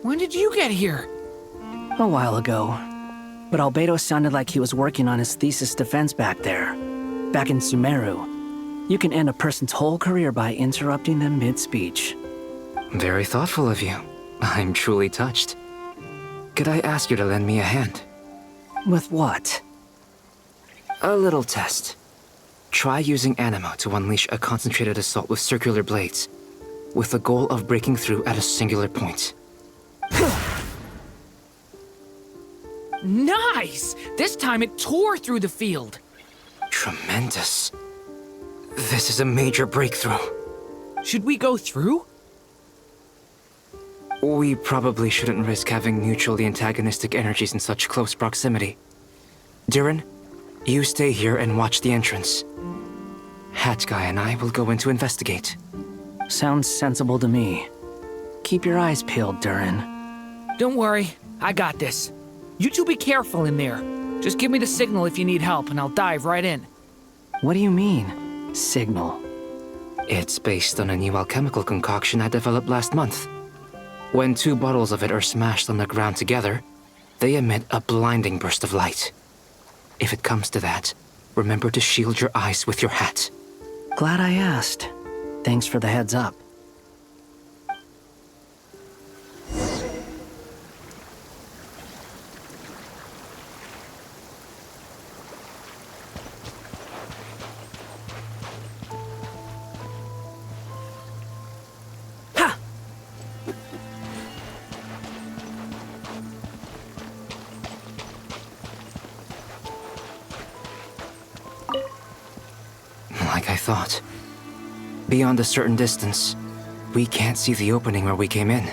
When did you get here?
A while ago. But Albedo sounded like he was working on his thesis defense back there. Back in Sumeru. You can end a person's whole career by interrupting them mid-speech.
Very thoughtful of you. I'm truly touched. Could I ask you to lend me a hand?
With what?
A little test. Try using Animo to unleash a concentrated assault with circular blades, with the goal of breaking through at a singular point.
Nice! This time it tore through the field.
Tremendous. This is a major breakthrough.
Should we go through?
We probably shouldn't risk having mutually antagonistic energies in such close proximity. Durin, you stay here and watch the entrance. Hat Guy and I will go in to investigate.
Sounds sensible to me. Keep your eyes peeled, Durin.
Don't worry, I got this. You two be careful in there. Just give me the signal if you need help and I'll dive right in.
What do you mean, signal?
It's based on a new alchemical concoction I developed last month. When 2 bottles of it are smashed on the ground together, they emit a blinding burst of light. If it comes to that, remember to shield your eyes with your hat.
Glad I asked. Thanks for the heads up.
Like I thought. Beyond a certain distance, we can't see the opening where we came in.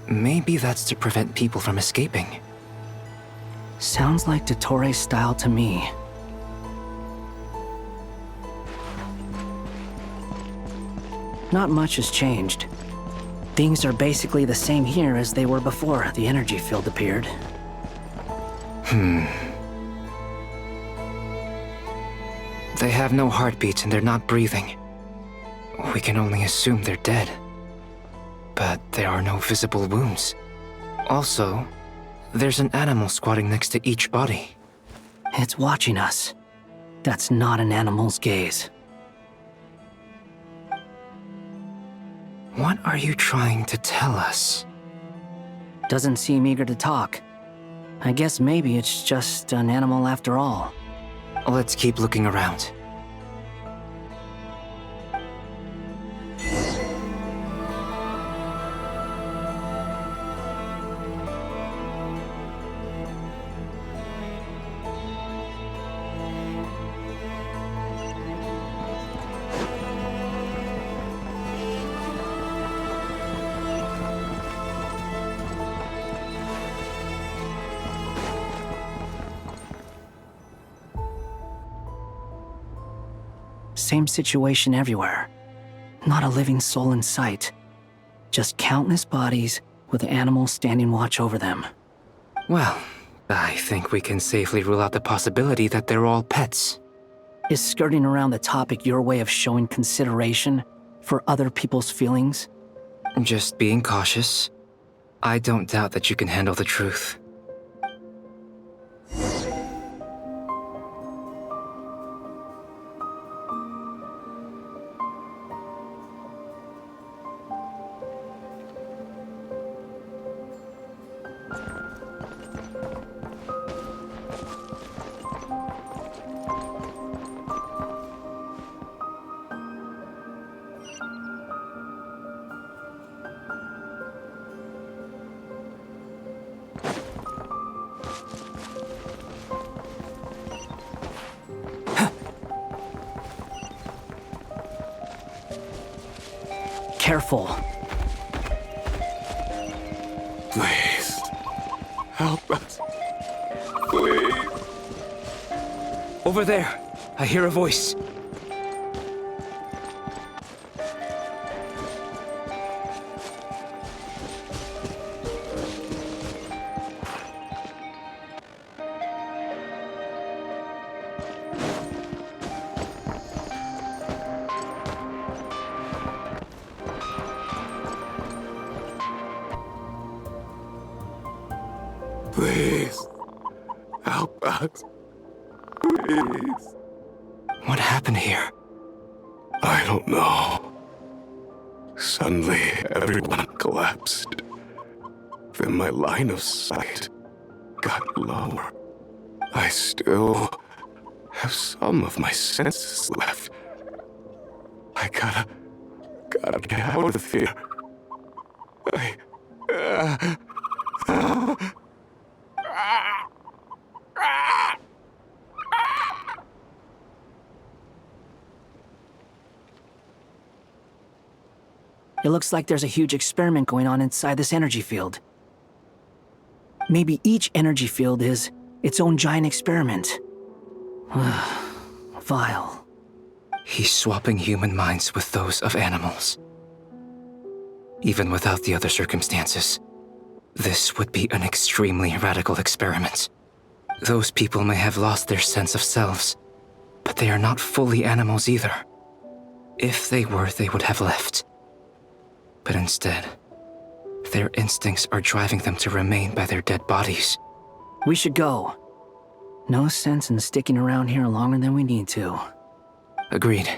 Maybe that's to prevent people from escaping.
Sounds like Dottore style to me. Not much has changed. Things are basically the same here as they were before the energy field appeared.
They have no heartbeats and they're not breathing. We can only assume they're dead. But there are no visible wounds. Also, there's an animal squatting next to each body.
It's watching us. That's not an animal's gaze.
What are you trying to tell us?
Doesn't seem eager to talk. I guess maybe it's just an animal after all.
Let's keep looking around.
Same situation everywhere. Not a living soul in sight. Just countless bodies with animals standing watch over them.
Well, I think we can safely rule out the possibility that they're all pets.
Is skirting around the topic your way of showing consideration for other people's feelings?
Just being cautious. I don't doubt that you can handle the truth.
Careful.
Please. Help us. Please.
Over there. I hear a voice.
Please. Help us. Please.
What happened here?
I don't know. Suddenly, everyone collapsed. Then my line of sight got lower. I still have some of my senses left. I gotta get out of here.
It looks like there's a huge experiment going on inside this energy field. Maybe each energy field is its own giant experiment. Vile.
He's swapping human minds with those of animals. Even without the other circumstances, this would be an extremely radical experiment. Those people may have lost their sense of selves, but they are not fully animals either. If they were, they would have left. But instead, their instincts are driving them to remain by their dead bodies.
We should go. No sense in sticking around here longer than we need to.
Agreed.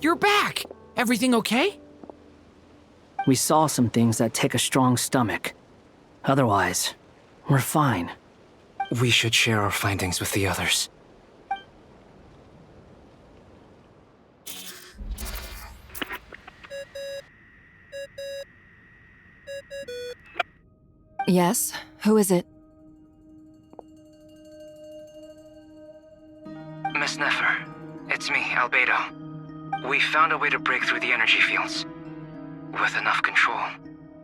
You're back! Everything okay?
We saw some things that take a strong stomach. Otherwise, we're fine.
We should share our findings with the others.
Yes? Who is it?
Miss Nefer, it's me, Albedo. We found a way to break through the energy fields. With enough control,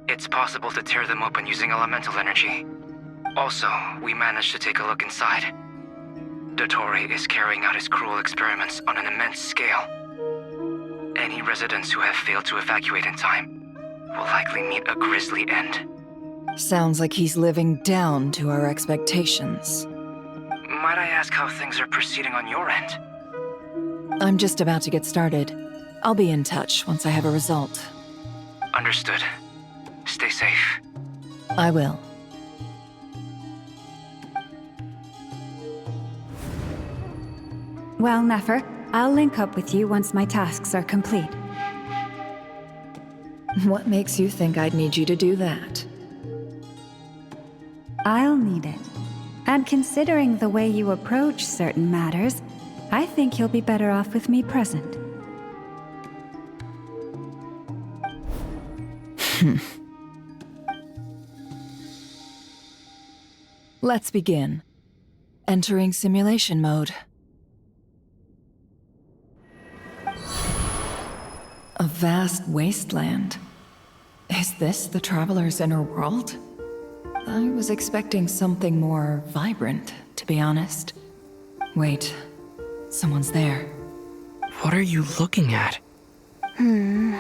it's possible to tear them open using elemental energy. Also, we managed to take a look inside. Dottore is carrying out his cruel experiments on an immense scale. Any residents who have failed to evacuate in time will likely meet a grisly end.
Sounds like he's living down to our expectations.
Might I ask how things are proceeding on your end?
I'm just about to get started. I'll be in touch once I have a result.
Understood. Stay safe.
I will.
Well, Nefer, I'll link up with you once my tasks are complete.
What makes you think I'd need you to do that?
I'll need it. And considering the way you approach certain matters, I think you'll be better off with me present.
Let's begin. Entering simulation mode. A vast wasteland. Is this the Traveler's inner world? I was expecting something more vibrant, to be honest. Wait, someone's there.
What are you looking at? In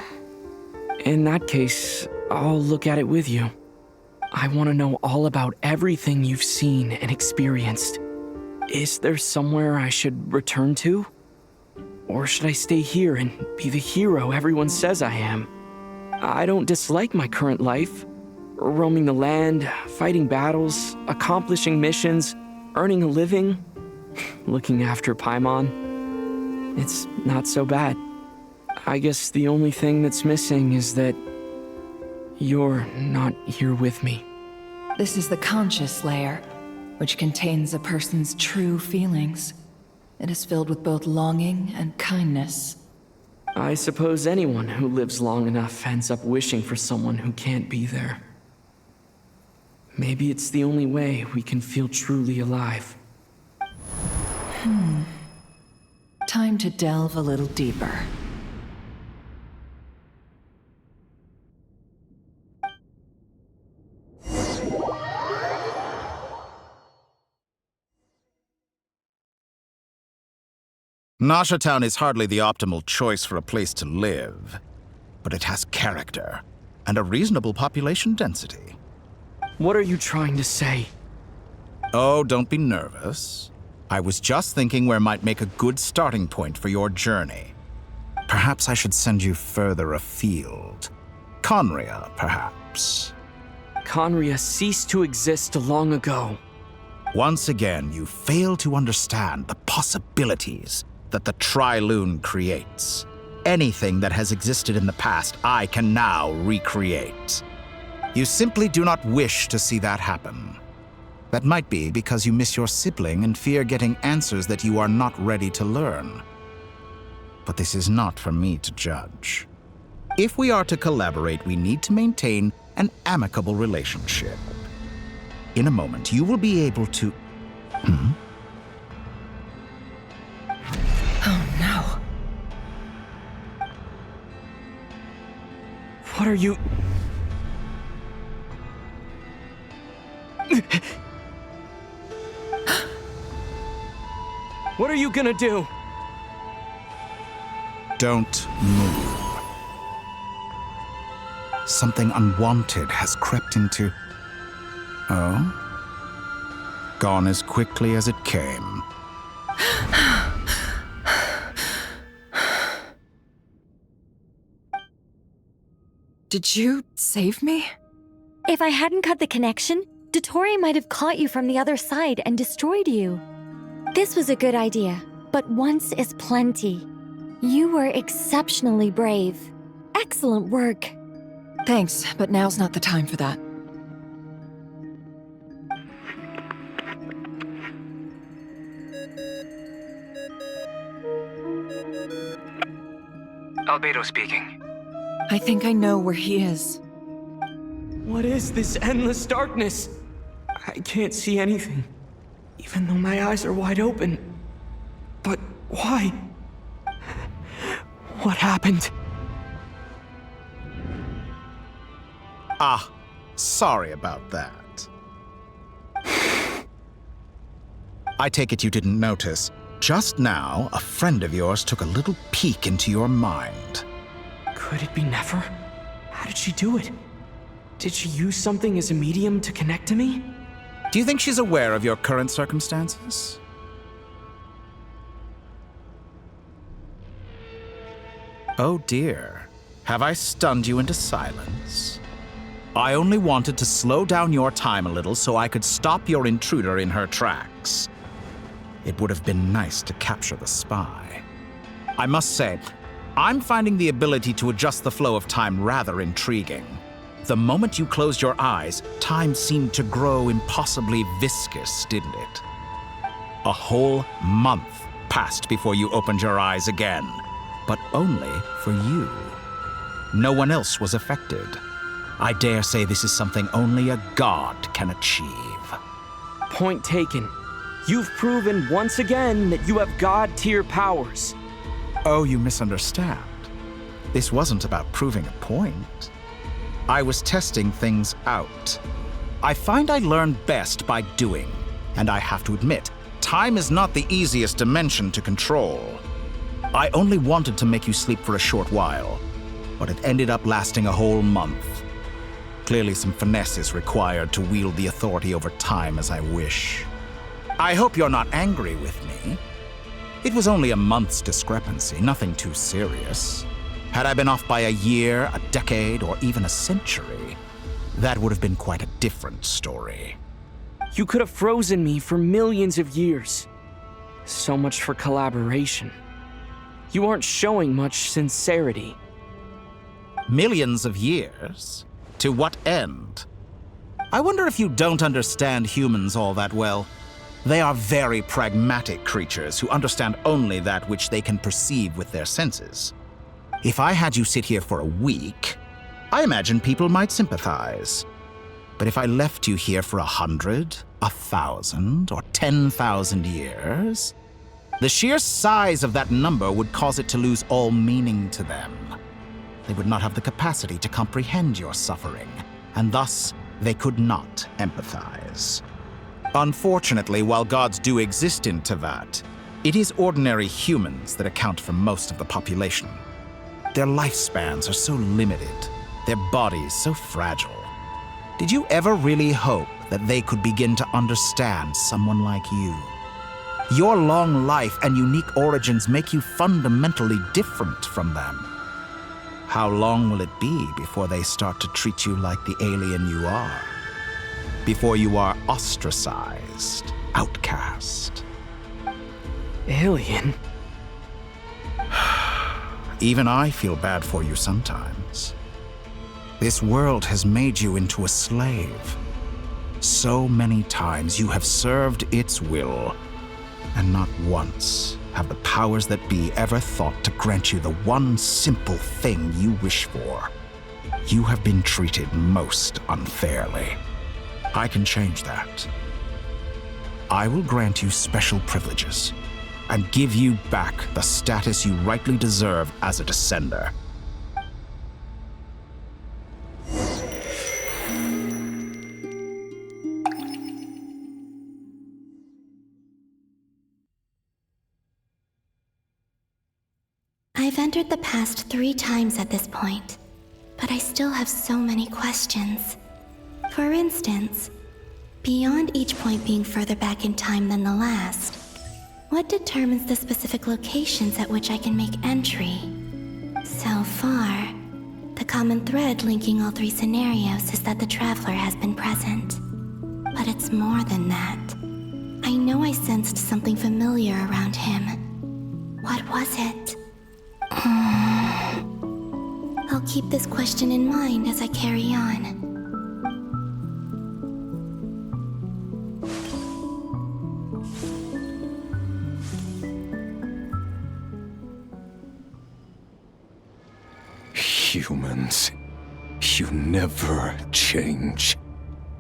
that case, I'll look at it with you. I want to know all about everything you've seen and experienced. Is there somewhere I should return to? Or should I stay here and be the hero everyone says I am? I don't dislike my current life. Roaming the land, fighting battles, accomplishing missions, earning a living, looking after Paimon. It's not so bad. I guess the only thing that's missing is that you're not here with me.
This is the conscious layer, which contains a person's true feelings. It is filled with both longing and kindness.
I suppose anyone who lives long enough ends up wishing for someone who can't be there. Maybe it's the only way we can feel truly alive.
Time to delve a little deeper.
Nasha Town is hardly the optimal choice for a place to live, but it has character and a reasonable population density.
What are you trying to say?
Oh, don't be nervous. I was just thinking where might make a good starting point for your journey. Perhaps I should send you further afield. Conria, perhaps.
Conria ceased to exist long ago.
Once again, you fail to understand the possibilities that the Tri-Lune creates. Anything that has existed in the past, I can now recreate. You simply do not wish to see that happen. That might be because you miss your sibling and fear getting answers that you are not ready to learn. But this is not for me to judge. If we are to collaborate, we need to maintain an amicable relationship. In a moment, you will be able to...
Oh no.
What are you... What are you gonna do?
Don't move. Something unwanted has crept into... Oh? Gone as quickly as it came.
Did you save me?
If I hadn't cut the connection, Dottore might have caught you from the other side and destroyed you. This was a good idea, but once is plenty. You were exceptionally brave. Excellent work.
Thanks, but now's not the time for that.
Albedo speaking.
I think I know where he is.
What is this endless darkness? I can't see anything, even though my eyes are wide open. But why? What happened?
Ah, sorry about that. I take it you didn't notice. Just now, a friend of yours took a little peek into your mind.
Could it be Nefer? How did she do it? Did she use something as a medium to connect to me?
Do you think she's aware of your current circumstances? Oh dear. Have I stunned you into silence? I only wanted to slow down your time a little so I could stop your intruder in her tracks. It would have been nice to capture the spy. I must say, I'm finding the ability to adjust the flow of time rather intriguing. The moment you closed your eyes, time seemed to grow impossibly viscous, didn't it? A whole month passed before you opened your eyes again, but only for you. No one else was affected. I dare say this is something only a god can achieve.
Point taken. You've proven once again that you have God-tier powers.
Oh, you misunderstand. This wasn't about proving a point. I was testing things out. I find I learn best by doing, and I have to admit, time is not the easiest dimension to control. I only wanted to make you sleep for a short while, but it ended up lasting a whole month. Clearly some finesse is required to wield the authority over time as I wish. I hope you're not angry with me. It was only a month's discrepancy, nothing too serious. Had I been off by a year, a decade, or even a century, that would have been quite a different story.
You could have frozen me for millions of years. So much for collaboration. You aren't showing much sincerity.
Millions of years? To what end? I wonder if you don't understand humans all that well. They are very pragmatic creatures who understand only that which they can perceive with their senses. If I had you sit here for a week, I imagine people might sympathize. But if I left you here for 100, 1,000, or 10,000 years, the sheer size of that number would cause it to lose all meaning to them. They would not have the capacity to comprehend your suffering, and thus they could not empathize. Unfortunately, while gods do exist in Teyvat, it is ordinary humans that account for most of the population. Their lifespans are so limited, their bodies so fragile. Did you ever really hope that they could begin to understand someone like you? Your long life and unique origins make you fundamentally different from them. How long will it be before they start to treat you like the alien you are? Before you are ostracized, outcast?
Alien?
Even I feel bad for you sometimes. This world has made you into a slave. So many times you have served its will, and not once have the powers that be ever thought to grant you the one simple thing you wish for. You have been treated most unfairly. I can change that. I will grant you special privileges and give you back the status you rightly deserve as a descender.
I've entered the past 3 times at this point, but I still have so many questions. For instance, beyond each point being further back in time than the last, what determines the specific locations at which I can make entry? So far, the common thread linking all 3 scenarios is that the Traveler has been present. But it's more than that. I know I sensed something familiar around him. What was it? I'll keep this question in mind as I carry on.
Humans, you never change.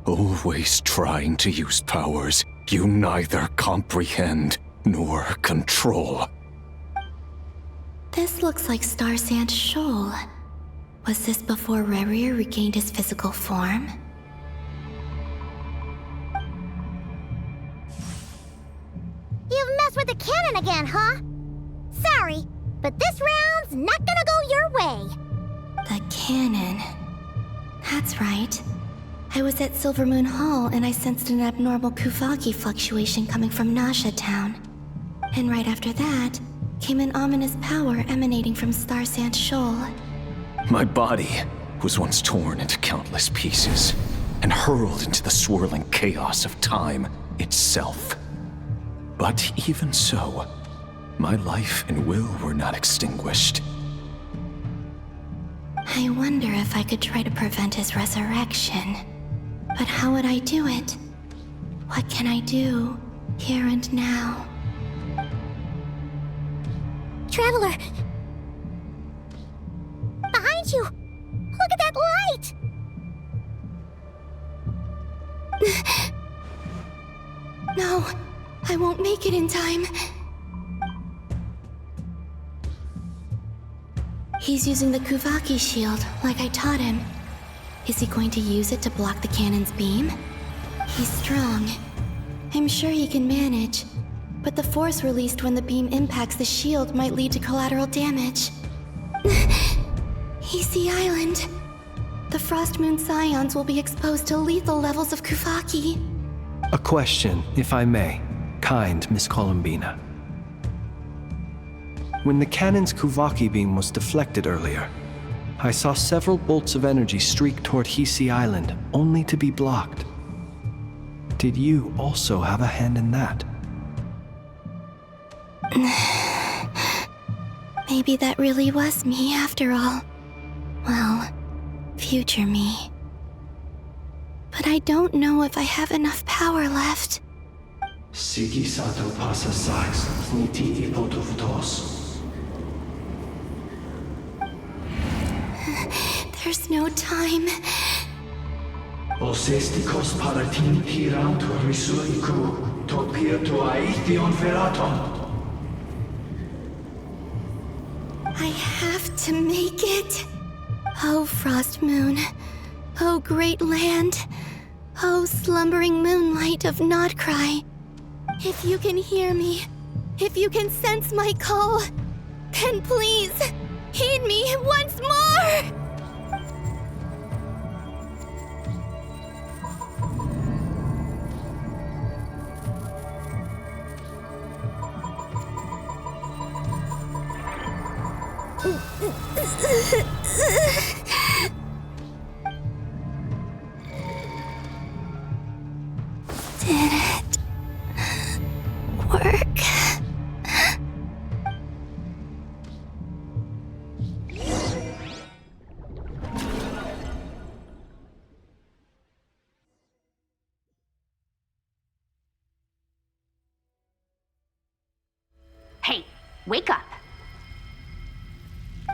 Always trying to use powers you neither comprehend nor control.
This looks like Star Sand Shoal. Was this before Rerir regained his physical form?
You've messed with the cannon again, huh? Sorry, but this round's not gonna go your way.
The cannon. That's right. I was at Silvermoon Hall and I sensed an abnormal Kuvaki fluctuation coming from Nasha Town. And right after that, came an ominous power emanating from Star Sand Shoal.
My body was once torn into countless pieces and hurled into the swirling chaos of time itself. But even so, my life and will were not extinguished.
I wonder if I could try to prevent his resurrection. But how would I do it? What can I do, here and now?
Traveler! Behind you! Look at that light!
No, I won't make it in time. He's using the Kuvaki shield, like I taught him. Is he going to use it to block the cannon's beam? He's strong. I'm sure he can manage. But the force released when the beam impacts the shield might lead to collateral damage. Easy Island. The Frost Moon Scions will be exposed to lethal levels of Kuvaki.
A question, if I may. Kind Miss Columbina. When the cannon's Kuvaki beam was deflected earlier, I saw several bolts of energy streak toward Hisi Island, only to be blocked. Did you also have a hand in that?
Maybe that really was me after all. Well, future me. But I don't know if I have enough power left.
Siki sato pasa sax, niti ipotovtos.
There's no time.
Osestikos paratin hiram to risuiku, topia to aithion veraton.
I have to make it. Oh, Frost Moon. Oh, great land. Oh, slumbering moonlight of Nod-Krai. If you can hear me, if you can sense my call, then please, heed me once more! Did it work?
Hey, wake up.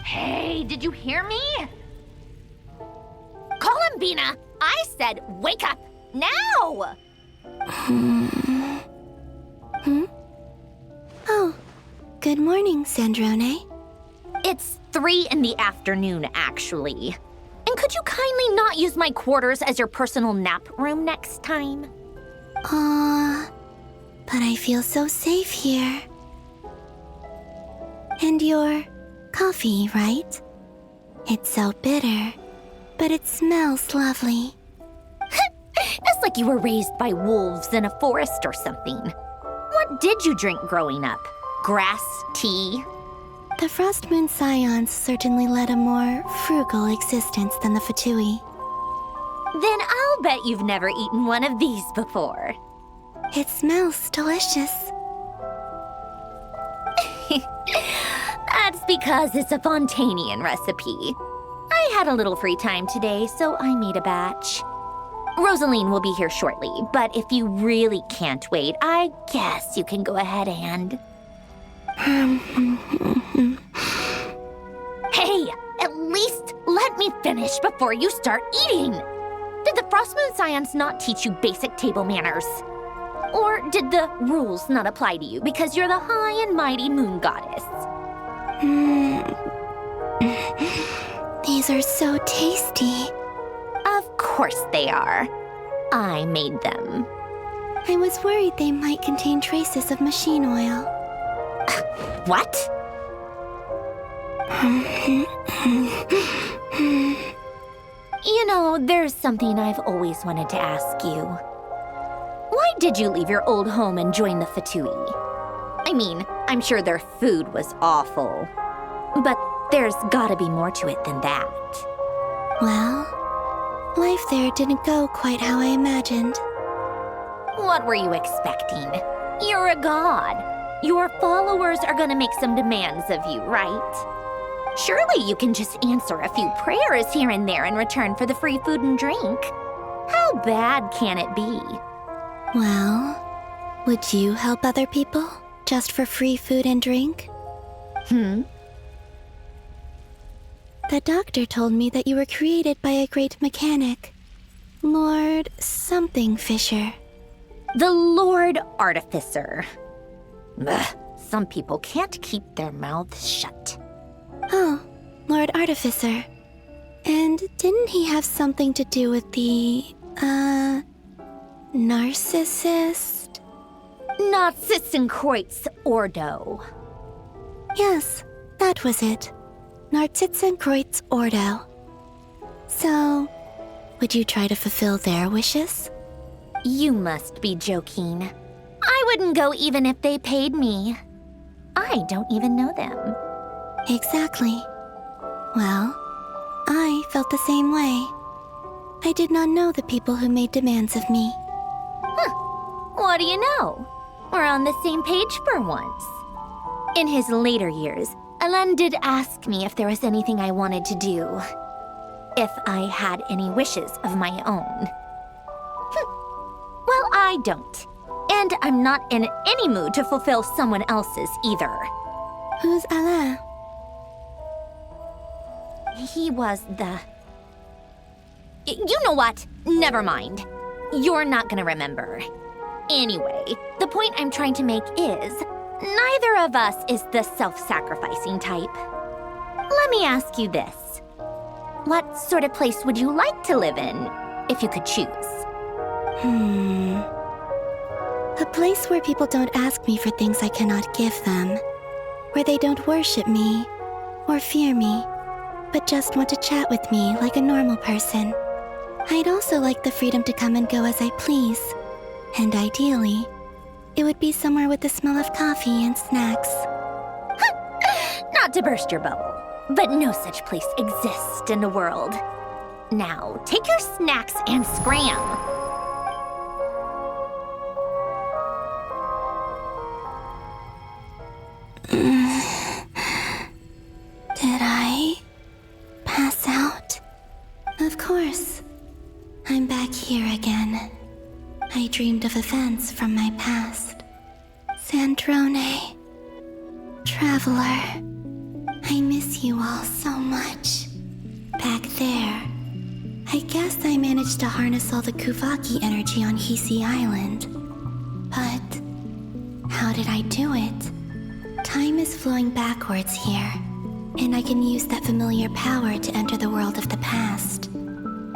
Hey, did you hear me? Columbina, I said wake up now!
Oh, good morning, Sandrone.
It's 3 in the afternoon, actually. And could you kindly not use my quarters as your personal nap room next time?
But I feel so safe here. And your coffee, right? It's so bitter, but it smells lovely.
It's like you were raised by wolves in a forest or something. What did you drink growing up? Grass tea?
The Frost Moon Scions certainly led a more frugal existence than the Fatui.
Then I'll bet you've never eaten one of these before.
It smells delicious.
That's because it's a Fontanian recipe. I had a little free time today, so I made a batch. Rosaline will be here shortly, but if you really can't wait, I guess you can go ahead and... Hey, at least let me finish before you start eating! Did the Frost Moon Scions not teach you basic table manners? Or did the rules not apply to you because you're the high and mighty moon goddess?
These are so tasty.
Of course they are. I made them.
I was worried they might contain traces of machine oil.
What? You know, there's something I've always wanted to ask you. Why did you leave your old home and join the Fatui? I mean, I'm sure their food was awful. But there's gotta be more to it than that.
Well, life there didn't go quite how I imagined.
What were you expecting? You're a god. Your followers are gonna make some demands of you, right? Surely you can just answer a few prayers here and there in return for the free food and drink. How bad can it be?
Well, would you help other people just for free food and drink? The doctor told me that you were created by a great mechanic, Lord something Fisher.
The Lord Artificer. Ugh, some people can't keep their mouths shut.
Oh, Lord Artificer. And didn't he have something to do with the, narcissist?
Narcissenkreuz Ordo.
Yes, that was it. Narcissenkreuz Ordo. So, would you try to fulfill their wishes?
You must be joking. I wouldn't go even if they paid me. I don't even know them.
Exactly. Well, I felt the same way. I did not know the people who made demands of me.
What do you know? We're on the same page for once. In his later years, Alan did ask me if there was anything I wanted to do. If I had any wishes of my own. Well, I don't. And I'm not in any mood to fulfill someone else's either.
Who's Alain?
He was the... You know what? Never mind. You're not gonna remember. Anyway, the point I'm trying to make is, neither of us is the self-sacrificing type. Let me ask you this. What sort of place would you like to live in, if you could choose?
A place where people don't ask me for things I cannot give them. Where they don't worship me, or fear me, but just want to chat with me like a normal person. I'd also like the freedom to come and go as I please. And ideally, it would be somewhere with the smell of coffee and snacks.
Not to burst your bubble, but no such place exists in the world. Now, take your snacks and scram.
Did I pass out? Of course. I'm back here again. I dreamed of events from my past. Sandrone. Traveler. I miss you all so much. Back there. I guess I managed to harness all the Kuvaki energy on Hisi Island. But how did I do it? Time is flowing backwards here, and I can use that familiar power to enter the world of the past.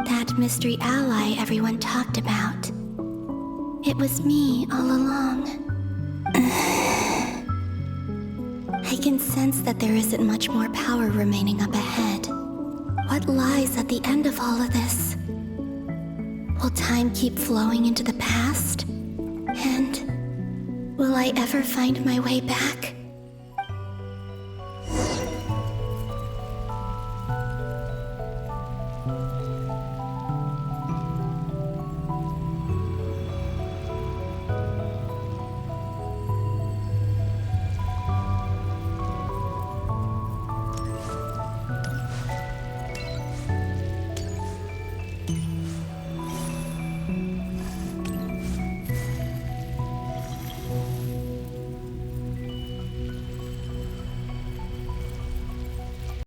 That mystery ally everyone talked about. It was me all along. I can sense that there isn't much more power remaining up ahead. What lies at the end of all of this? Will time keep flowing into the past? And will I ever find my way back?